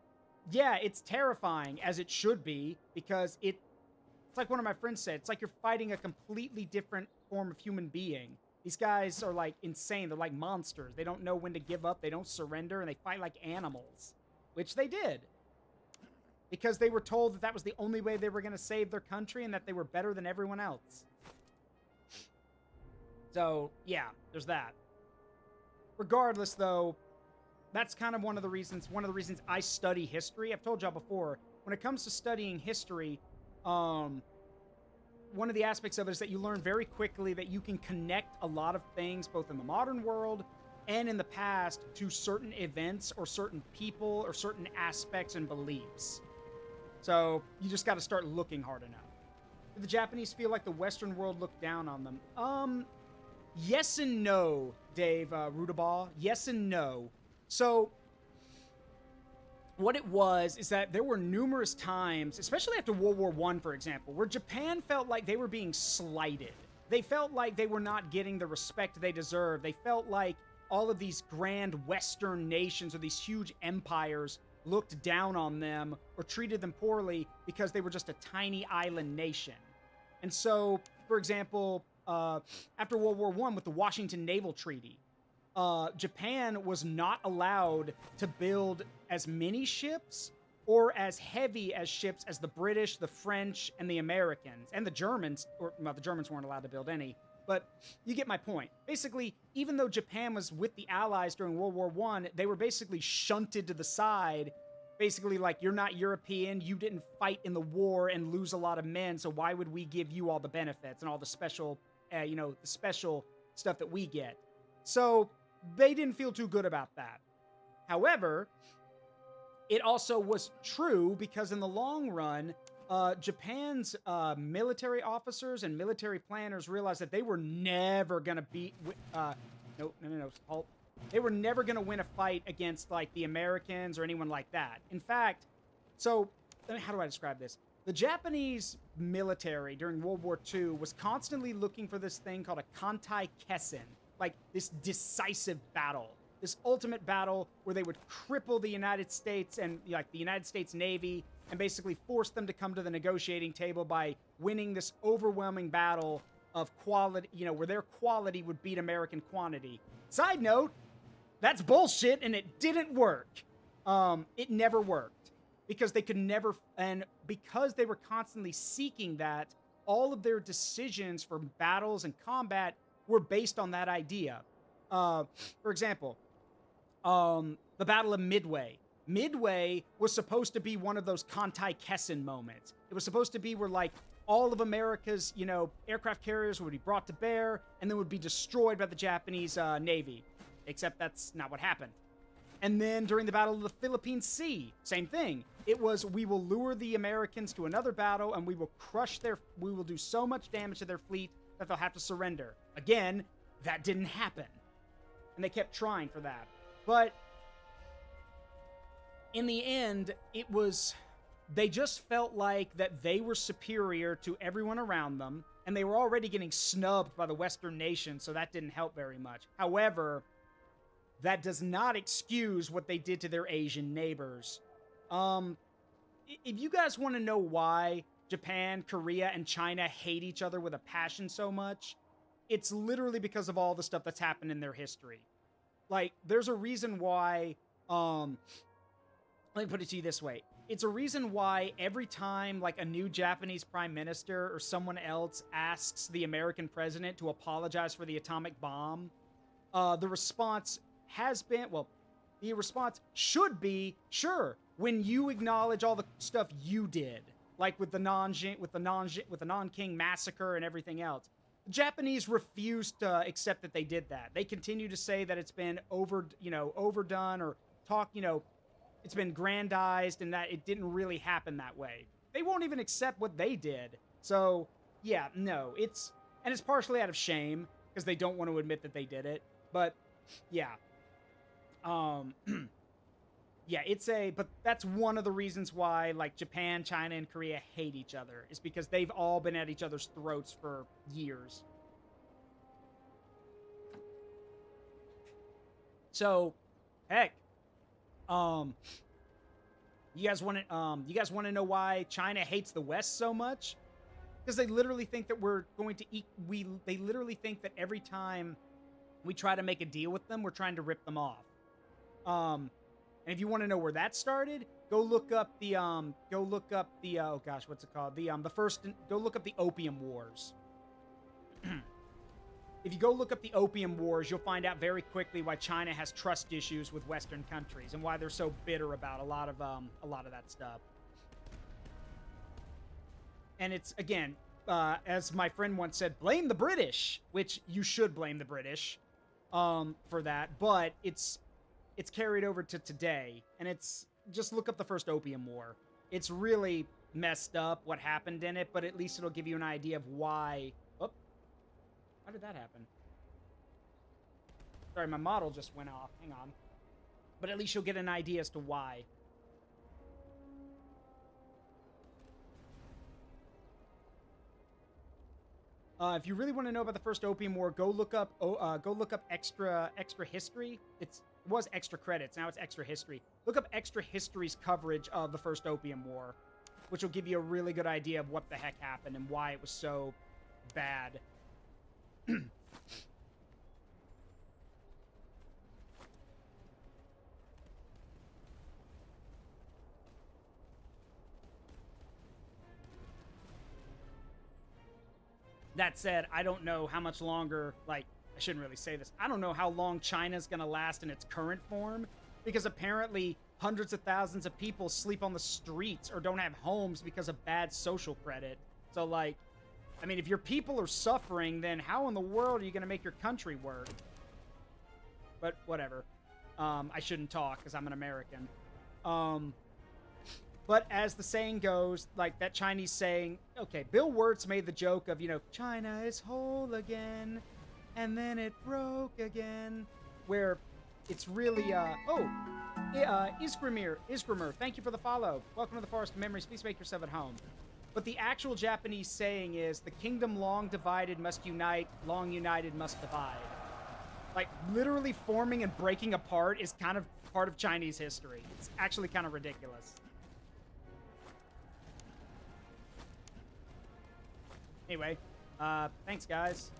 yeah, it's terrifying, as it should be, because it's like one of my friends said, it's like you're fighting a completely different form of human being. These guys are like insane. They're like monsters. They don't know when to give up. They don't surrender, and they fight like animals, which they did. Because they were told that that was the only way they were going to save their country and that they were better than everyone else. So, yeah, there's that. Regardless, though, that's kind of one of the reasons I study history. I've told y'all before, when it comes to studying history, one of the aspects of it is that you learn very quickly that you can connect a lot of things, both in the modern world and in the past, to certain events or certain people or certain aspects and beliefs. So you just got to start looking hard enough. Do the Japanese feel like the Western world looked down on them? Yes and no, Dave Rudaball. Yes and no. So what it was is that there were numerous times, especially after World War I, for example, where Japan felt like they were being slighted. They felt like they were not getting the respect they deserved. They felt like all of these grand Western nations or these huge empires looked down on them or treated them poorly because they were just a tiny island nation. And so, for example, after World War I with the Washington Naval Treaty, Japan was not allowed to build as many ships or as heavy as ships as the British, the French, and the Americans, and the Germans, well, the Germans weren't allowed to build any, but you get my point. Basically, even though Japan was with the Allies during World War I, they were basically shunted to the side, basically like, you're not European, you didn't fight in the war and lose a lot of men, so why would we give you all the benefits and all the special, the special stuff that we get? So they didn't feel too good about that. However, it also was true because in the long run, Japan's military officers and military planners realized that they were never going to beat... No, halt. They were never going to win a fight against, like, the Americans or anyone like that. In fact, so, how do I describe this? The Japanese military during World War II was constantly looking for this thing called a Kantai Kessen, like this decisive battle. This ultimate battle where they would cripple the United States and like the United States Navy and basically force them to come to the negotiating table by winning this overwhelming battle of quality, where their quality would beat American quantity. Side note, that's bullshit and it didn't work. It never worked because they could never, and because they were constantly seeking that, all of their decisions for battles and combat were based on that idea. For example, the Battle of Midway. Midway was supposed to be one of those Kantai Kessen moments. It was supposed to be where, like, all of America's, aircraft carriers would be brought to bear and then would be destroyed by the Japanese Navy. Except that's not what happened. And then during the Battle of the Philippine Sea, same thing. It was, we will lure the Americans to another battle and we will do so much damage to their fleet that they'll have to surrender. Again, that didn't happen. And they kept trying for that. But in the end, they just felt like that they were superior to everyone around them, and they were already getting snubbed by the Western nations, so that didn't help very much. However, that does not excuse what they did to their Asian neighbors. If you guys want to know why Japan, Korea, and China hate each other with a passion so much, it's literally because of all the stuff that's happened in their history. Like, there's a reason why, let me put it to you this way. It's a reason why every time, like, a new Japanese prime minister or someone else asks the American president to apologize for the atomic bomb, the response has been, the response should be, sure, when you acknowledge all the stuff you did, like with the Nanking massacre and everything else. The Japanese refused to accept that they did that. They continue to say that it's been overdone or it's been grandized and that it didn't really happen that way. They won't even accept what they did. So, yeah, no, it's partially out of shame because they don't want to admit that they did it. But, yeah. Yeah, but that's one of the reasons why, like, Japan, China, and Korea hate each other, is because they've all been at each other's throats for years. So, heck, you guys want to know why China hates the West so much? Because they literally think that we're going to eat. They literally think that every time we try to make a deal with them, we're trying to rip them off. And if you want to know where that started, go look up the oh gosh, what's it called? Go look up the Opium Wars. If you go look up the Opium Wars, you'll find out very quickly why China has trust issues with Western countries and why they're so bitter about a lot of that stuff. And it's, again, as my friend once said, blame the British, which you should blame the British for that. But it's carried over to today, and it's just look up the first Opium War. It's really messed up what happened in it, but at least it'll give you an idea of why. Oh, how did that happen? Sorry, my model just went off. Hang on. But at least you'll get an idea as to why. If you really want to know about the first Opium War, go look up extra history. It was extra credits. Now it's extra history. Look up extra history's coverage of the first Opium War, which will give you a really good idea of what the heck happened and why it was so bad. That said, I don't know how much longer, like, I shouldn't really say this. I don't know how long China's going to last in its current form, because apparently hundreds of thousands of people sleep on the streets or don't have homes because of bad social credit. So, like, I mean, if your people are suffering, then how in the world are you going to make your country work? But whatever. I shouldn't talk because I'm an American. But as the saying goes, like that Chinese saying, okay, Bill Wirtz made the joke of, China is whole again, and then it broke again, where it's really, Isgrimir, thank you for the follow. Welcome to the Forest of Memories. Please make yourself at home. But the actual Japanese saying is, the kingdom long divided must unite, long united must divide. Like, literally forming and breaking apart is kind of part of Chinese history. It's actually kind of ridiculous. Anyway, thanks, guys,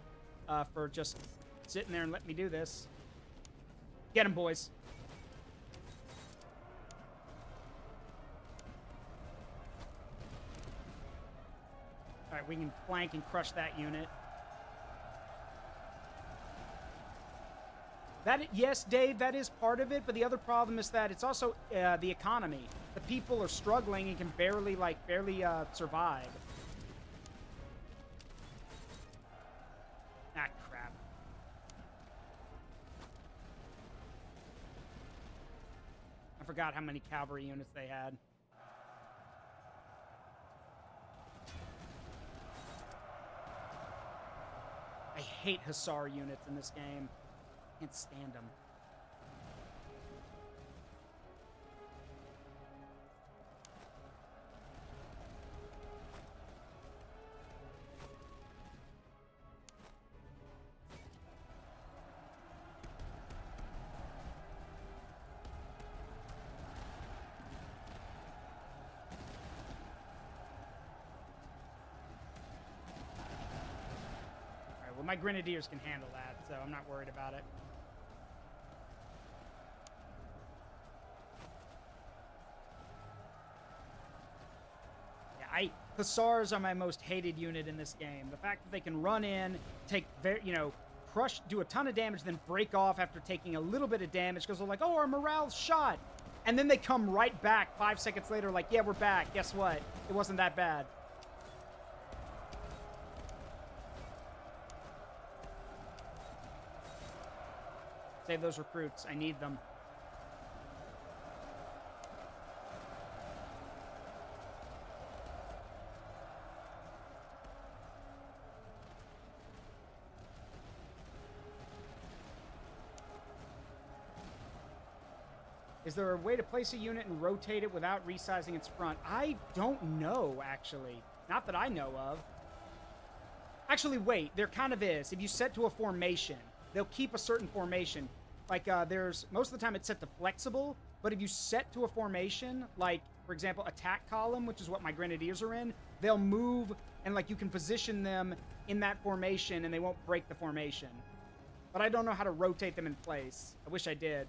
for just sitting there and letting me do this. Get him, boys. All right, we can flank and crush that unit. Yes, Dave, that is part of it, but the other problem is that it's also the economy. The people are struggling and can barely survive. Ah, crap. I forgot how many cavalry units they had. I hate Hussar units in this game. Can't stand them. Well, my Grenadiers can handle that, so I'm not worried about it. Yeah, Hussars are my most hated unit in this game. The fact that they can run in, take crush, do a ton of damage, then break off after taking a little bit of damage because they're like, oh, our morale's shot. And then they come right back 5 seconds later like, yeah, we're back. Guess what? It wasn't that bad. Save those recruits. I need them. Is there a way to place a unit and rotate it without resizing its front? I don't know, actually. Not that I know of. Actually, wait. There kind of is. If you set to a formation, they'll keep a certain formation. Like, most of the time it's set to flexible, but if you set to a formation, like, for example, attack column, which is what my Grenadiers are in, they'll move and like you can position them in that formation and they won't break the formation. But I don't know how to rotate them in place. I wish I did.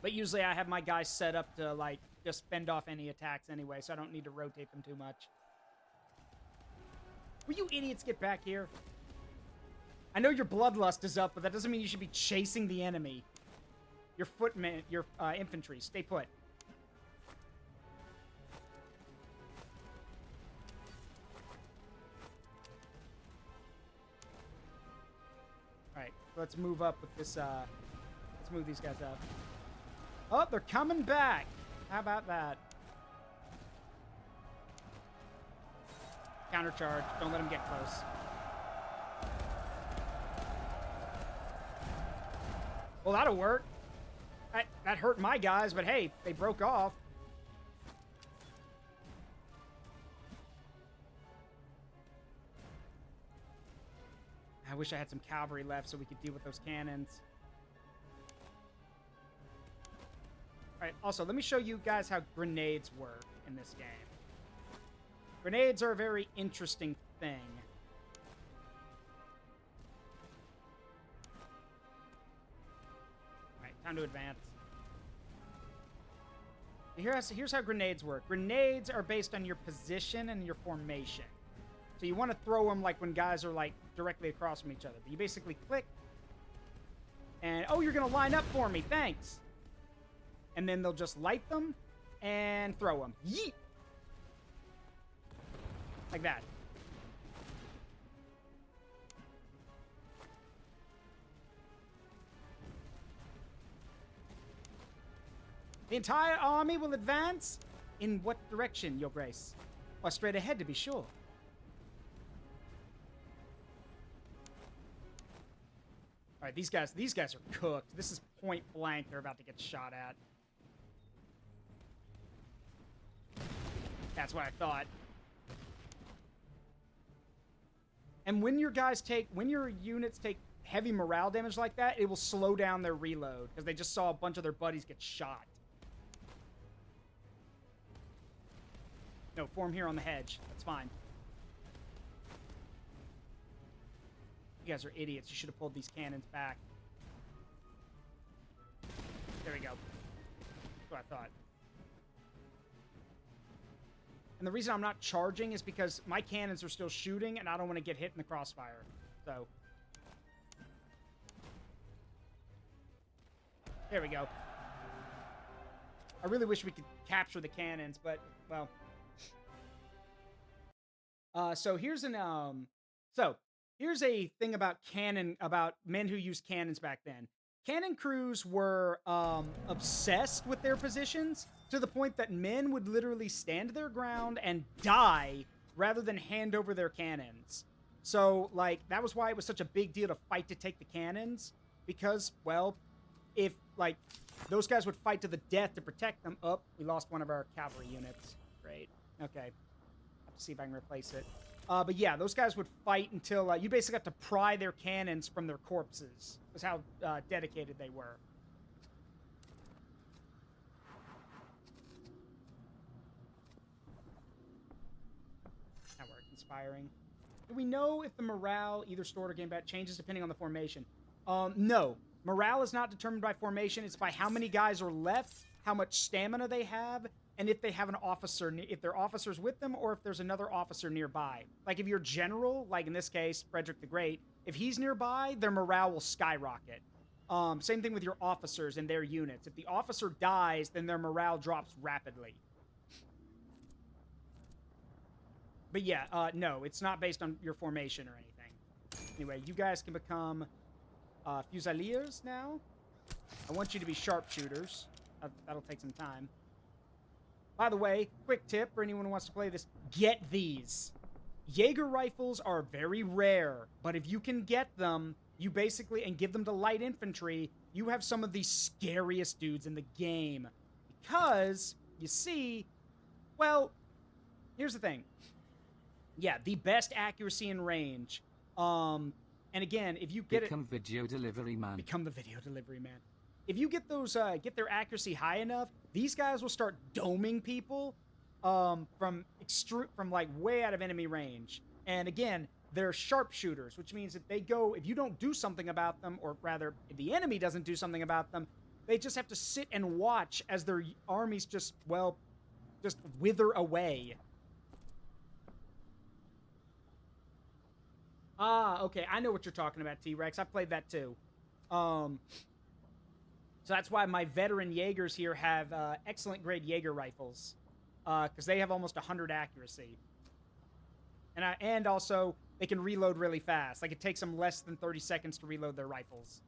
But usually I have my guys set up to like just fend off any attacks anyway, so I don't need to rotate them too much. Will you idiots get back here? I know your bloodlust is up, but that doesn't mean you should be chasing the enemy. Your footmen, your infantry, stay put. Alright, let's move up with this, let's move these guys up. Oh, they're coming back! How about that? Countercharge. Don't let them get close. Well, that'll work. That hurt my guys, but hey, they broke off. I wish I had some cavalry left so we could deal with those cannons. Alright, also, let me show you guys how grenades work in this game. Grenades are a very interesting thing. Alright, time to advance. Here's how grenades work. Grenades are based on your position and your formation. So you want to throw them like when guys are like directly across from each other. But you basically click. And, oh, you're going to line up for me. Thanks. And then they'll just light them and throw them. Yeet! Like that. The entire army will advance? In what direction, Your Grace? Or straight ahead, to be sure. Alright, these guys are cooked. This is point blank. They're about to get shot at. That's what I thought. And when your units take heavy morale damage like that, it will slow down their reload because they just saw a bunch of their buddies get shot. No, form here on the hedge. That's fine. You guys are idiots. You should have pulled these cannons back. There we go. That's what I thought. And the reason I'm not charging is because my cannons are still shooting, and I don't want to get hit in the crossfire. So. There we go. I really wish we could capture the cannons, but, well. So here's a thing about men who used cannons back then. Cannon crews were obsessed with their positions to the point that men would literally stand their ground and die rather than hand over their cannons. So, like, that was why it was such a big deal to fight to take the cannons, because, well, if, like, those guys would fight to the death to protect them. Oh, we lost one of our cavalry units. Great. Okay. Have to see if I can replace it. But yeah, those guys would fight until you basically have to pry their cannons from their corpses. That's how dedicated they were. That worked. Inspiring. Do we know if the morale, either stored or game bat, changes depending on the formation? No. Morale is not determined by formation. It's by how many guys are left, how much stamina they have, and if they have an officer, if their officer's with them, or if there's another officer nearby. Like, if you're general, like in this case, Frederick the Great, if he's nearby, their morale will skyrocket. Same thing with your officers and their units. If the officer dies, then their morale drops rapidly. But yeah, no, it's not based on your formation or anything. Anyway, you guys can become Fusiliers now. I want you to be sharpshooters. That'll take some time. By the way, quick tip for anyone who wants to play this, get these. Jaeger rifles are very rare, but if you can get them, you basically, and give them to light infantry, you have some of the scariest dudes in the game. Because, you see, well, here's the thing. Yeah, the best accuracy and range. And again, if you get Become video delivery man. Become the video delivery man. If you get those, get their accuracy high enough, these guys will start doming people, from like way out of enemy range. And again, they're sharpshooters, which means if you don't do something about them, or rather, if the enemy doesn't do something about them, they just have to sit and watch as their armies just wither away. Ah, okay, I know what you're talking about, T-Rex. I played that too. So that's why my veteran Jaegers here have excellent grade Jaeger rifles, because they have almost 100 accuracy, and also they can reload really fast. Like, it takes them less than 30 seconds to reload their rifles.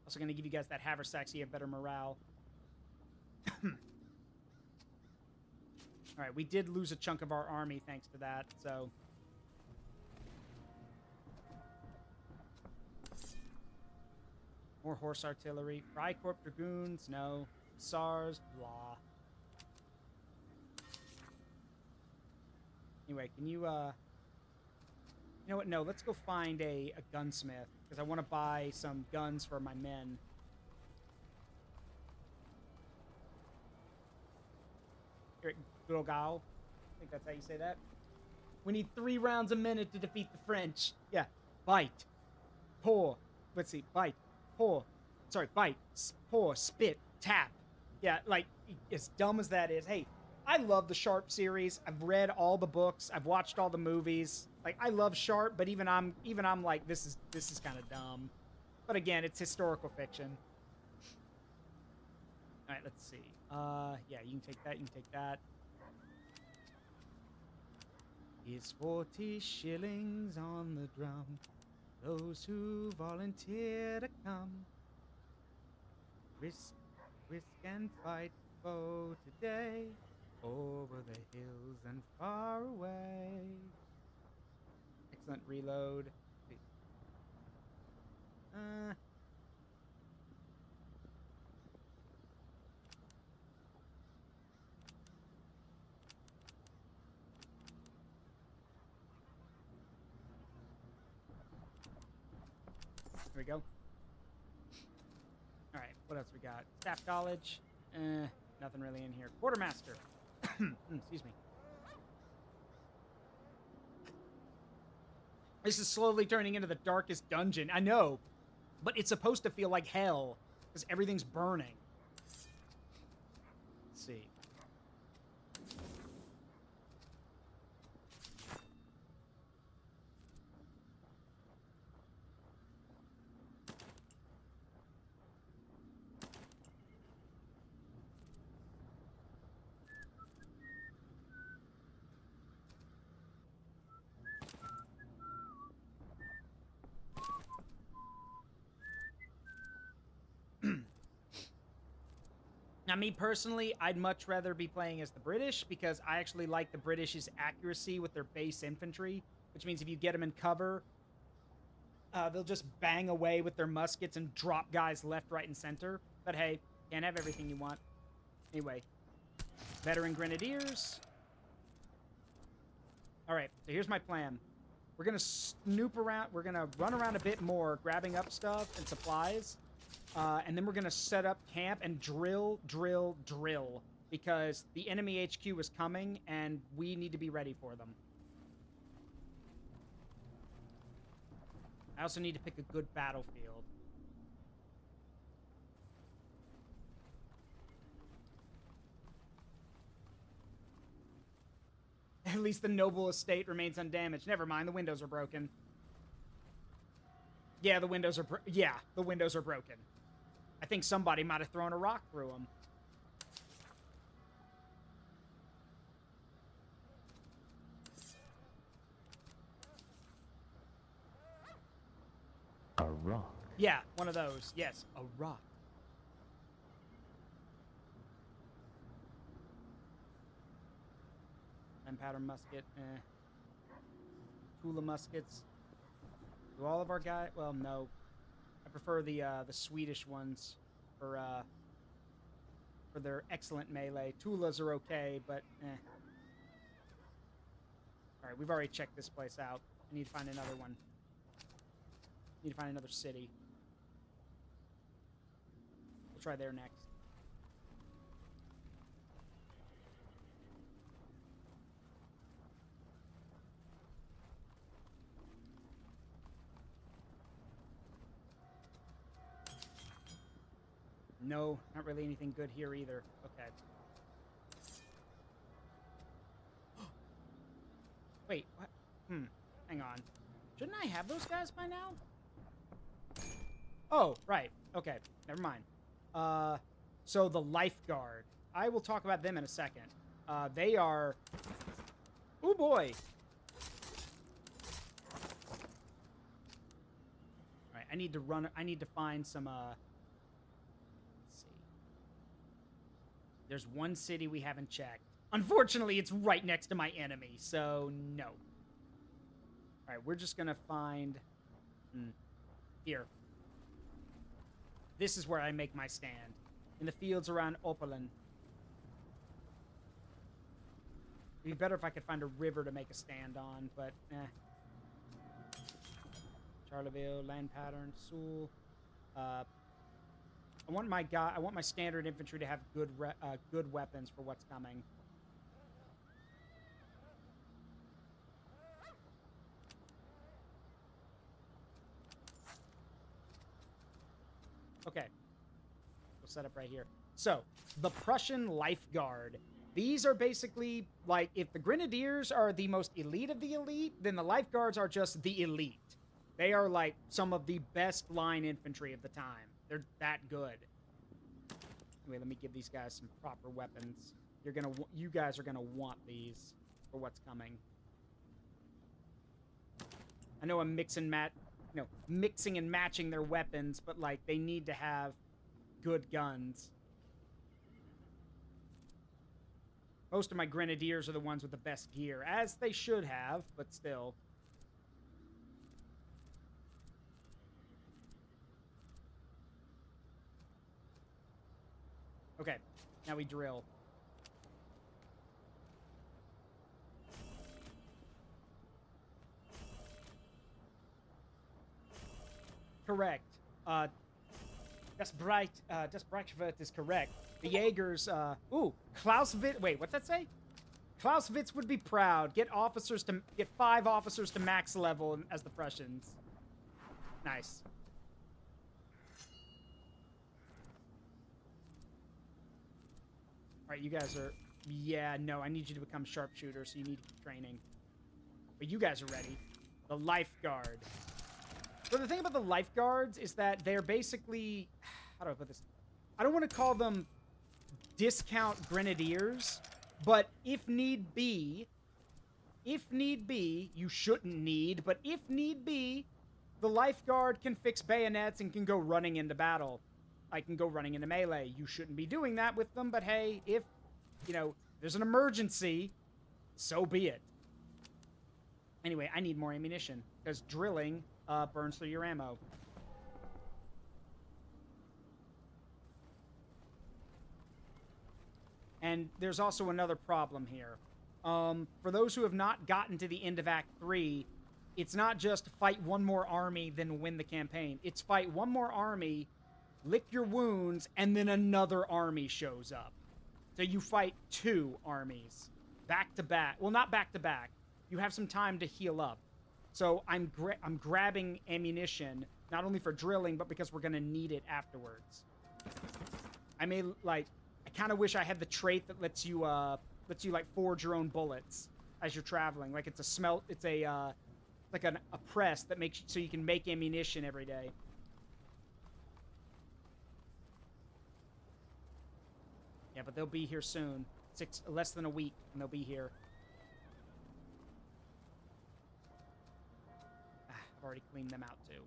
Also going to give you guys that haversack so you have better morale. All right, we did lose a chunk of our army thanks to that, so... More horse artillery. Freikorps Dragoons, no. SARS, blah. Anyway, can you, You know what? No, let's go find a gunsmith, because I want to buy some guns for my men. Here, good old gal. I think that's how you say that. We need 3 rounds a minute to defeat the French. Yeah. Bite. Pour. Let's see. Bite. Pour. Sorry, bite. Pour. Spit. Tap. Yeah, like, as dumb as that is. Hey, I love the Sharp series. I've read all the books. I've watched all the movies. Like, I love Sharp, but even I'm like, this is kind of dumb. But again, it's historical fiction. All right, let's see. Yeah, you can take that. You can take that. It's 40 shillings on the drum. Those who volunteer to come. Risk and fight foe today. Over the hills and far away. Excellent reload. Here we go. All right, what else we got? Staff College. Nothing really in here. Quartermaster. Excuse me. This is slowly turning into the darkest dungeon. I know, but it's supposed to feel like hell because everything's burning. Let's see. Now, me personally, I'd much rather be playing as the British because I actually like the British's accuracy with their base infantry, which means if you get them in cover, they'll just bang away with their muskets and drop guys left, right, and center. But hey, can't have everything you want. Anyway, veteran Grenadiers. All right, so here's my plan. We're going to snoop around. We're going to run around a bit more, grabbing up stuff and supplies. And then we're going to set up camp and drill, because the enemy HQ is coming, and we need to be ready for them. I also need to pick a good battlefield. At least the noble estate remains undamaged. Never mind, the windows are broken. Yeah, the windows are broken. I think somebody might have thrown a rock through them. A rock. Yeah, one of those. Yes, a rock. Gunpowder musket. Tula muskets. Do all of our guys... Well, no. I prefer the Swedish ones for their excellent melee. Tulas are okay, but eh. All right, we've already checked this place out. I need to find another one. Need to find another city. We'll try there next. No, not really anything good here either. Okay. Wait, what? Hang on. Shouldn't I have those guys by now? Oh, right. Okay, never mind. So the lifeguard. I will talk about them in a second. They are... Oh, boy. All right, I need to find some, let's see. There's one city we haven't checked. Unfortunately, it's right next to my enemy, so no. All right, we're just gonna find... Here. This is where I make my stand. In the fields around Opalen. It'd be better if I could find a river to make a stand on, but Charleville, land pattern, Sul. I want my standard infantry to have good weapons for what's coming. Okay. We'll set up right here. So, the Prussian Lifeguard. These are basically, like, if the Grenadiers are the most elite of the elite, then the Lifeguards are just the elite. They are, like, some of the best line infantry of the time. They're that good. Anyway, let me give these guys some proper weapons. You guys are gonna want these for what's coming. I know I'm mixing and matching their weapons, but, like, they need to have good guns. Most of my Grenadiers are the ones with the best gear, as they should have, but still. Okay, now we drill. Correct. Das Breitschwert is correct. The Jaegers, Clausewitz, wait, what's that say? Clausewitz would be proud. Get 5 officers to max level as the Prussians. Nice. Alright, you guys are... Yeah, no, I need you to become sharpshooters, so you need to keep training. But you guys are ready. The Lifeguard. So the thing about the Lifeguards is that they're basically... How do I put this? I don't want to call them discount Grenadiers, but if need be, you shouldn't need, but if need be, the Lifeguard can fix bayonets and can go running into battle. I can go running into melee. You shouldn't be doing that with them, but hey, if, there's an emergency, so be it. Anyway, I need more ammunition, because drilling burns through your ammo. And there's also another problem here. For those who have not gotten to the end of Act 3, it's not just fight one more army, then win the campaign. It's fight one more army, lick your wounds, and then another army shows up. So you fight 2 armies. Back to back. Well, not back to back. You have some time to heal up. So I'm grabbing ammunition, not only for drilling, but because we're going to need it afterwards. I kind of wish I had the trait that lets you like forge your own bullets as you're traveling. Like it's like a press that makes so you can make ammunition every day. Yeah, but they'll be here soon. Less than a week, and they'll be here. I've already cleaned them out too.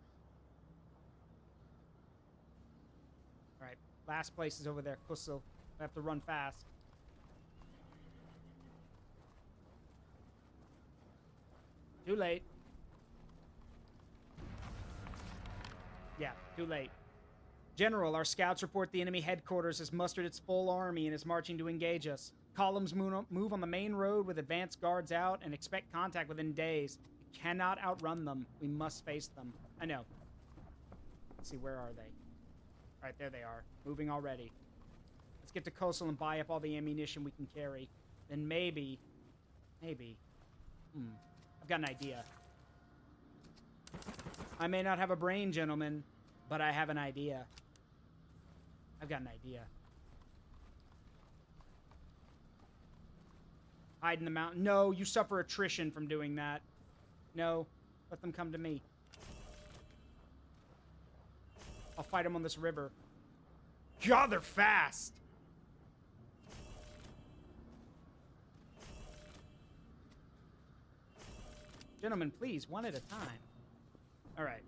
All right, last place is over there, Kussel. I have to run fast. Too late. Yeah, too late. General, our scouts report the enemy headquarters has mustered its full army and is marching to engage us. Columns move on the main road with advanced guards out and expect contact within days. cannot outrun them. We must face them. I know. Let's see, where are they? All right, there they are. Moving already. Let's get to coastal and buy up all the ammunition we can carry. Then maybe... I've got an idea. I may not have a brain, gentlemen, but I have an idea. I've got an idea. Hide in the mountain. No, you suffer attrition from doing that. No, let them come to me. I'll fight them on this river. God, they're fast! Gentlemen, please, one at a time. All right.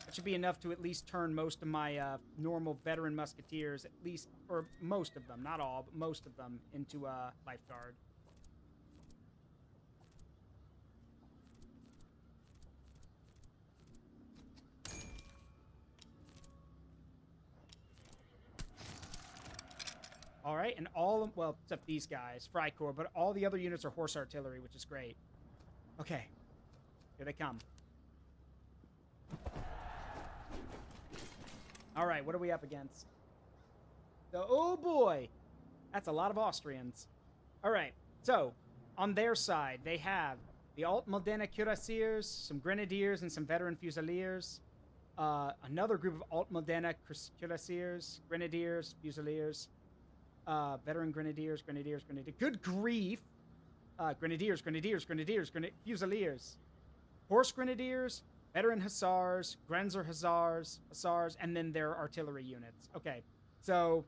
That should be enough to at least turn most of my normal veteran musketeers, at least, or most of them, not all, but most of them, into lifeguard. All right, and all, well, except these guys, Freikorps, but all the other units are horse artillery, which is great. Okay, here they come. All right, what are we up against? Oh boy, that's a lot of Austrians. All right, so on their side, they have the Alt Modena Cuirassiers, some Grenadiers, and some veteran Fusiliers. Another group of Alt Modena Cuirassiers, Grenadiers, Fusiliers. Veteran Grenadiers. Good grief! Grenadiers, Fusiliers. Horse Grenadiers, veteran Hussars, Grenzer Hussars, and then their artillery units. Okay, so,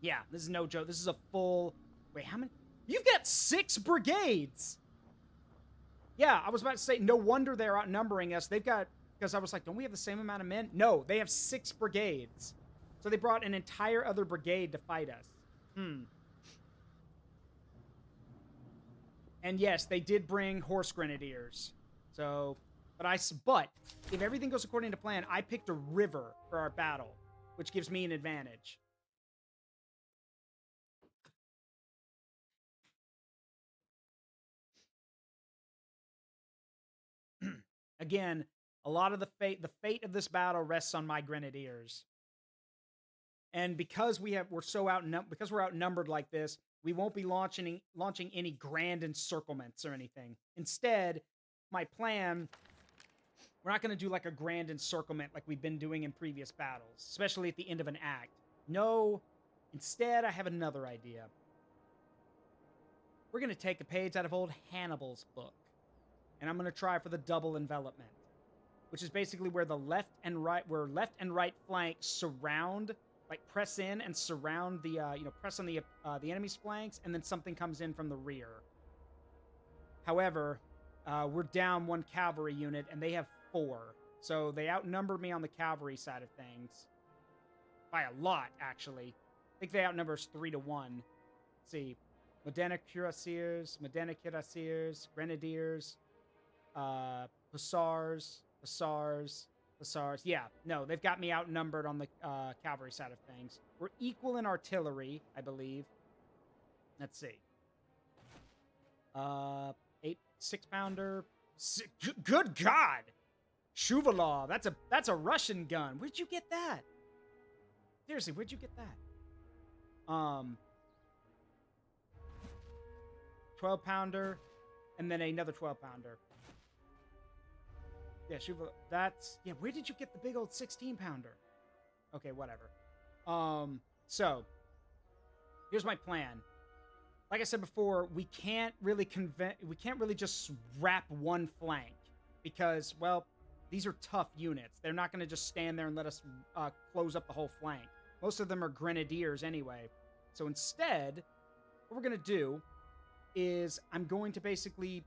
yeah, this is no joke. This is a full... Wait, how many? You've got 6 brigades! Yeah, I was about to say, no wonder they're outnumbering us. They've got... Because I was like, don't we have the same amount of men? No, they have 6 brigades. So they brought an entire other brigade to fight us. And yes, they did bring horse grenadiers. So, but if everything goes according to plan, I picked a river for our battle, which gives me an advantage. Again, a lot of the fate of this battle rests on my grenadiers. And because we're outnumbered like this, we won't be launching any grand encirclements or anything. Instead, my plan, we're not going to do like a grand encirclement like we've been doing in previous battles, especially at the end of an act. No, instead, I have another idea. We're going to take a page out of old Hannibal's book, and I'm going to try for the double envelopment, which is basically where left and right flank surround. Like, press in and surround the, press on the enemy's flanks, and then something comes in from the rear. However, we're down 1 cavalry unit, and they have 4. So they outnumber me on the cavalry side of things. By a lot, actually. I think they outnumber us 3-1. Let's see. Modena Cuirassiers, Grenadiers, Hussars. Yeah, no, they've got me outnumbered on the cavalry side of things. We're equal in artillery, I believe. Let's see. 6-pounder. Good God! Shuvalov, that's a Russian gun. Where'd you get that? Seriously, where'd you get that? 12-pounder, and then another 12-pounder. Yeah, Shuvalov, yeah, where did you get the big old 16-pounder? Okay, whatever. So, here's my plan. Like I said before, we can't really just wrap one flank because, well, these are tough units. They're not going to just stand there and let us close up the whole flank. Most of them are grenadiers anyway. So instead, what we're going to do is I'm going to basically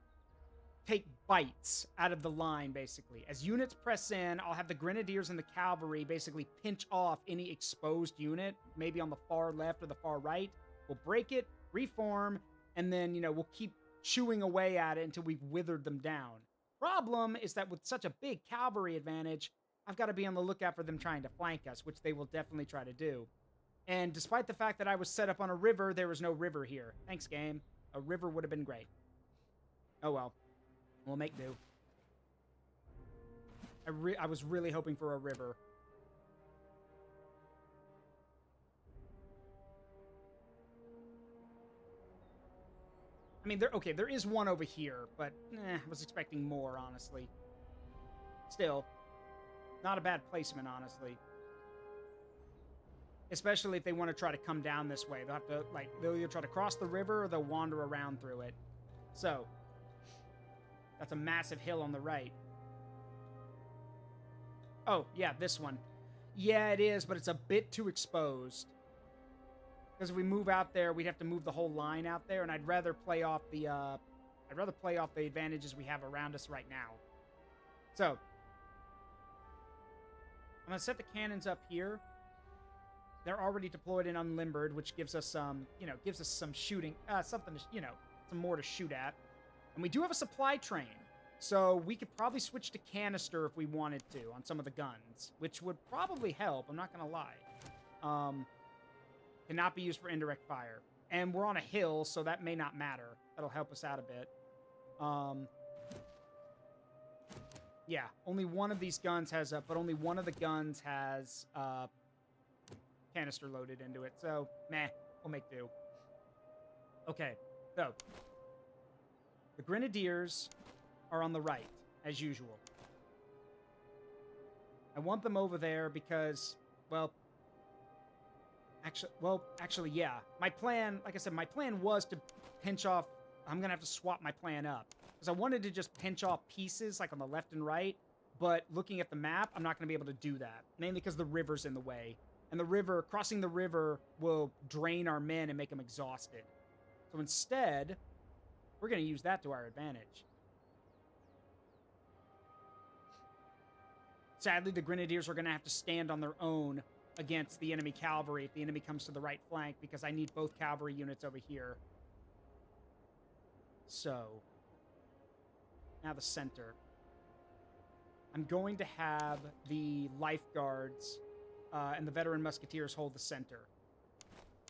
take bites out of the line, basically. As units press in, I'll have the grenadiers and the cavalry basically pinch off any exposed unit, maybe on the far left or the far right. We'll break it, reform, and then, we'll keep chewing away at it until we've withered them down. Problem is that with such a big cavalry advantage, I've got to be on the lookout for them trying to flank us, which they will definitely try to do. And despite the fact that I was set up on a river, there was no river here. Thanks, game. A river would have been great. Oh well. We'll make do. I was really hoping for a river. I mean, there is one over here, but I was expecting more, honestly. Still, not a bad placement, honestly. Especially if they want to try to come down this way. They'll have to, like, they'll either try to cross the river or they'll wander around through it. So, that's a massive hill on the right. Oh, yeah, this one. Yeah, it is, but it's a bit too exposed. Because if we move out there, we'd have to move the whole line out there, and I'd rather play off the advantages we have around us right now. So, I'm gonna set the cannons up here. They're already deployed and unlimbered, which gives us some, gives us some shooting, something to, some more to shoot at. And we do have a supply train, so we could probably switch to canister if we wanted to on some of the guns, which would probably help. I'm not gonna lie. Cannot be used for indirect fire. And we're on a hill, so that may not matter. That'll help us out a bit. Yeah, only one of these guns has but only one of the guns has canister loaded into it. So, meh, we'll make do. Okay, so the Grenadiers are on the right, as usual. I want them over there because, well, actually, yeah. My plan, like I said, my plan was to pinch off. I'm going to have to swap my plan up. Because I wanted to just pinch off pieces, like on the left and right. But looking at the map, I'm not going to be able to do that. Mainly because the river's in the way. And the river, crossing the river, will drain our men and make them exhausted. So instead, we're going to use that to our advantage. Sadly, the Grenadiers are going to have to stand on their own against the enemy cavalry if the enemy comes to the right flank, because I need both cavalry units over here. So, now the center. I'm going to have the lifeguards and the veteran musketeers hold the center.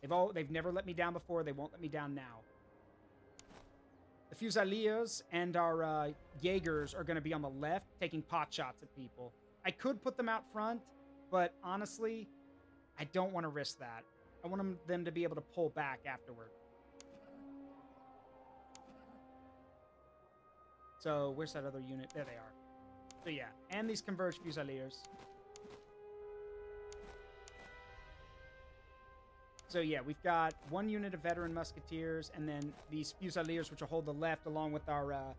They've never let me down before. They won't let me down now. The Fusiliers and our Jaegers are going to be on the left, taking pot shots at people. I could put them out front, but honestly, I don't want to risk that. I want them to be able to pull back afterward. So, where's that other unit? There they are. So yeah, and these converged Fusiliers. So yeah, we've got one unit of veteran musketeers, and then these Fusiliers, which will hold the left, along with our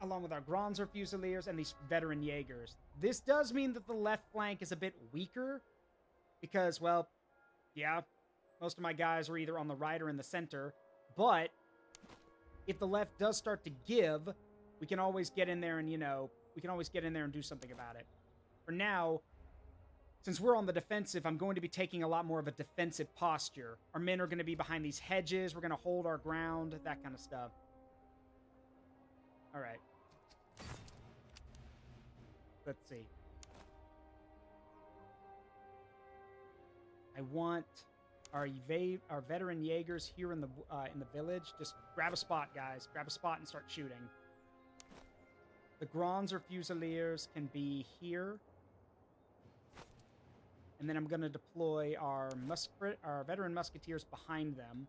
Granzer Fusiliers and these veteran Jaegers. This does mean that the left flank is a bit weaker, because, well, yeah, most of my guys are either on the right or in the center, but if the left does start to give, we can always get in there and, we can always get in there and do something about it. For now, since we're on the defensive, I'm going to be taking a lot more of a defensive posture. Our men are going to be behind these hedges. We're going to hold our ground, that kind of stuff. All right. Let's see. I want our veteran Jaegers here in the village. Just grab a spot, guys. Grab a spot and start shooting. The Granzer Fusiliers can be here. And then I'm going to deploy our veteran musketeers behind them.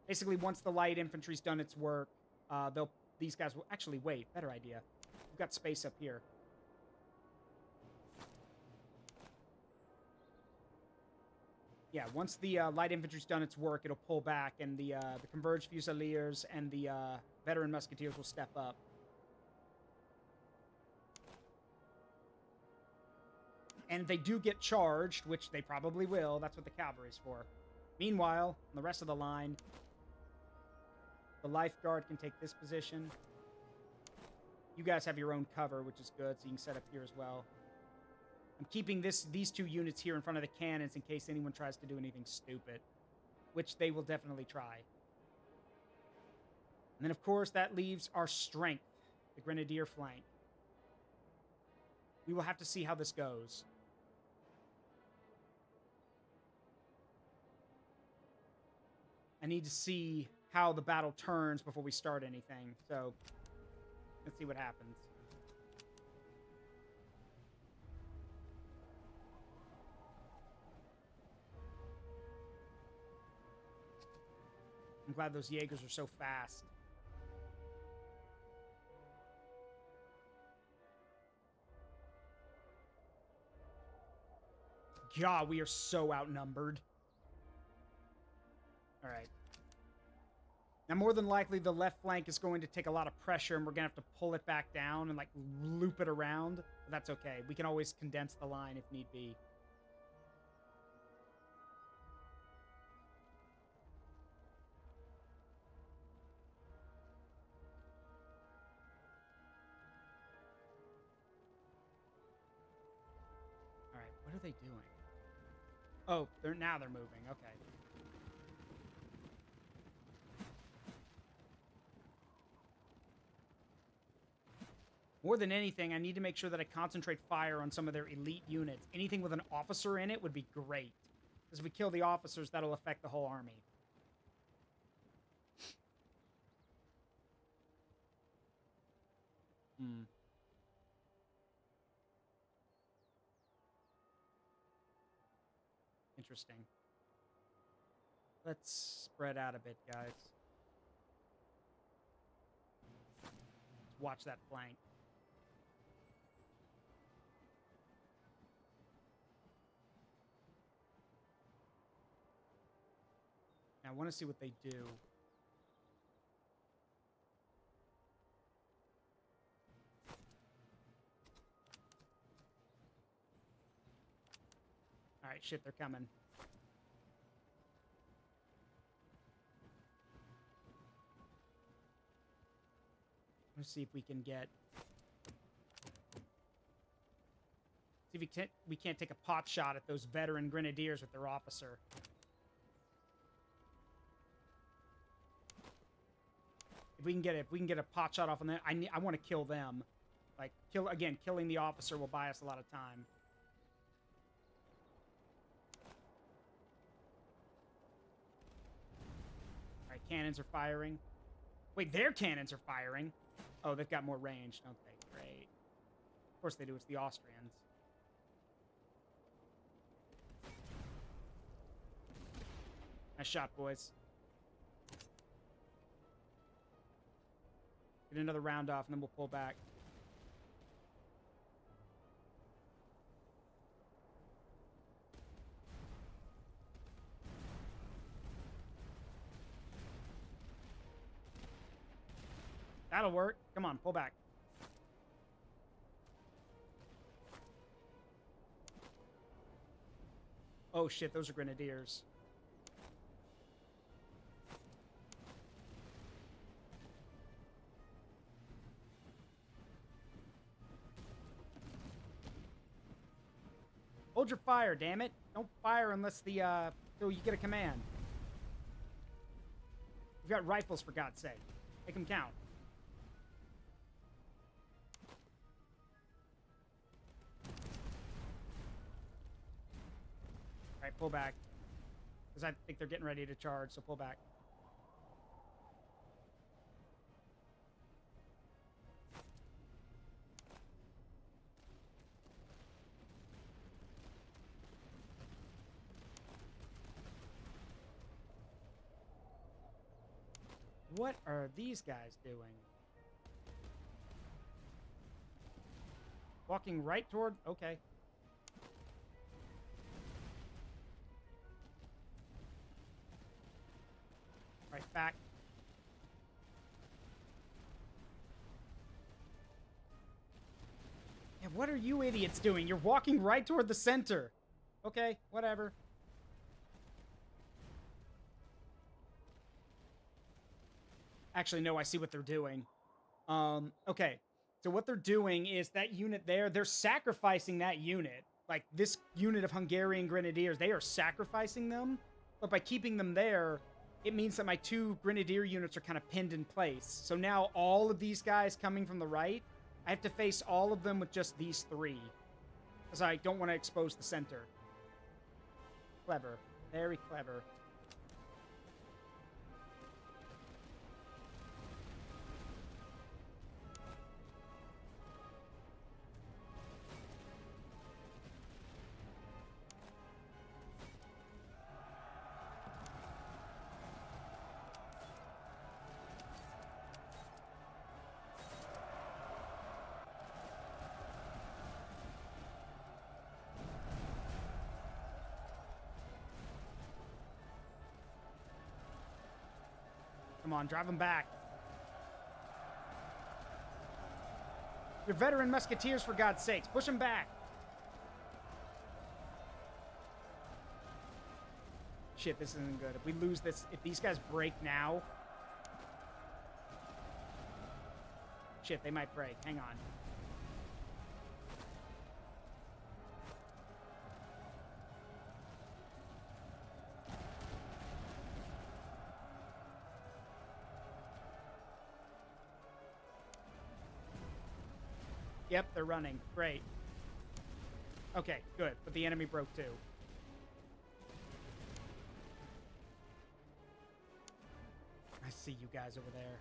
Basically, once the light infantry's done its work, these guys will actually wait. Better idea. We've got space up here. Yeah, once the light infantry's done its work, it'll pull back, and the converged Fusiliers and the veteran musketeers will step up. And they do get charged, which they probably will. That's what the cavalry's for. Meanwhile, on the rest of the line, the lifeguard can take this position. You guys have your own cover, which is good, so you can set up here as well. I'm keeping these two units here in front of the cannons in case anyone tries to do anything stupid, which they will definitely try. And then, of course, that leaves our strength, the Grenadier flank. We will have to see how this goes. need to see how the battle turns before we start anything. So, let's see what happens. I'm glad those Jaegers are so fast. God, we are so outnumbered. All right. Now, more than likely, the left flank is going to take a lot of pressure, and we're going to have to pull it back down and, like, loop it around. But that's okay. We can always condense the line if need be. All right. What are they doing? Oh, now they're moving. Okay. More than anything, I need to make sure that I concentrate fire on some of their elite units. Anything with an officer in it would be great. Because if we kill the officers, that'll affect the whole army. Hmm. Interesting. Let's spread out a bit, guys. Let's watch that flank. I want to see what they do. All right, shit, they're coming. Let's see if we can get... See if we can't take a pot shot at those veteran grenadiers with their officer. If we can get a pot shot off on them, I want to kill them. Like, killing the officer will buy us a lot of time. All right, cannons are firing. Wait, their cannons are firing. Oh, they've got more range. Okay, great. Of course they do. It's the Austrians. Nice shot, boys. Get another round off, and then we'll pull back. That'll work. Come on, pull back. Oh, shit, those are grenadiers. Hold your fire, damn it. Don't fire unless till you get a command. We've got rifles, for God's sake. Make them count. All right, pull back. Because I think they're getting ready to charge, so pull back. What are these guys doing? Walking right toward... Okay. Right, back. Yeah, what are you idiots doing? You're walking right toward the center. Okay, whatever. Actually, no, I see what they're doing. Okay. So what they're doing is that unit there, they're sacrificing that unit. Like, this unit of Hungarian grenadiers, they are sacrificing them. But by keeping them there, it means that my two grenadier units are kind of pinned in place. So now all of these guys coming from the right, I have to face all of them with just these three. Because I don't want to expose the center. Clever. Very clever. Come on, drive them back. You're veteran musketeers, for God's sakes. Push them back. Shit, this isn't good. If we lose this, if these guys break now... Shit, they might break. Hang on. Yep, they're running. Great. Okay, good. But the enemy broke too. I see you guys over there.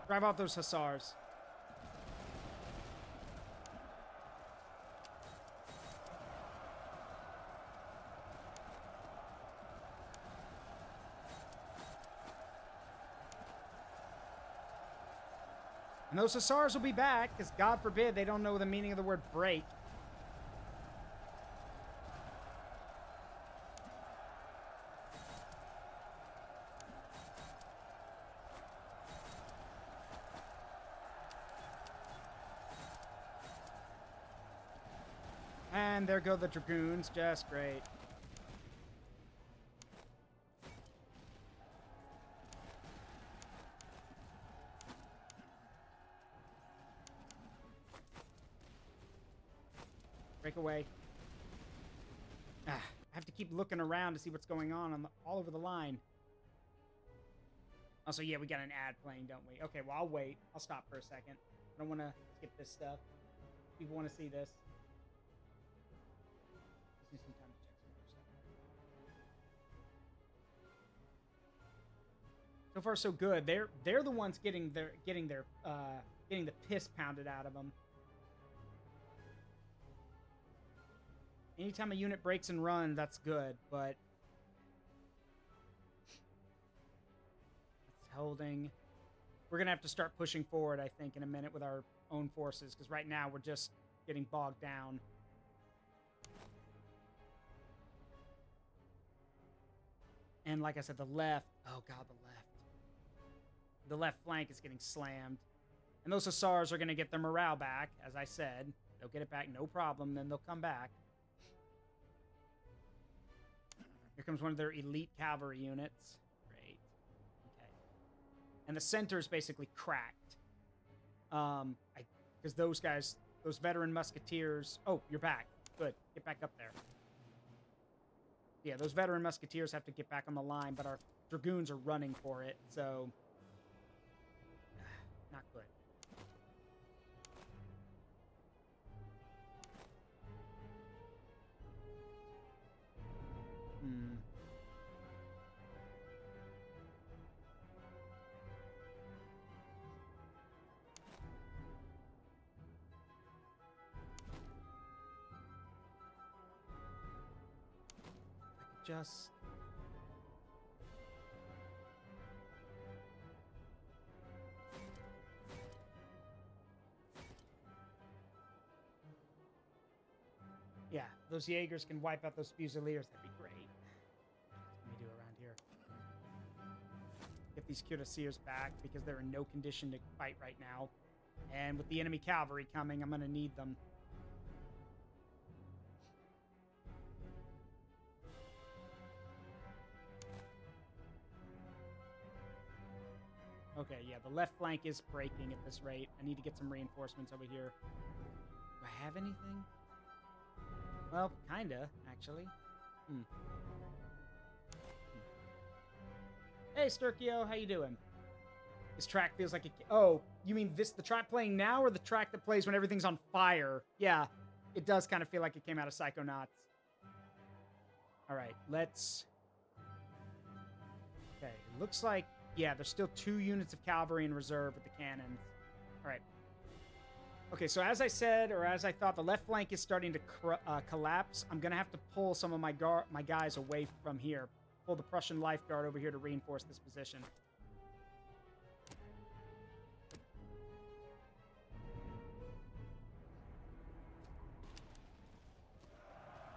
Drive out those hussars. And those hussars will be back, because God forbid they don't know the meaning of the word break. And there go the dragoons, just great. Break away. I have to keep looking around to see what's going on all over the line. Also, yeah, we got an ad playing, don't we? Okay, well, I'll wait. I'll stop for a second. I don't want to skip this stuff. People want to see this. Just need some time to check some other stuff. So far, so good. They're the ones getting the piss pounded out of them. Anytime a unit breaks and runs, that's good, but... It's holding. We're going to have to start pushing forward, I think, in a minute with our own forces, because right now we're just getting bogged down. And like I said, the left... Oh, God, the left. The left flank is getting slammed. And those hussars are going to get their morale back, as I said. They'll get it back, no problem, then they'll come back. Here comes one of their elite cavalry units. Great. Okay. And the center is basically cracked. Because those guys, those veteran musketeers... Oh, you're back. Good. Get back up there. Yeah, those veteran musketeers have to get back on the line, but our dragoons are running for it, so... Not good. Just... Yeah, those Jaegers can wipe out those Fusiliers. That'd be great. What can we do around here? Get these cuirassiers back, because they're in no condition to fight right now. And with the enemy cavalry coming, I'm going to need them. Okay, yeah, the left flank is breaking at this rate. I need to get some reinforcements over here. Do I have anything? Well, kinda, actually. Hey, Sturkio, how you doing? This track feels like oh, you mean the track playing now, or the track that plays when everything's on fire? Yeah, it does kind of feel like it came out of Psychonauts. Alright, let's... Okay, it looks like... Yeah, there's still 2 units of cavalry in reserve with the cannons. Alright. Okay, so as I said, or as I thought, the left flank is starting to collapse. I'm going to have to pull some of my guys away from here. Pull the Prussian Life Guard over here to reinforce this position.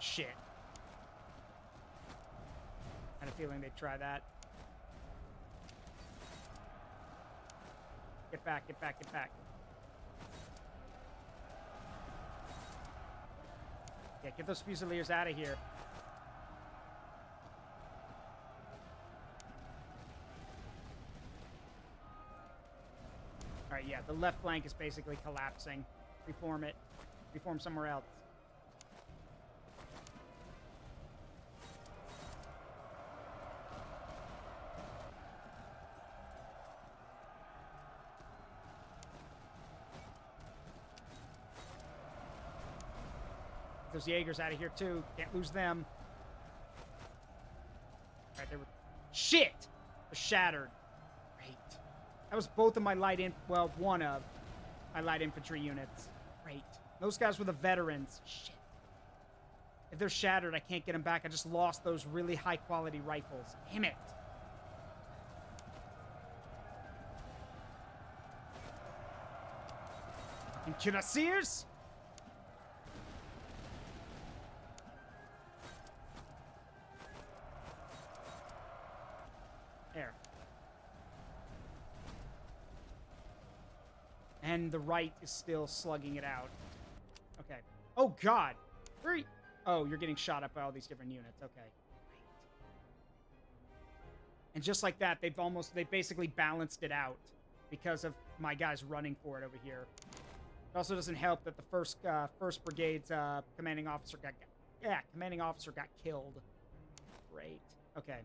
Shit. I had a feeling they'd try that. Get back, get back, get back. Yeah, get those Fusiliers out of here. Alright, yeah, the left flank is basically collapsing. Reform it. Reform somewhere else. Those Jaegers out of here too. Can't lose them. Alright, they were... Shit! They're shattered. Great. That was both of my light in... Well, one of my light infantry units. Great. Those guys were the veterans. Shit. If they're shattered, I can't get them back. I just lost those really high-quality rifles. Damn it. Fucking cuirassiers? There. And the right is still slugging it out. Okay. Oh, God. Where are you? Oh, you're getting shot up by all these different units. Okay. Great. And just like that, they basically balanced it out because of my guys running for it over here. It also doesn't help that the first brigade's commanding officer got killed. Great. Okay.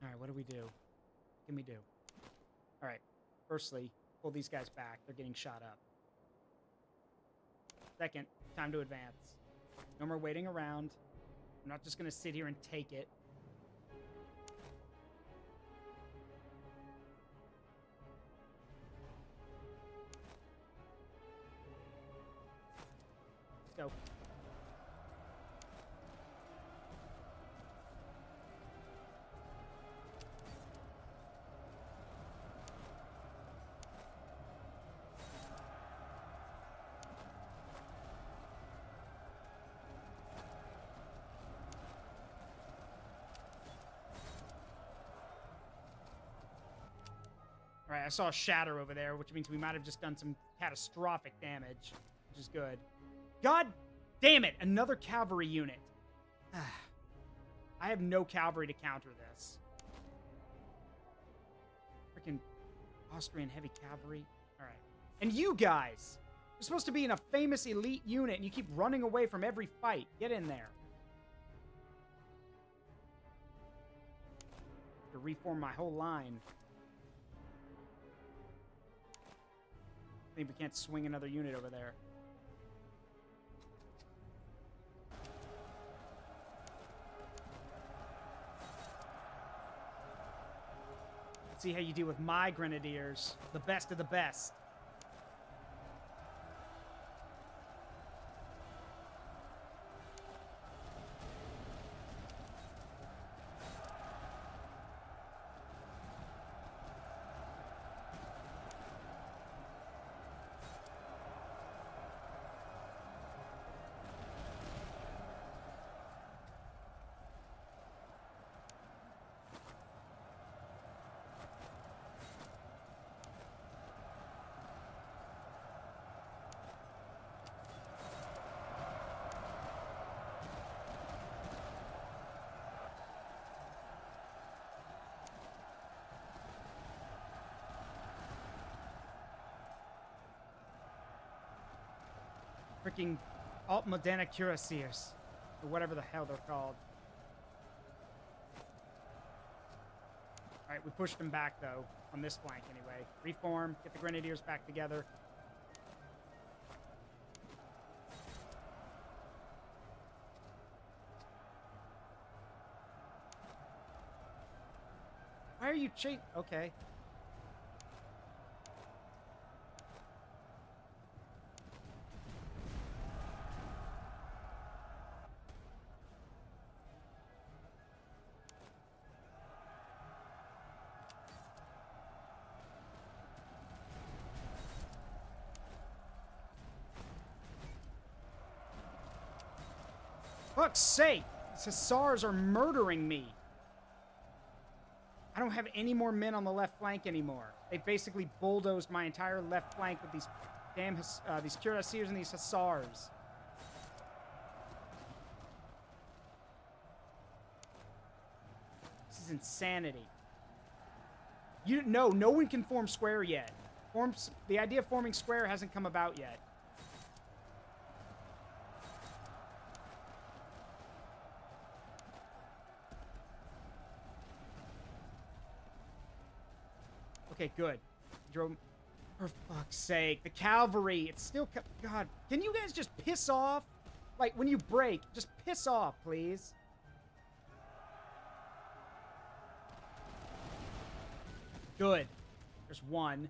All right, what do we do? What can we do? All right. Firstly, pull these guys back. They're getting shot up. Second, time to advance. No more waiting around. I'm not just going to sit here and take it. Let's go. All right, I saw a shatter over there, which means we might have just done some catastrophic damage, which is good. God damn it, another cavalry unit. I have no cavalry to counter this. Freaking Austrian heavy cavalry. All right. And you guys, you're supposed to be in a famous elite unit, and you keep running away from every fight. Get in there. To reform my whole line. I think we can't swing another unit over there. Let's see how you deal with my grenadiers. The best of the best. Freaking Alt-Modena Cuirassiers. Or whatever the hell they're called. Alright, we pushed them back, though. On this flank, anyway. Reform. Get the Grenadiers back together. Why are you chasing? Okay. Fuck's sake! These Hussars are murdering me. I don't have any more men on the left flank anymore. They basically bulldozed my entire left flank with these damn these cuirassiers and these Hussars. This is insanity. No one can form square yet. The idea of forming square hasn't come about yet. Okay, good. Drove. For fuck's sake, the cavalry. It's still. God, can you guys just piss off? Like when you break, just piss off, please. Good. There's one.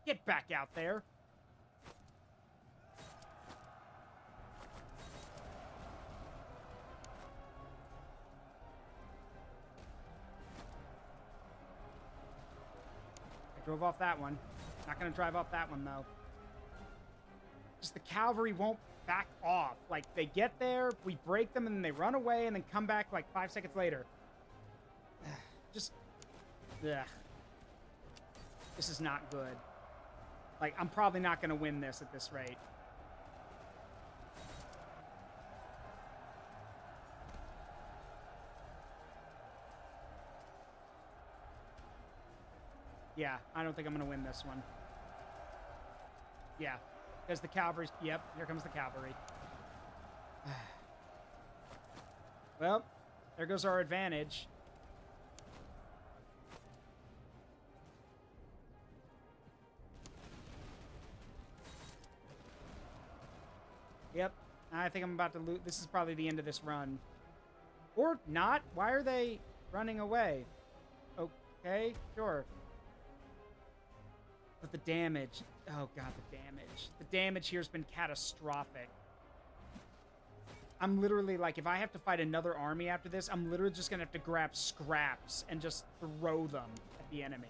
Get back out there. I drove off that one. Not gonna drive off that one, though. Just the cavalry won't back off. Like, they get there, we break them, and then they run away, and then come back, like, 5 seconds later. Just... Ugh. This is not good. Like, I'm probably not gonna win this at this rate. Yeah, I don't think I'm going to win this one. Yeah, because the cavalry's... Yep, here comes the cavalry. Well, there goes our advantage. Yep, I think I'm about to lose. This is probably the end of this run. Or not. Why are they running away? Okay, sure. But the damage, oh god, the damage. The damage here has been catastrophic. I'm literally like, if I have to fight another army after this, I'm literally just gonna have to grab scraps and just throw them at the enemy.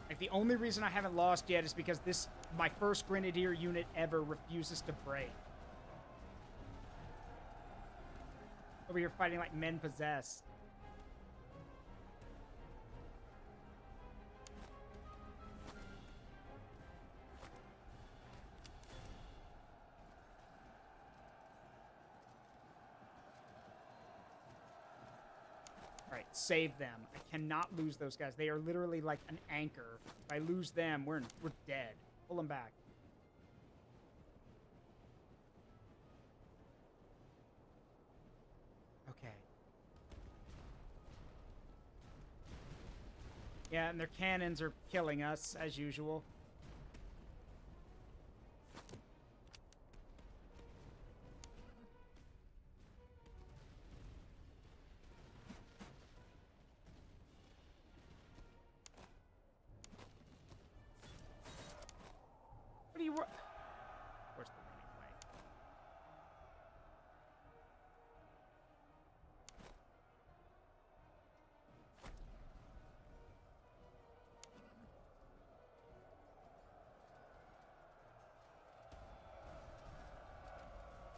Like, the only reason I haven't lost yet is because my first grenadier unit ever refuses to break. Over here fighting like men possessed. Save them. I cannot lose those guys. They are literally like an anchor. If I lose them, we're dead. Pull them back. Okay. Yeah, and their cannons are killing us, as usual. Where's the running way?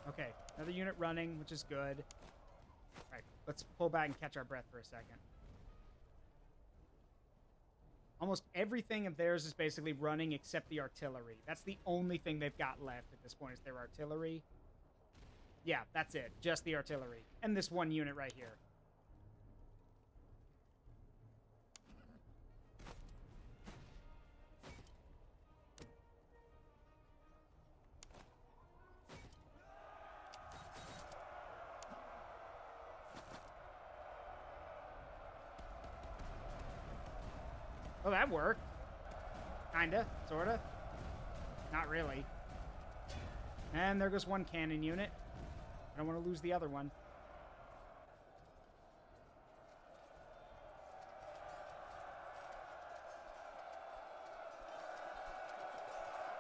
Okay, another unit running, which is good. All right, let's pull back and catch our breath for a second. Almost everything of theirs is basically running except the artillery. That's the only thing they've got left at this point is their artillery. Yeah, that's it. Just the artillery. And this one unit right here. Oh, that worked. Kinda. Sorta. Not really. And there goes one cannon unit. I don't want to lose the other one.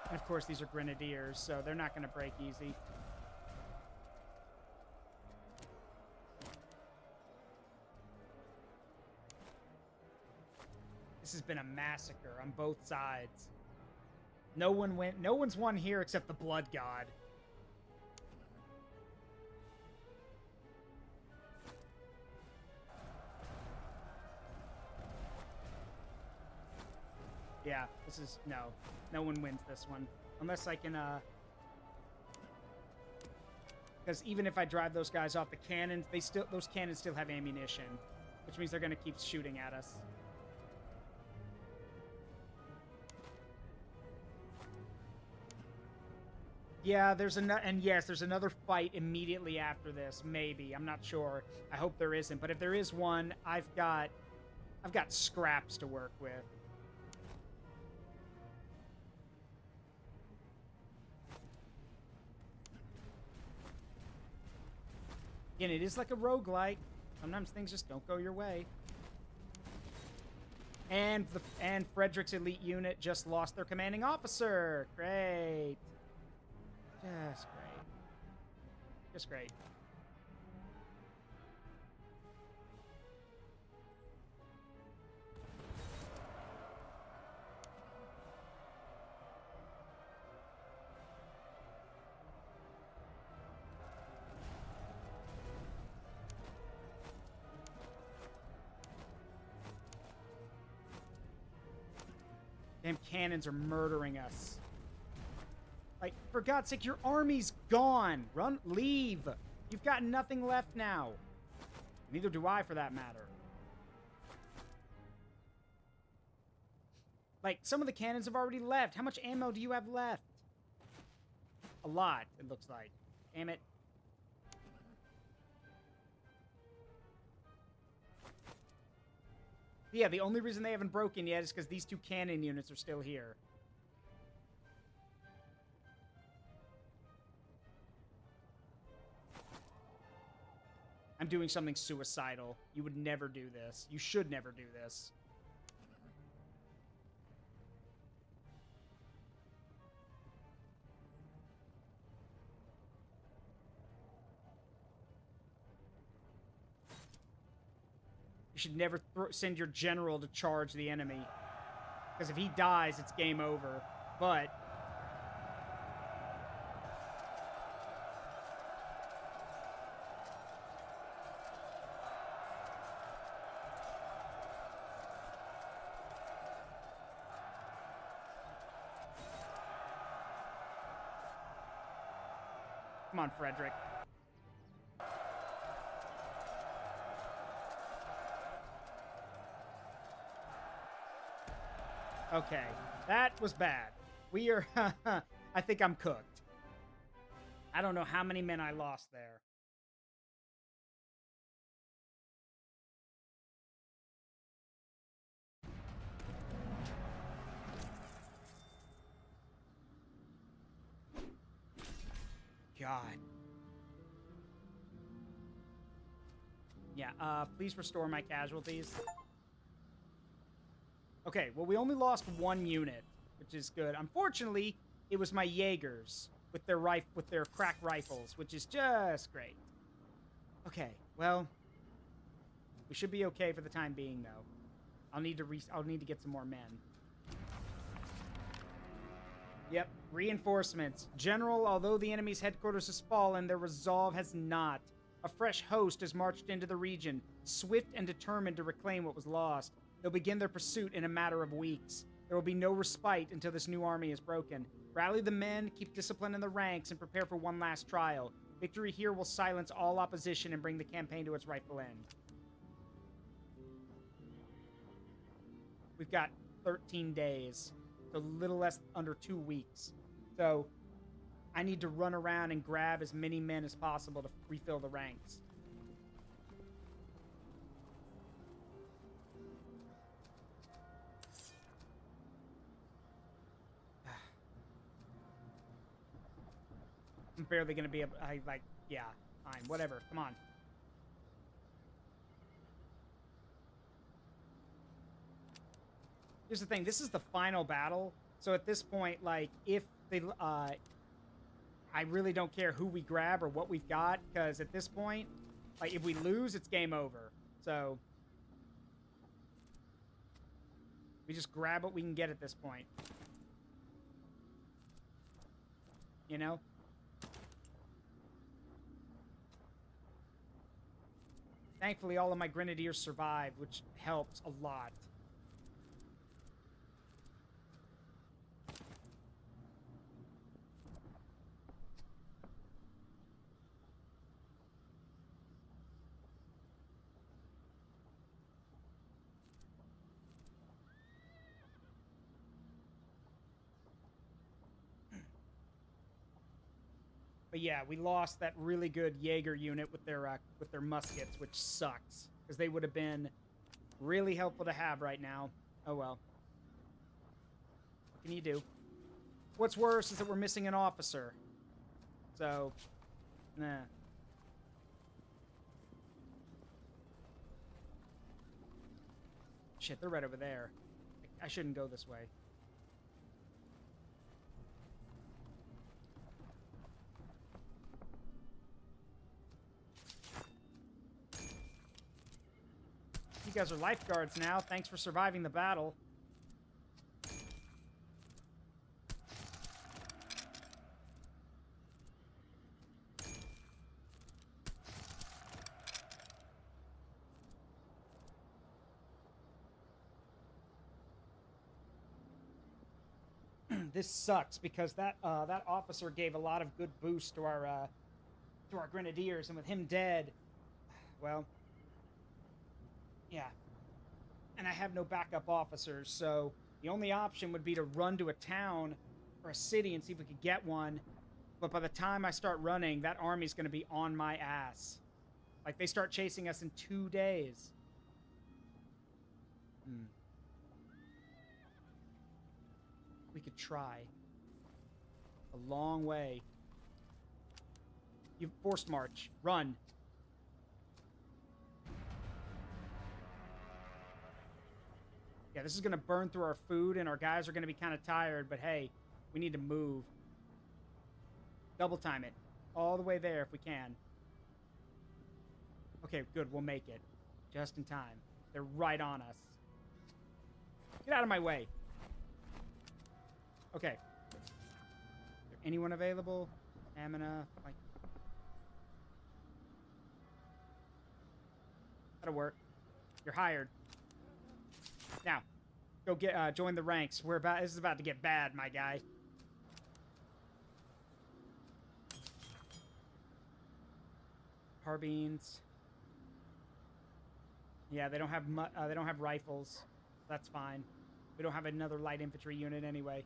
And of course, these are grenadiers, so they're not going to break easy. This has been a massacre on both sides. No one's won here except the Blood God. Yeah, this is... No one wins this one. Unless I can, because even if I drive those guys off the cannons, those cannons still have ammunition, which means they're going to keep shooting at us. Yeah, there's another fight immediately after this. Maybe, I'm not sure. I hope there isn't, but if there is one, I've got scraps to work with. Again, it is like a roguelike. Sometimes things just don't go your way. And Frederick's elite unit just lost their commanding officer. Great. Just great. Just great. Damn cannons are murdering us. Like, for God's sake, your army's gone. Leave. You've got nothing left now. Neither do I, for that matter. Like, some of the cannons have already left. How much ammo do you have left? A lot, it looks like. Damn it. Yeah, the only reason they haven't broken yet is because these two cannon units are still here. I'm doing something suicidal. You would never do this. You should never do this. You should never send your general to charge the enemy. Because if he dies, it's game over. But... come on, Frederick. Okay, that was bad. We are... I think I'm cooked. I don't know how many men I lost there. God. Yeah, please restore my casualties. Okay, well, we only lost one unit, which is good. Unfortunately, it was my Jaegers with their crack rifles, which is just great. Okay, well, we should be okay for the time being, though. I'll need to get some more men. Yep, reinforcements. General, although the enemy's headquarters has fallen, their resolve has not. A fresh host has marched into the region, swift and determined to reclaim what was lost. They'll begin their pursuit in a matter of weeks. There will be no respite until this new army is broken. Rally the men, keep discipline in the ranks, and prepare for one last trial. Victory here will silence all opposition and bring the campaign to its rightful end. We've got 13 days. A little less under 2 weeks. So I need to run around and grab as many men as possible to refill the ranks. I'm barely gonna be able... yeah, fine, whatever, come on. Here's the thing, this is the final battle, so at this point, like, if they, I really don't care who we grab or what we've got, because at this point, like, if we lose, it's game over. So, We just grab what we can get at this point. You know? Thankfully, all of my grenadiers survived, which helps a lot. But yeah, we lost that really good Jaeger unit with their muskets, which sucks because they would have been really helpful to have right now. Oh well. What can you do? What's worse is that we're missing an officer. So, nah. Shit, they're right over there. I shouldn't go this way. You guys are lifeguards now. Thanks for surviving the battle. This sucks because that officer gave a lot of good boost to our grenadiers, and with him dead, well, yeah. And I have no backup officers, so the only option would be to run to a town or a city and see if we could get one. But by the time I start running, that army's going to be on my ass. Like, they start chasing us in 2 days. We could try. A long way. You forced march. Run. Yeah, this is going to burn through our food, and our guys are going to be kind of tired, but hey, we need to move. Double time it. All the way there if we can. Okay, good. We'll make it. Just in time. They're right on us. Get out of my way. Okay. Is there anyone available? Stamina. Like... That'll work. You're hired. Now, go get join the ranks. This is about to get bad, my guy. Carbines. Yeah, they don't have rifles. That's fine. We don't have another light infantry unit anyway.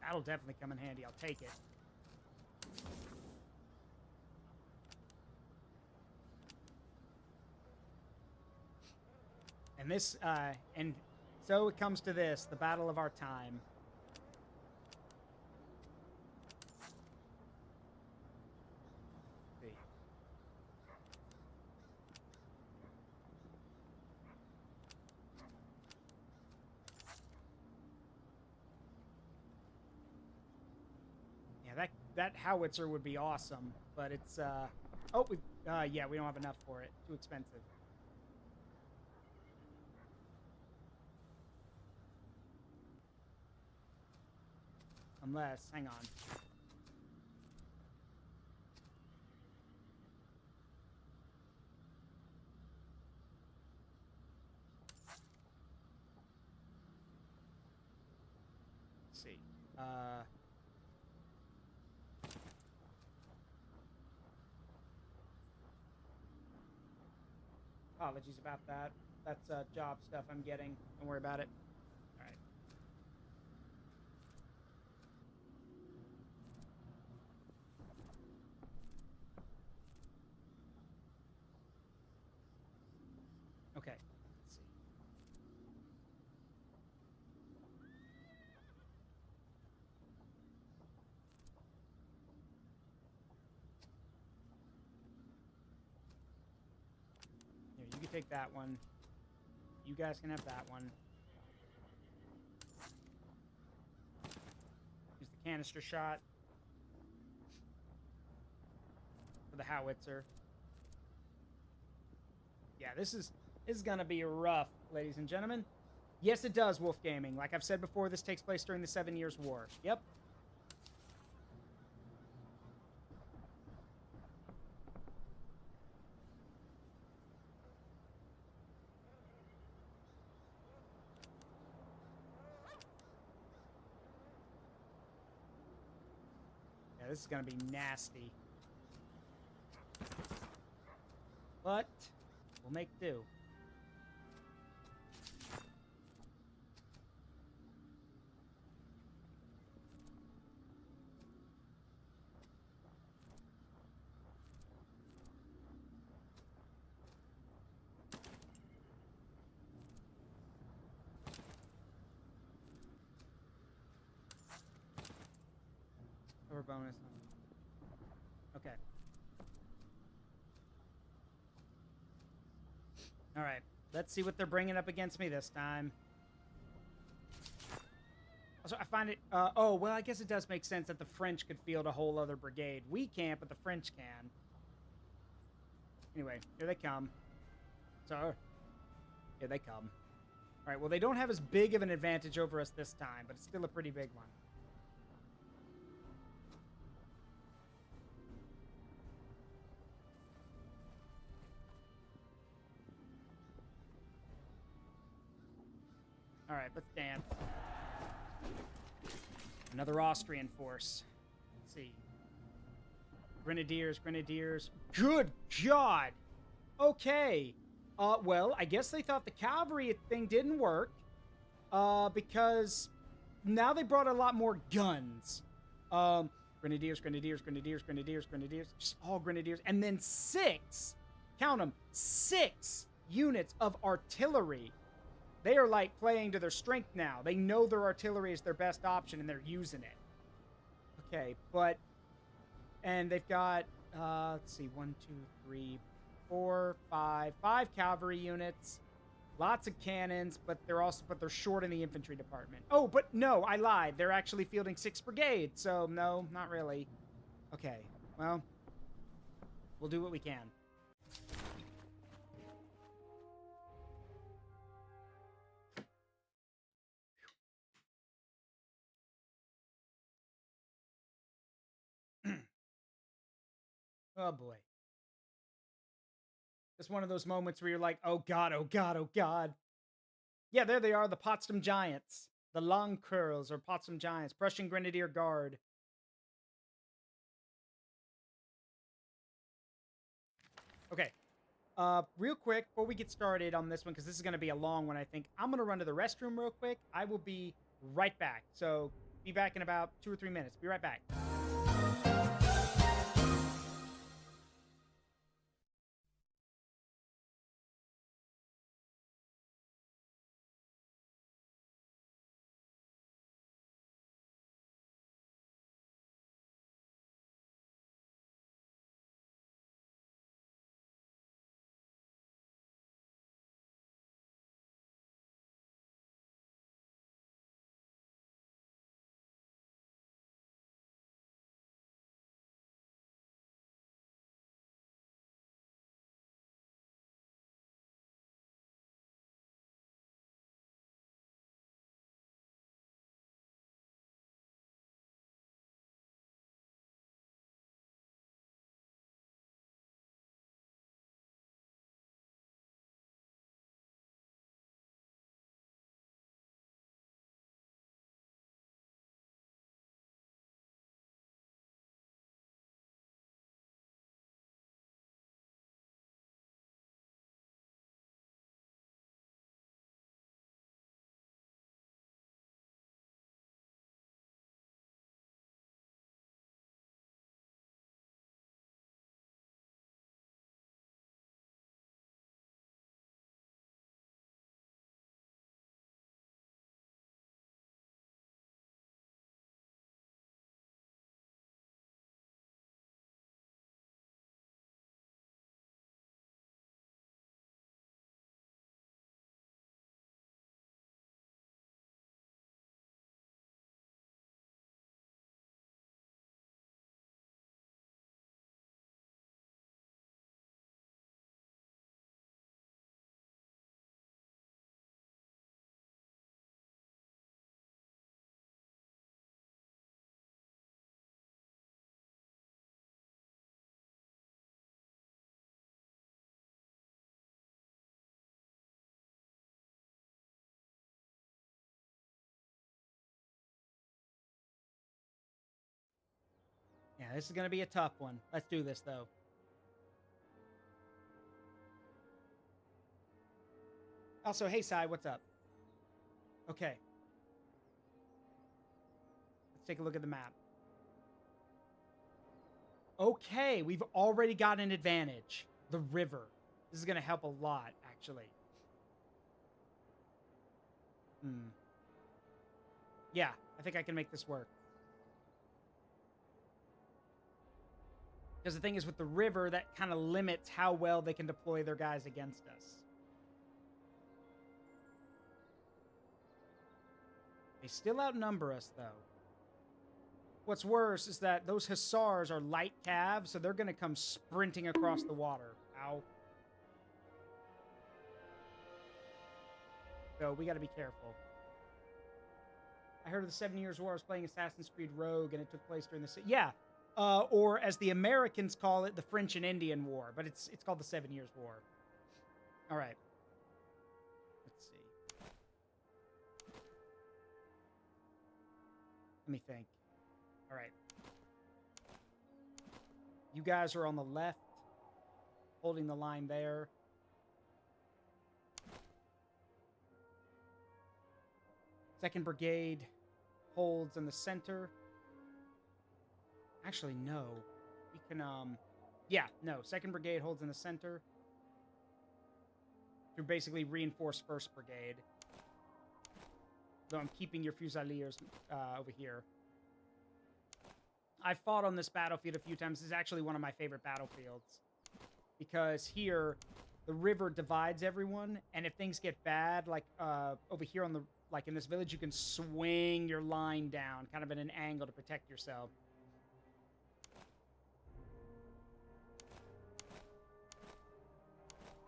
That'll definitely come in handy. I'll take it. And this, and so it comes to this, the battle of our time. Let's see. That howitzer would be awesome, but it's yeah, we don't have enough for it. Too expensive. Unless, hang on. Let's see. Apologies about that. That's job stuff I'm getting. Don't worry about it. All right. Okay. Let's see. take that one. You guys can have that one. Use the canister shot for the howitzer. Yeah, this is gonna be rough, ladies and gentlemen. Yes, it does, Wolf Gaming. Like I've said before, this takes place during the 7 Years' War. Yep. Yeah, this is gonna be nasty. But we'll make do. Or bonus. Okay. All right. Let's see what they're bringing up against me this time. Also, I find it... oh, well, I guess it does make sense that the French could field a whole other brigade. We can't, but the French can. Anyway, here they come. So, here they come. All right, well, they don't have as big of an advantage over us this time, but it's still a pretty big one. All right, let's dance. Another Austrian force. Let's see. Grenadiers, Grenadiers. Good God! Okay. Well, I guess they thought the cavalry thing didn't work. Because now they brought a lot more guns. Grenadiers, Grenadiers, Grenadiers, Grenadiers, Grenadiers. Just all Grenadiers. And then 6, count them, 6 units of artillery. They are, like, playing to their strength now. They know their artillery is their best option, and they're using it. Okay, but... And they've got, let's see, 1, 2, 3, 4, 5 cavalry units. Lots of cannons, but they're short in the infantry department. Oh, but no, I lied. They're actually fielding 6 brigades, so no, not really. Okay, well, we'll do what we can. Oh, boy. It's one of those moments where you're like, oh, God, oh, God, oh, God. Yeah, there they are, the Potsdam Giants. The Long Curls, or Potsdam Giants. Prussian Grenadier Guard. Okay. Real quick, before we get started on this one, because this is going to be a long one, I think, I'm going to run to the restroom real quick. I will be right back. So, be back in about 2 or 3 minutes. Be right back. This is going to be a tough one. Let's do this, though. Also, hey, Sai, what's up? Okay. Let's take a look at the map. Okay, we've already got an advantage. The river. This is going to help a lot, actually. Yeah, I think I can make this work. Because the thing is, with the river, that kind of limits how well they can deploy their guys against us. They still outnumber us, though. What's worse is that those hussars are light cav, so they're going to come sprinting across the water. Ow. So we got to be careful. I heard of the 7 Years' War. I was playing Assassin's Creed Rogue, and it took place during the... Yeah. Or as the Americans call it, the French and Indian War. But it's called the 7 Years' War. All right. Let's see. Let me think. All right. You guys are on the left, holding the line there. Second Brigade holds in the center. Actually, no. We can, yeah, no. Second Brigade holds in the center to basically reinforce First Brigade. Though I'm keeping your Fusiliers over here. I've fought on this battlefield a few times. This is actually one of my favorite battlefields. Because here, the river divides everyone, and if things get bad, like over here on the... Like in this village, you can swing your line down, kind of at an angle to protect yourself.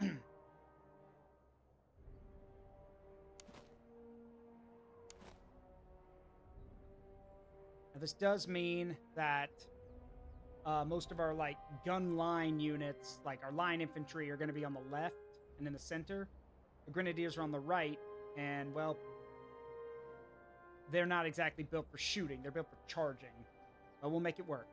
Now, this does mean that most of our like gun line units, like our line infantry, are going to be on the left and in the center. The grenadiers are on the right, and well, they're not exactly built for shooting. They're built for charging. But we'll make it work.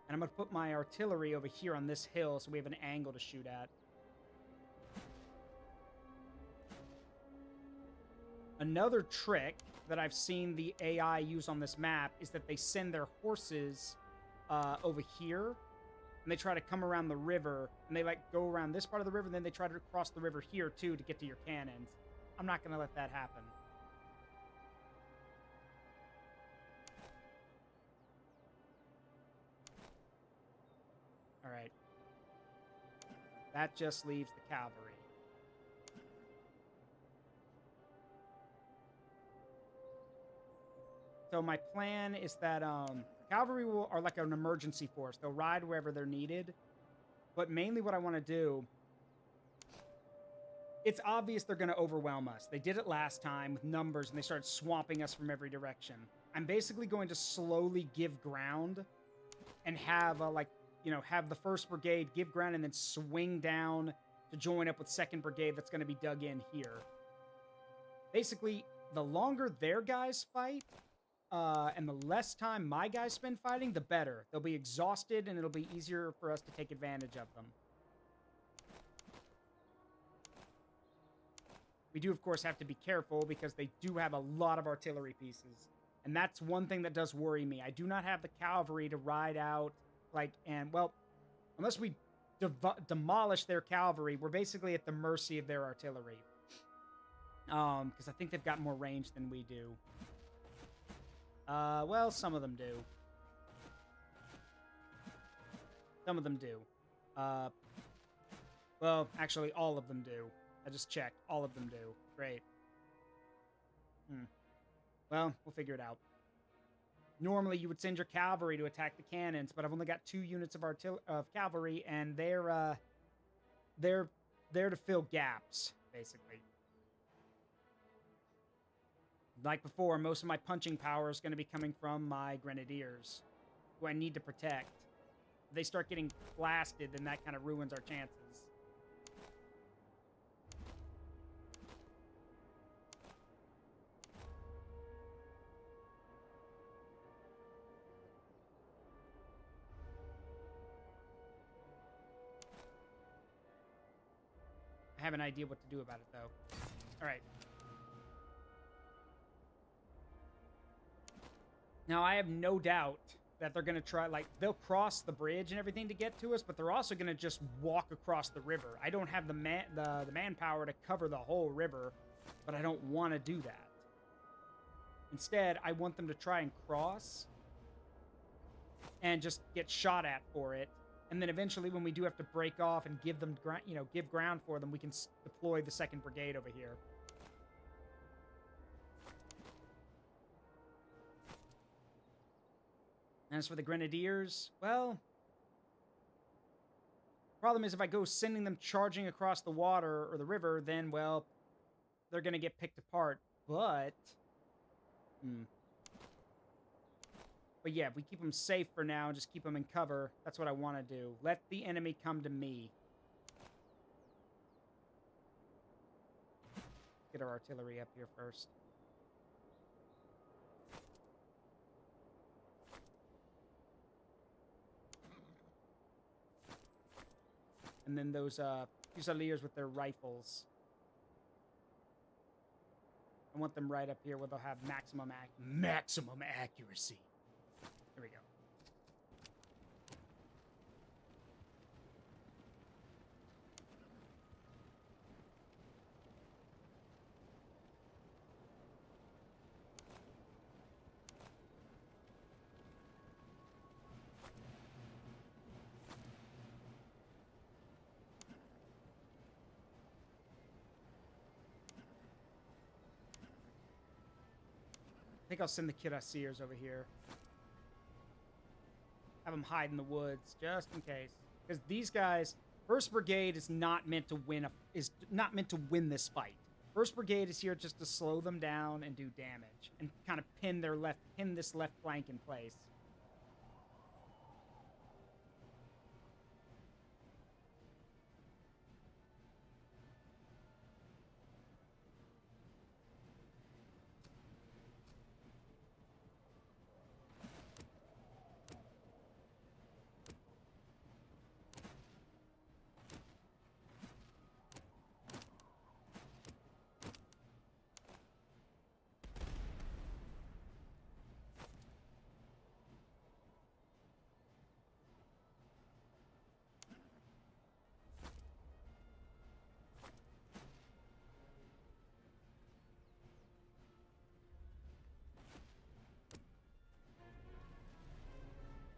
And I'm going to put my artillery over here on this hill so we have an angle to shoot at. Another trick that I've seen the AI use on this map is that they send their horses over here. And they try to come around the river. And they like go around this part of the river. And then they try to cross the river here too to get to your cannons. I'm not going to let that happen. All right. That just leaves the cavalry. So my plan is that cavalry are like an emergency force. They'll ride wherever they're needed. But mainly what I want to do... It's obvious they're going to overwhelm us. They did it last time with numbers, and they started swamping us from every direction. I'm basically going to slowly give ground and have, have the 1st Brigade give ground and then swing down to join up with 2nd Brigade that's going to be dug in here. Basically, the longer their guys fight, and the less time my guys spend fighting, the better. They'll be exhausted, and it'll be easier for us to take advantage of them. We do, of course, have to be careful because they do have a lot of artillery pieces. And that's one thing that does worry me. I do not have the cavalry to ride out, unless we demolish their cavalry, we're basically at the mercy of their artillery. Because I think they've got more range than we do. Well, some of them do. Some of them do. Well, actually, all of them do. I just checked. All of them do. Great. Well, we'll figure it out. Normally, you would send your cavalry to attack the cannons, but I've only got 2 units of cavalry, and they're there to fill gaps, basically. Like before, most of my punching power is going to be coming from my grenadiers, who I need to protect. If they start getting blasted, then that kind of ruins our chances. I have an idea what to do about it, though. All right. Now, I have no doubt that they're going to try, like, they'll cross the bridge and everything to get to us, but they're also going to just walk across the river. I don't have the manpower to cover the whole river, but I don't want to do that. Instead, I want them to try and cross and just get shot at for it. And then eventually, when we do have to break off and give them, give ground for them, we can deploy the 2nd Brigade over here. As for the Grenadiers, well, problem is if I go sending them charging across the water or the river, then, well, they're going to get picked apart. But yeah, if we keep them safe for now and just keep them in cover, that's what I want to do. Let the enemy come to me. Get our artillery up here first. And then those Fusiliers with their rifles. I want them right up here where they'll have maximum accuracy. Here we go. I think I'll send the Cuirassiers over here. Have them hide in the woods, just in case. Because these guys, 1st Brigade is not meant to win this fight. 1st Brigade is here just to slow them down and do damage, and kind of pin this left flank in place.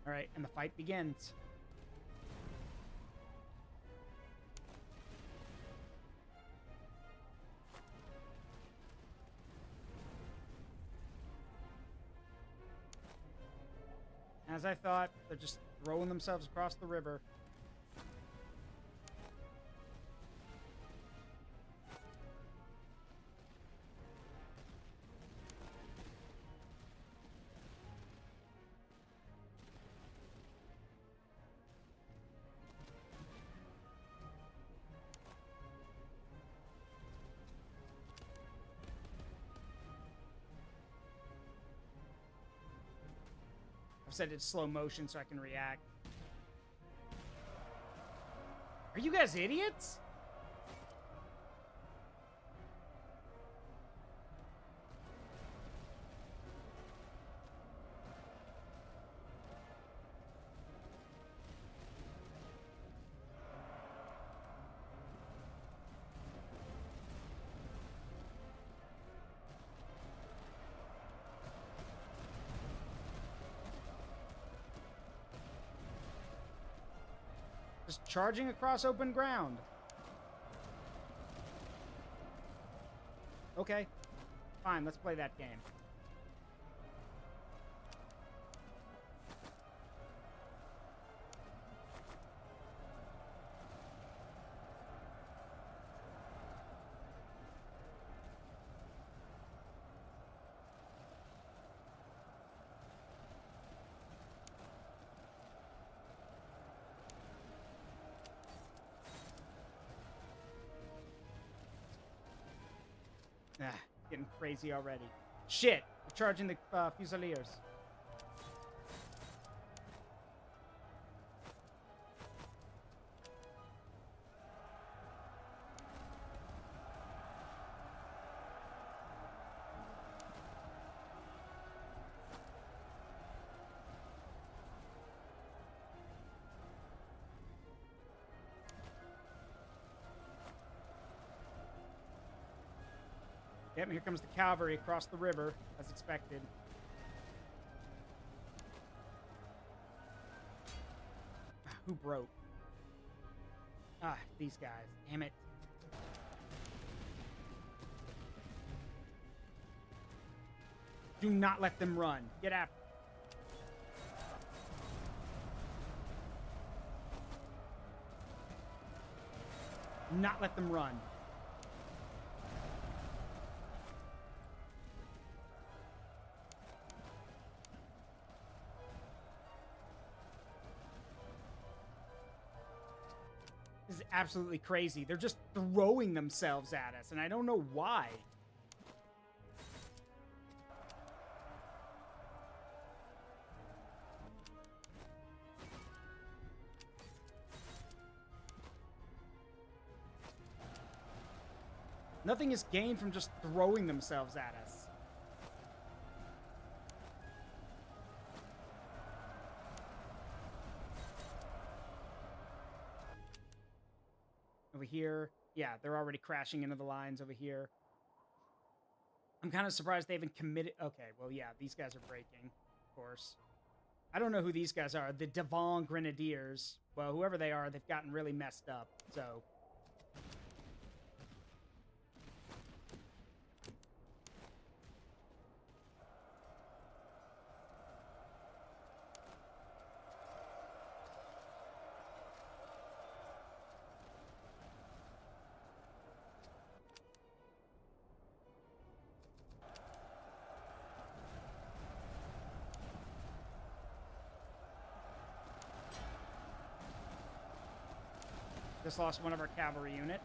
All right, and the fight begins. As I thought, they're just throwing themselves across the river. I've set it to slow motion so I can react. Are you guys idiots? Just charging across open ground. Okay. Fine, let's play that game. Ah, getting crazy already. Shit! We're charging the Fusiliers. Yep, here comes the cavalry across the river, as expected. Who broke? Ah, these guys. Damn it. Do not let them run. Get after. Not let them run. This is absolutely crazy. They're just throwing themselves at us, and I don't know why. Nothing is gained from just throwing themselves at us. Over here. Yeah, they're already crashing into the lines over here. I'm kind of surprised they haven't committed. Okay, well, yeah, these guys are breaking, of course. I don't know who these guys are. The Devon Grenadiers. Well, whoever they are, they've gotten really messed up, so... Just lost one of our cavalry units.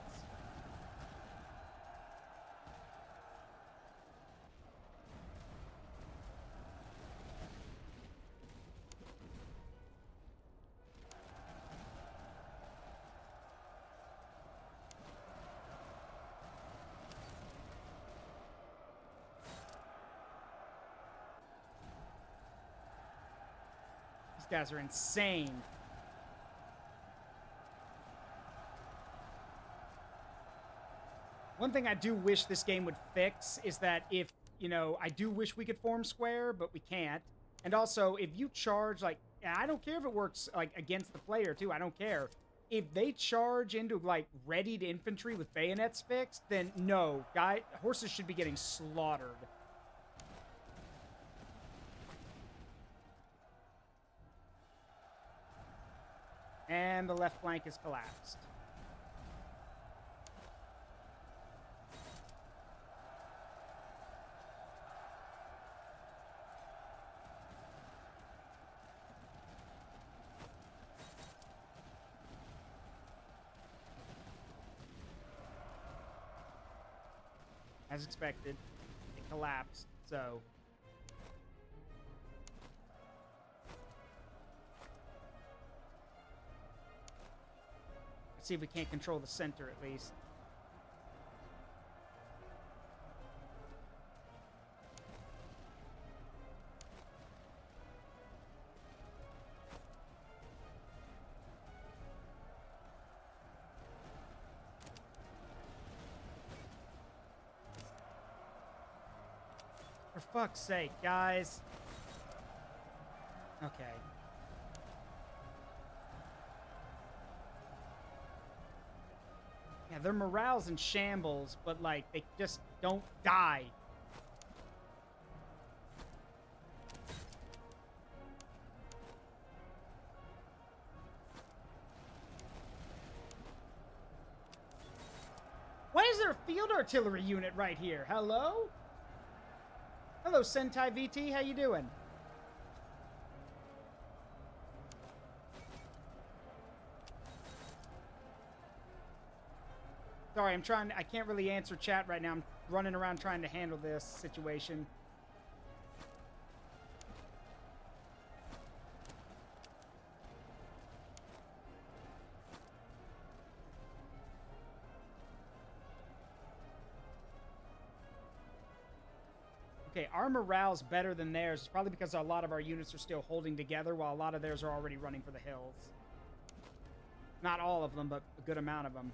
These guys are insane. One thing I do wish this game would fix is that if, you know, I do wish we could form square, but we can't. And also, if you charge, like, I don't care if it works, like, against the player, too. I don't care. If they charge into, like, readied infantry with bayonets fixed, then no. Horses should be getting slaughtered. And the left flank is collapsed. As expected, it collapsed, so... Let's see if we can't control the center, at least. For fuck's sake, guys. Okay. Yeah, their morale's in shambles, but, like, they just don't die. Why is there a field artillery unit right here? Hello? Hello, Sentai VT. How you doing? Sorry, I can't really answer chat right now. I'm running around trying to handle this situation. Okay, our morale's better than theirs. It's probably because a lot of our units are still holding together while a lot of theirs are already running for the hills. Not all of them, but a good amount of them.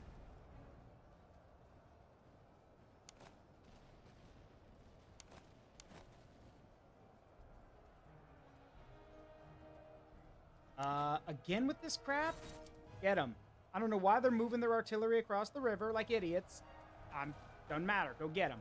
Again with this crap? Get them. I don't know why they're moving their artillery across the river like idiots. Doesn't matter. Go get them.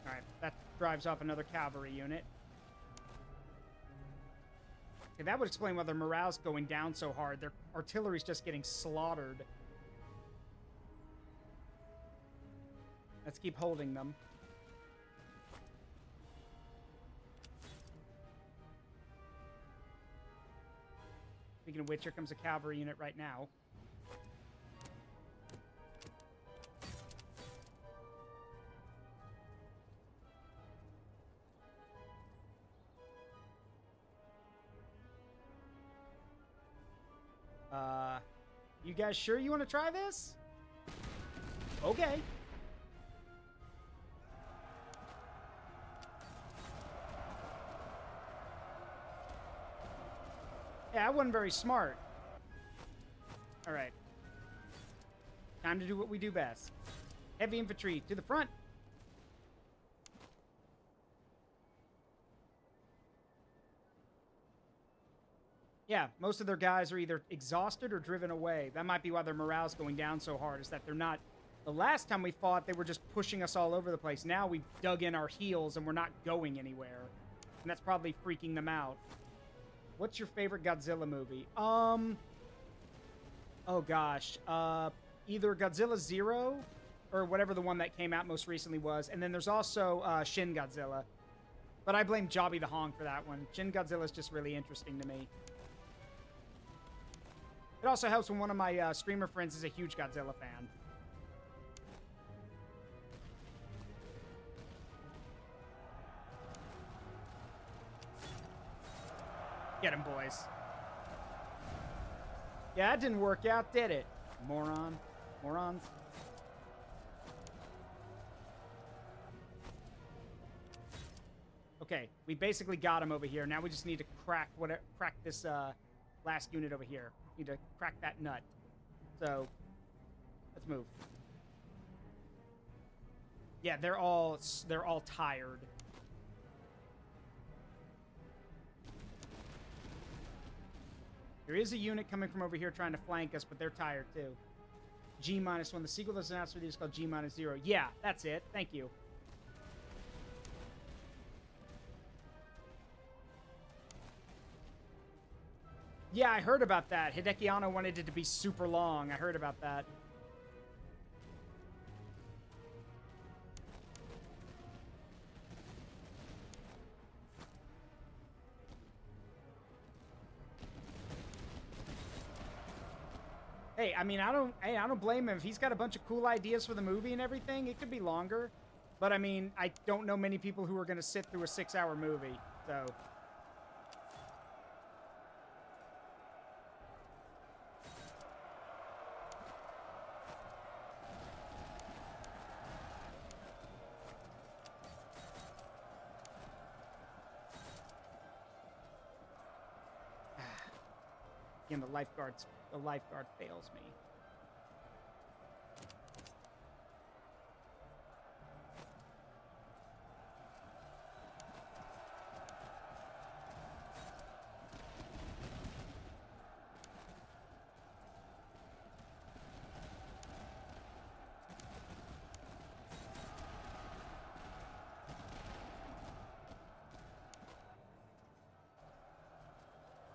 Alright, that drives off another cavalry unit. Okay, that would explain why their morale's going down so hard. Their artillery's just getting slaughtered. Let's keep holding them. Speaking of which, here comes a cavalry unit right now. You guys sure you want to try this? Okay. Yeah, that wasn't very smart. All right. Time to do what we do best. Heavy infantry to the front. Yeah, most of their guys are either exhausted or driven away. That might be why their morale's going down so hard, is that they're not... The last time we fought, they were just pushing us all over the place. Now we've dug in our heels and we're not going anywhere. And that's probably freaking them out. What's your favorite Godzilla movie? Oh gosh. Either Godzilla Zero or whatever the one that came out most recently was. And then there's also Shin Godzilla. But I blame Jobby the Hong for that one. Shin Godzilla is just really interesting to me. It also helps when one of my streamer friends is a huge Godzilla fan. Get him, boys. Yeah, that didn't work out, did it? Moron. Morons. Okay, we basically got him over here. Now we just need to crack this last unit over here. Need to crack that nut. So, let's move. Yeah, they're all tired. There is a unit coming from over here trying to flank us, but they're tired too. G-1. The sequel that's announced for these is called G-0. Yeah, that's it. Thank you. Yeah, I heard about that. Hideki Anno wanted it to be super long. I heard about that. Hey, I mean, I don't blame him. If he's got a bunch of cool ideas for the movie and everything, it could be longer. But I mean, I don't know many people who are going to sit through a 6-hour movie. So again, the lifeguard fails me.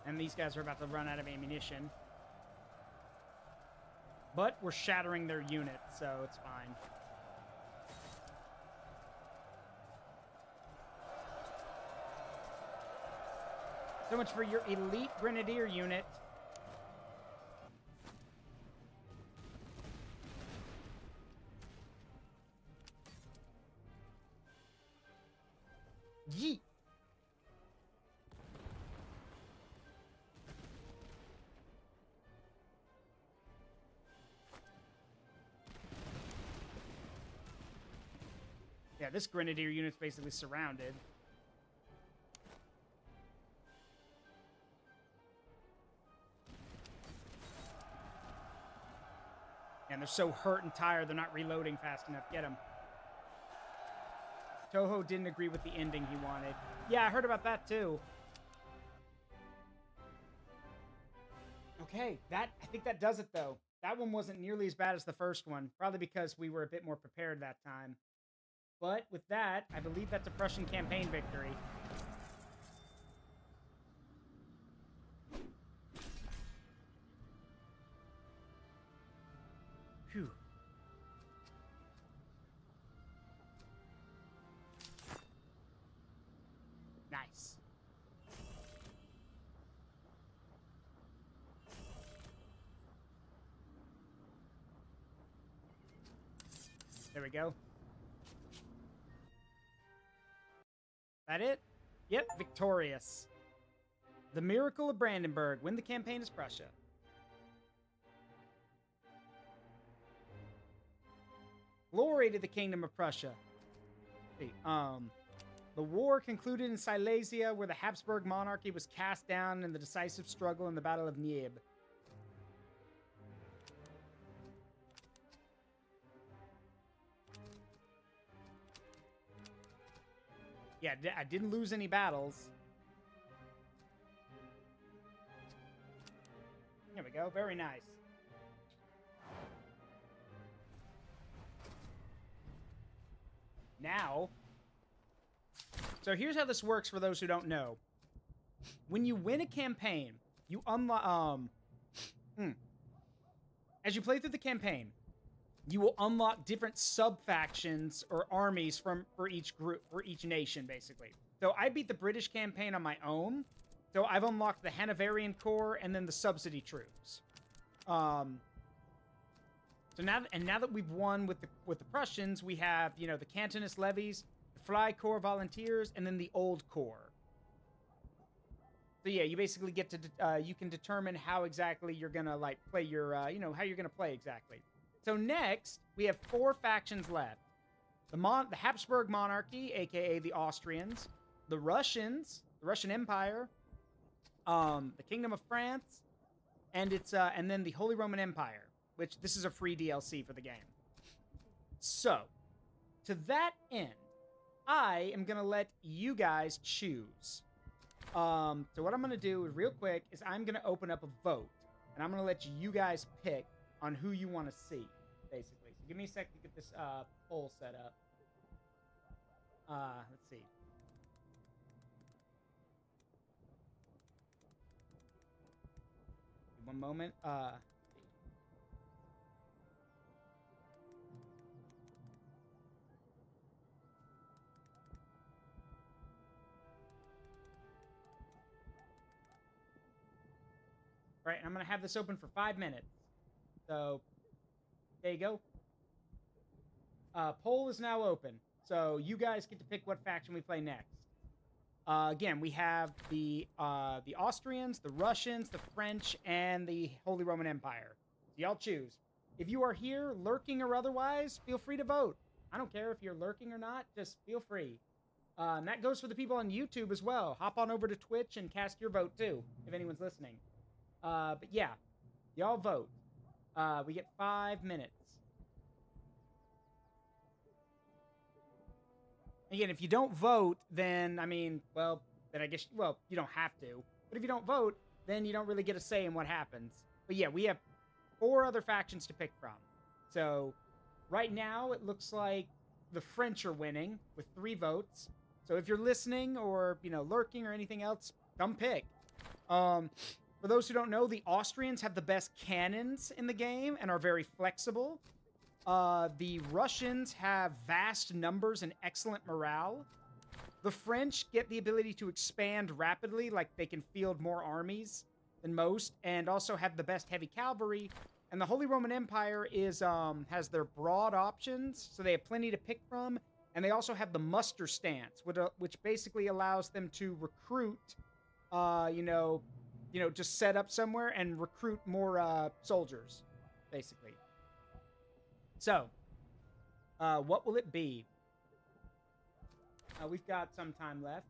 And these guys are about to run out of ammunition. But we're shattering their unit, so it's fine. So much for your elite grenadier unit. Yeah, this grenadier unit's basically surrounded. And they're so hurt and tired, they're not reloading fast enough. Get them. Toho didn't agree with the ending he wanted. Yeah, I heard about that too. Okay, I think that does it though. That one wasn't nearly as bad as the first one, probably because we were a bit more prepared that time. But with that, I believe that's a Prussian campaign victory. Phew. Nice. There we go. That it? Yep, victorious. The Miracle of Brandenburg. Win the campaign as Prussia. Glory to the Kingdom of Prussia. Let's see, the war concluded in Silesia, where the Habsburg monarchy was cast down in the decisive struggle in the Battle of Nieb. Yeah, I didn't lose any battles. There we go. Very nice. Now, so here's how this works for those who don't know. When you win a campaign, you unlock, as you play through the campaign, you will unlock different sub-factions or armies for each group, for each nation, basically. So I beat the British campaign on my own, so I've unlocked the Hanoverian Corps and then the subsidy troops. So now that we've won with the Prussians, we have, you know, the Cantonist levies, the Freikorps volunteers, and then the Old Corps. So yeah, you basically get to you can determine how exactly you're gonna like play your you know, how you're gonna play exactly. So next we have 4 factions left: the Habsburg monarchy, aka the Austrians, the Russians, the Russian Empire, the Kingdom of France, and and then the Holy Roman Empire, which this is a free DLC for the game. So, to that end, I am gonna let you guys choose. So what I'm gonna do real quick is I'm gonna open up a vote, and I'm gonna let you guys pick on who you want to see, basically. So give me a sec to get this poll set up. Let's see. One moment. Right, I'm going to have this open for 5 minutes. So, there you go. Poll is now open. So, you guys get to pick what faction we play next. Again, we have the Austrians, the Russians, the French, and the Holy Roman Empire. So, y'all choose. If you are here, lurking or otherwise, feel free to vote. I don't care if you're lurking or not, just feel free. And that goes for the people on YouTube as well. Hop on over to Twitch and cast your vote too, if anyone's listening. But yeah, y'all vote. We get 5 minutes. Again, if you don't vote, then, I mean, well, then I guess, well, you don't have to. But if you don't vote, then you don't really get a say in what happens. But yeah, we have 4 other factions to pick from. So, right now, it looks like the French are winning with 3 votes. So if you're listening or, you know, lurking or anything else, come pick. For those who don't know, the Austrians have the best cannons in the game and are very flexible. The Russians have vast numbers and excellent morale. The French get the ability to expand rapidly, like they can field more armies than most, and also have the best heavy cavalry. And the Holy Roman Empire has their broad options, so they have plenty to pick from. And they also have the muster stance, which basically allows them to recruit, just set up somewhere and recruit more soldiers, basically. So, what will it be? We've got some time left.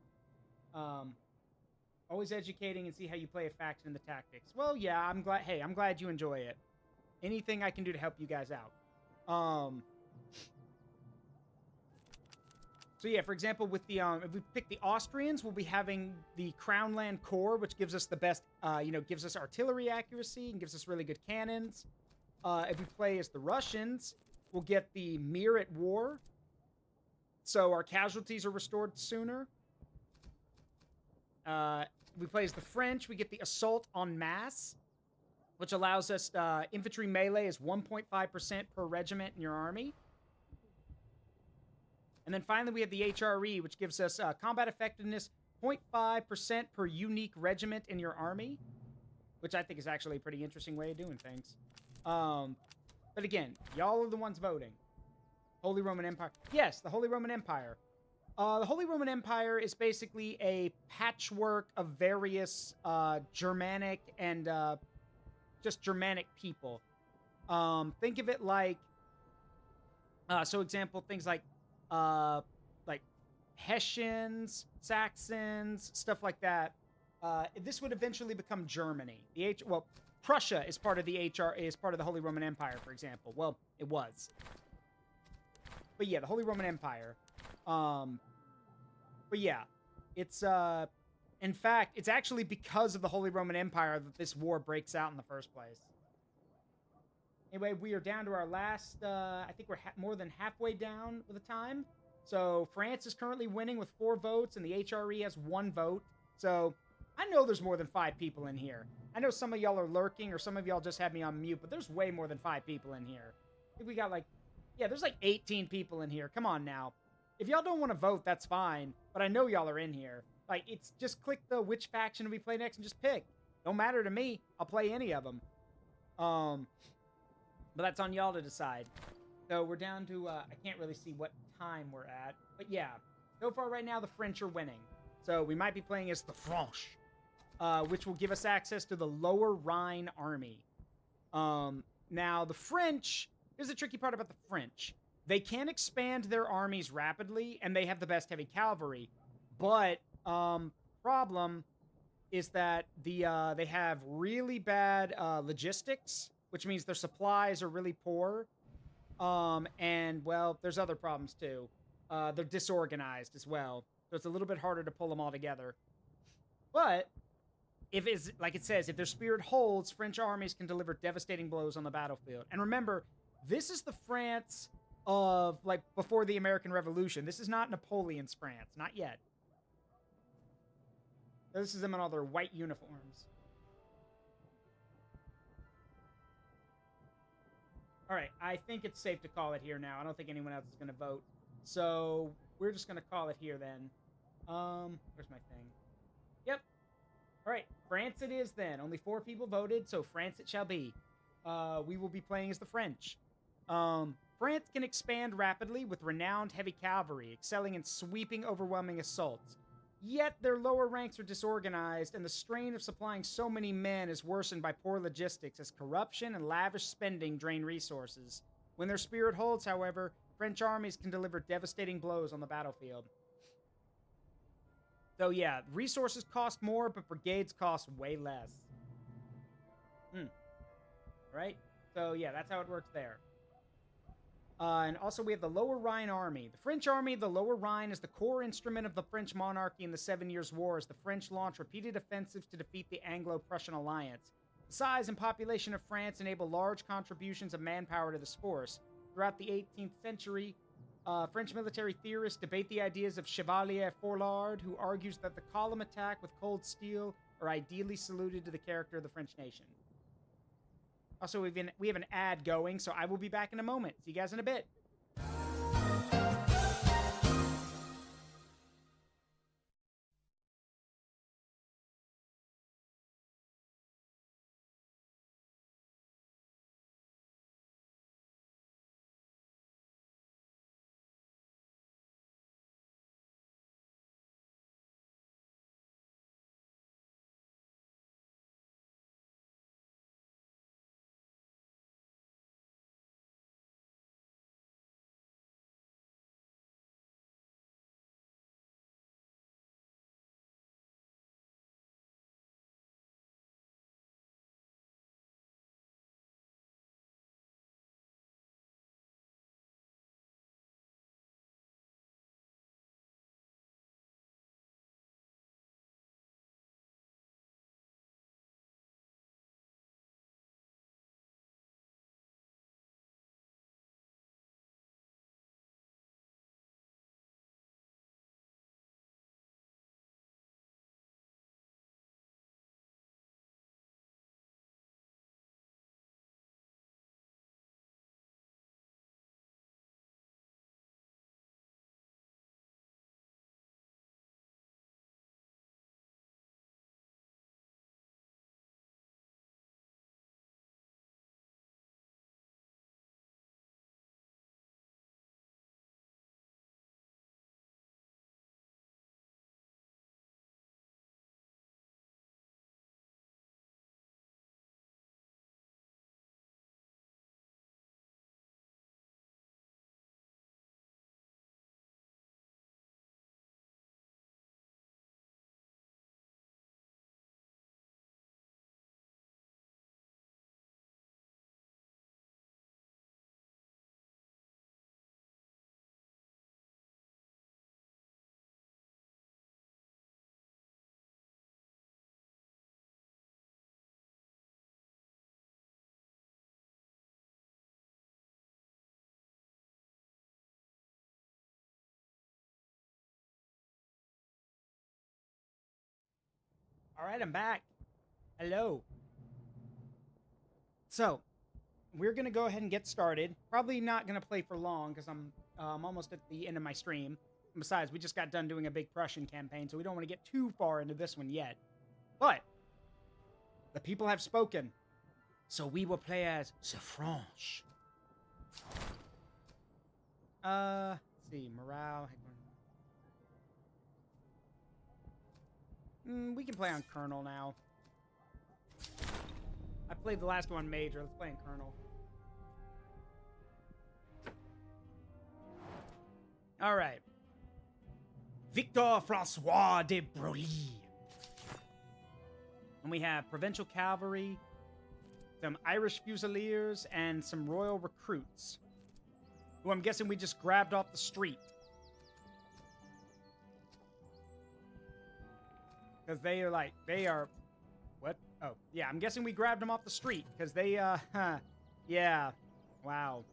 Always educating and see how you play a faction in the tactics. Well, yeah, I'm glad. Hey, I'm glad you enjoy it. Anything I can do to help you guys out. So yeah, for example, with the if we pick the Austrians, we'll be having the Crownland Corps, which gives us the best, gives us artillery accuracy and gives us really good cannons. If we play as the Russians, we'll get the Mir at War, so our casualties are restored sooner. We play as the French, we get the Assault en Masse, which allows us infantry melee is 1.5% per regiment in your army. And then finally, we have the HRE, which gives us combat effectiveness 0.5% per unique regiment in your army, which I think is actually a pretty interesting way of doing things. But again, y'all are the ones voting. Holy Roman Empire. Yes, the Holy Roman Empire. The Holy Roman Empire is basically a patchwork of various Germanic and just Germanic people. Think of it like, example, things like Hessians, Saxons, stuff like that. This would eventually become Germany. Prussia is part of the Holy Roman Empire, for example. Well, it was. But yeah, the Holy Roman Empire. But yeah, it's in fact, it's actually because of the Holy Roman Empire that this war breaks out in the first place. Anyway, we are down to our last, I think we're more than halfway down with the time. So France is currently winning with 4 votes, and the HRE has 1 vote. So I know there's more than 5 people in here. I know some of y'all are lurking, or some of y'all just have me on mute, but there's way more than 5 people in here. I think we got there's 18 people in here. Come on now. If y'all don't want to vote, that's fine, but I know y'all are in here. It's just click the which faction we play next and just pick. Don't matter to me. I'll play any of them. But that's on y'all to decide. So we're down to, I can't really see what time we're at. But yeah, so far right now, the French are winning. So we might be playing as the French, which will give us access to the Lower Rhine army. Now, the French, here's the tricky part about the French. They can expand their armies rapidly, and they have the best heavy cavalry. But, problem is that they have really bad logistics, which means their supplies are really poor. And, well, there's other problems, too. They're disorganized as well. So it's a little bit harder to pull them all together. But, if it's, like it says, if their spirit holds, French armies can deliver devastating blows on the battlefield. And remember, this is the France of, before the American Revolution. This is not Napoleon's France. Not yet. This is them in all their white uniforms. All right, I think it's safe to call it here now. I don't think anyone else is going to vote. So, we're just going to call it here then. Where's my thing? Yep. All right, France it is then. Only 4 people voted, so France it shall be. We will be playing as the French. France can expand rapidly with renowned heavy cavalry, excelling in sweeping, overwhelming assaults. Yet their lower ranks are disorganized, and the strain of supplying so many men is worsened by poor logistics as corruption and lavish spending drain resources. When their spirit holds, however, French armies can deliver devastating blows on the battlefield. So yeah, resources cost more, but brigades cost way less. Right? So yeah, that's how it works there. And also we have the Lower Rhine Army. The French army of the Lower Rhine is the core instrument of the French monarchy in the 7 Years' War as the French launch repeated offensives to defeat the Anglo-Prussian alliance. The size and population of France enable large contributions of manpower to this force. Throughout the 18th century, French military theorists debate the ideas of Chevalier Foulard, who argues that the column attack with cold steel are ideally suited to the character of the French nation. Also, we have an ad going, so I will be back in a moment. See you guys in a bit. All right, I'm back. Hello. So, we're going to go ahead and get started. Probably not going to play for long because I'm almost at the end of my stream. And besides, we just got done doing a big Prussian campaign, so we don't want to get too far into this one yet. But the people have spoken, so we will play as Franche. Let's see, morale. We can play on Colonel now. I played the last one Major. Let's play on Colonel. All right. Victor Francois de Broglie. And we have Provincial Cavalry, some Irish Fusiliers, and some Royal Recruits, who I'm guessing we just grabbed off the street. Because they are, what? Oh, yeah, I'm guessing we grabbed them off the street, because they, yeah, wow.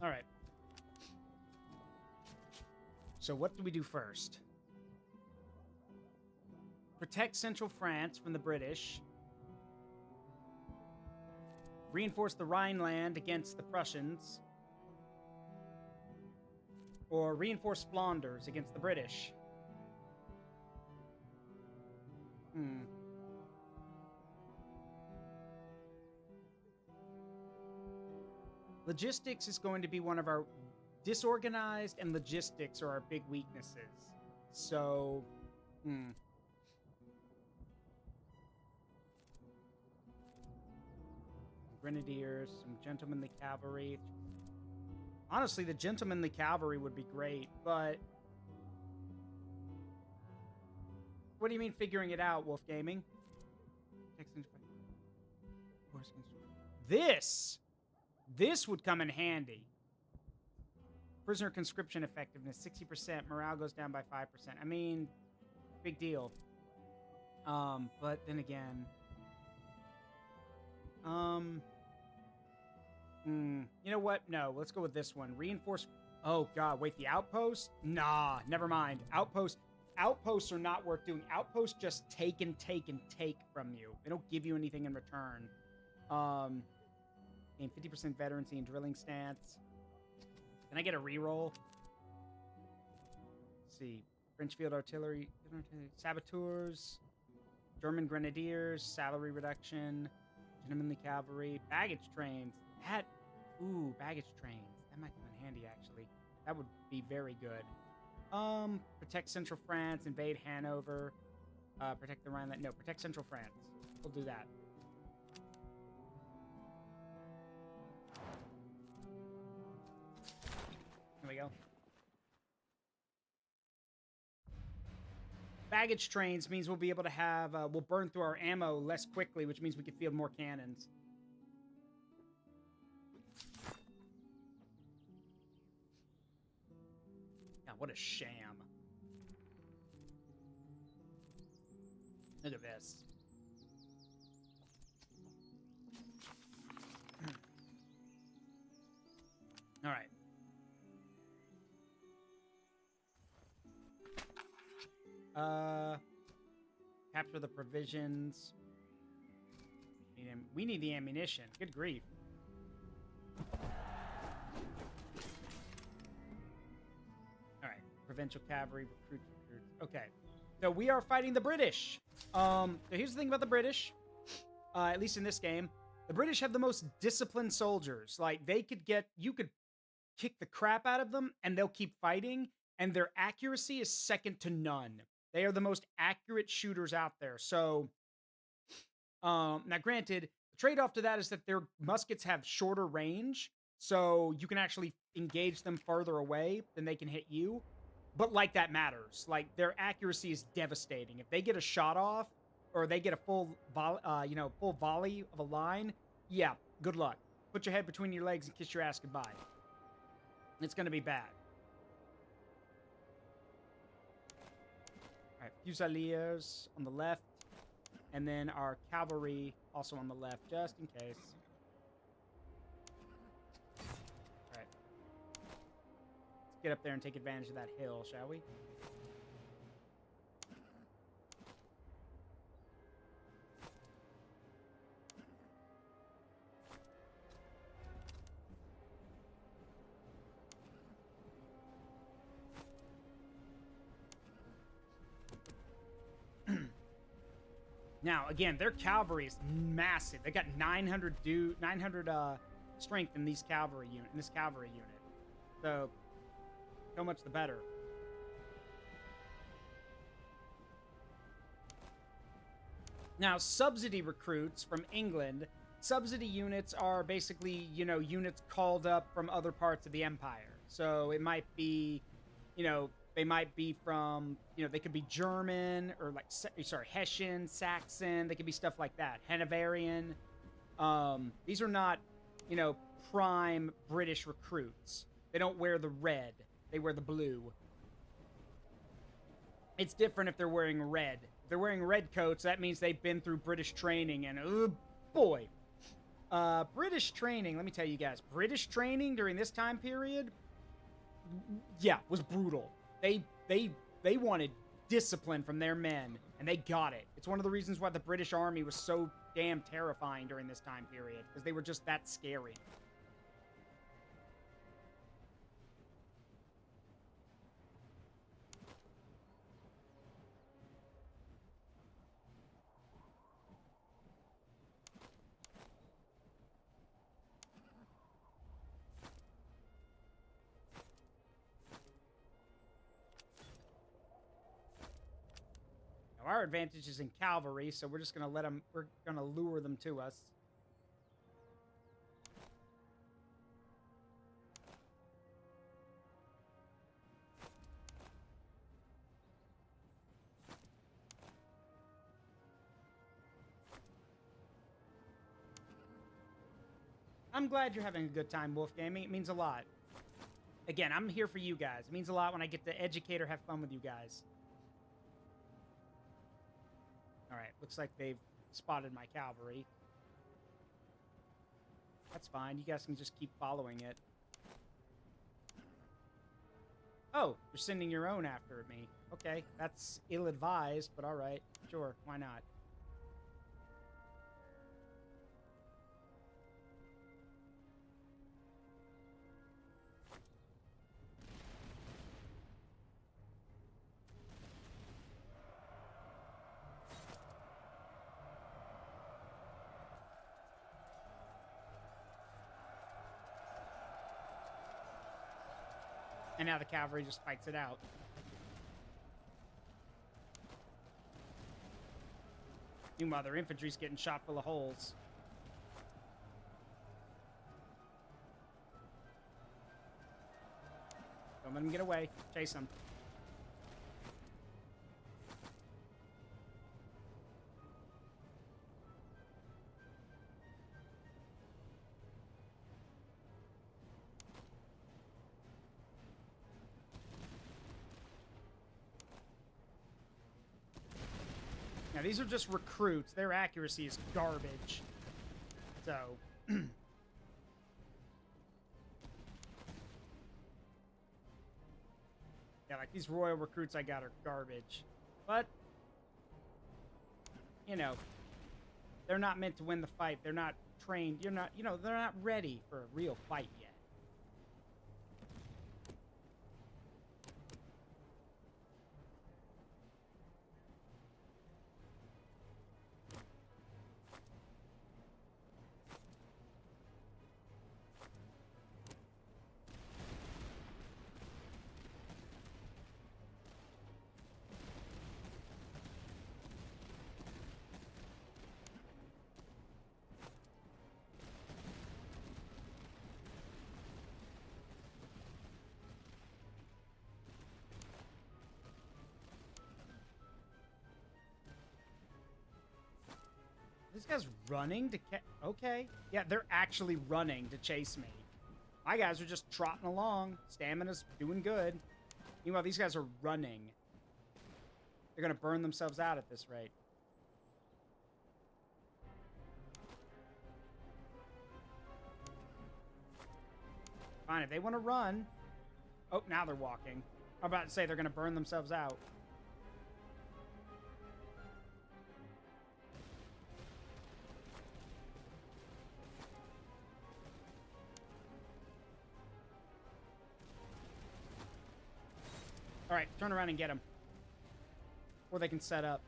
All right. So what do we do first? Protect central France from the British. Reinforce the Rhineland against the Prussians. Or reinforce Flanders against the British. Logistics is going to be one of our... Disorganized and logistics are our big weaknesses. So... Grenadiers, some gentlemanly cavalry. Honestly, the gentlemanly cavalry would be great, but... What do you mean figuring it out, Wolf Gaming? This would come in handy. Prisoner conscription effectiveness, 60%. Morale goes down by 5%. I mean, big deal. But then again... You know what? No, let's go with this one. Reinforce... Oh, God, wait, the outpost? Nah, never mind. Outposts are not worth doing. Outposts just take and take and take from you. They don't give you anything in return. Gain 50% veterancy and drilling stance. Can I get a reroll? Let's see. French field artillery. Saboteurs. German grenadiers. Salary reduction. Gentlemanly cavalry. Baggage trains. Ooh, baggage trains. That might come in handy, actually. That would be very good. Protect Central France. Invade Hanover. Protect the Rhineland. No, protect Central France. We'll do that. There we go. Baggage trains means we'll be able to have, we'll burn through our ammo less quickly, which means we can field more cannons. God, what a sham. Look at this. All right. Capture the provisions. We need the ammunition. Good grief. All right. Provincial cavalry, recruits. Okay. So we are fighting the British. So here's the thing about the British. At least in this game. The British have the most disciplined soldiers. Like, you could kick the crap out of them, and they'll keep fighting, and their accuracy is second to none. They are the most accurate shooters out there. So, now granted, the trade-off to that is that their muskets have shorter range, so you can actually engage them further away than they can hit you. But, like, that matters. Like, their accuracy is devastating. If they get a shot off, or they get a full volley of a line, yeah, good luck. Put your head between your legs and kiss your ass goodbye. It's going to be bad. All right, Fusiliers on the left, and then our cavalry also on the left, just in case. All right. Let's get up there and take advantage of that hill, shall we? Now, again, their cavalry is massive. They got 900 strength in this cavalry unit. So much the better. Now, subsidy recruits from England. Subsidy units are basically, you know, units called up from other parts of the empire. So it might be, you know, they might be from, you know, they could be German or like, sorry, Hessian, Saxon. They could be stuff like that. Hanoverian. These are not, you know, prime British recruits. They don't wear the red. They wear the blue. It's different if they're wearing red. If they're wearing red coats, that means they've been through British training. And, oh boy. British training, let me tell you guys. British training during this time period, yeah, was brutal. They wanted discipline from their men, and they got it. It's one of the reasons why the British Army was so damn terrifying during this time period, because they were just that scary. Our advantage is in cavalry, so we're just gonna let them. We're gonna lure them to us. I'm glad you're having a good time, Wolf Gaming. It means a lot. Again, I'm here for you guys. It means a lot when I get to educate or have fun with you guys. Alright, looks like they've spotted my cavalry. That's fine. You guys can just keep following it. Oh, you're sending your own after me. Okay, that's ill-advised, but alright. Sure, why not? And now the cavalry just fights it out. Meanwhile, their infantry's getting shot full of holes. Don't let them get away. Chase them. Now, these are just recruits. Their accuracy is garbage. So... yeah, like these royal recruits I got are garbage. But... you know... they're not meant to win the fight. They're not trained. You're not... you know, they're not ready for a real fight yet. This guy's running to okay. Yeah, they're actually running to chase me. My guys are just trotting along. Stamina's doing good. Meanwhile, these guys are running. They're going to burn themselves out at this rate. Fine, if they want to run... Oh, now they're walking. I'm about to say they're going to burn themselves out. All right, turn around and get them. Or they can set up.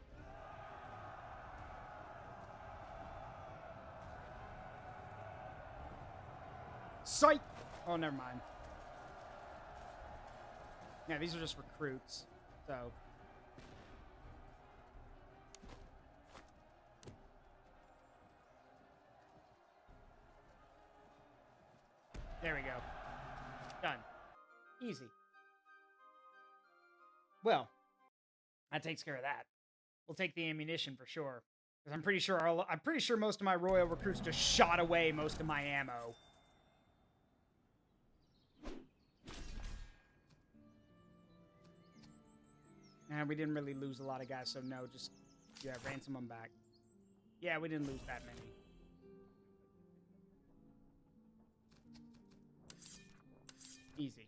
Psych! Oh, never mind. Yeah, these are just recruits, so... There we go. Done. Easy. Well, that takes care of that. We'll take the ammunition for sure. Because I'm pretty sure most of my royal recruits just shot away most of my ammo. And we didn't really lose a lot of guys, so no, just, yeah, ransom them back. Yeah, we didn't lose that many. Easy.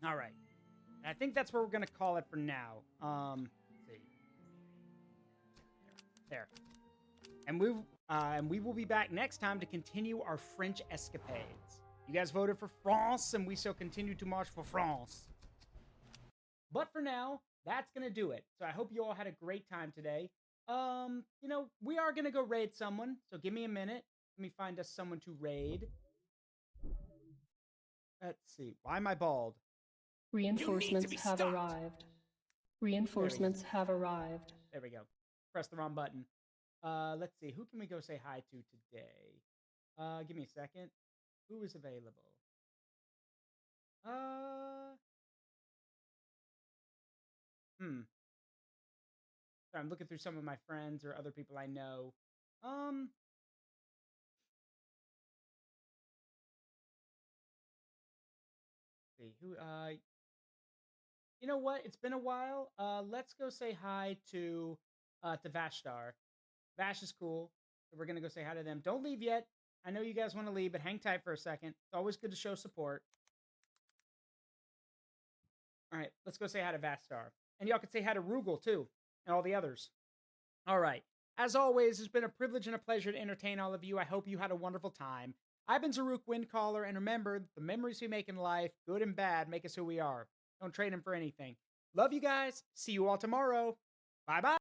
All right. I think that's where we're going to call it for now. Let's see. There. And we will be back next time to continue our French escapades. You guys voted for France, and we shall continue to march for France. But for now, that's going to do it. So I hope you all had a great time today. You know, we are going to go raid someone. So give me a minute. Let me find us someone to raid. Let's see. Why am I bald? Reinforcements have arrived. Reinforcements have arrived. There we go. Press the wrong button. Let's see. Who can we go say hi to today? Give me a second. Who is available? So I'm looking through some of my friends or other people I know. See who you know what? It's been a while. Let's go say hi to Vashtar. Vash is cool. So we're gonna go say hi to them. Don't leave yet. I know you guys want to leave, but hang tight for a second. It's always good to show support. All right, let's go say hi to Vastar. And y'all can say hi to Rugal, too, and all the others. All right. As always, it's been a privilege and a pleasure to entertain all of you. I hope you had a wonderful time. I've been Zaruk Windcaller, and remember, the memories we make in life, good and bad, make us who we are. Don't trade them for anything. Love you guys. See you all tomorrow. Bye-bye.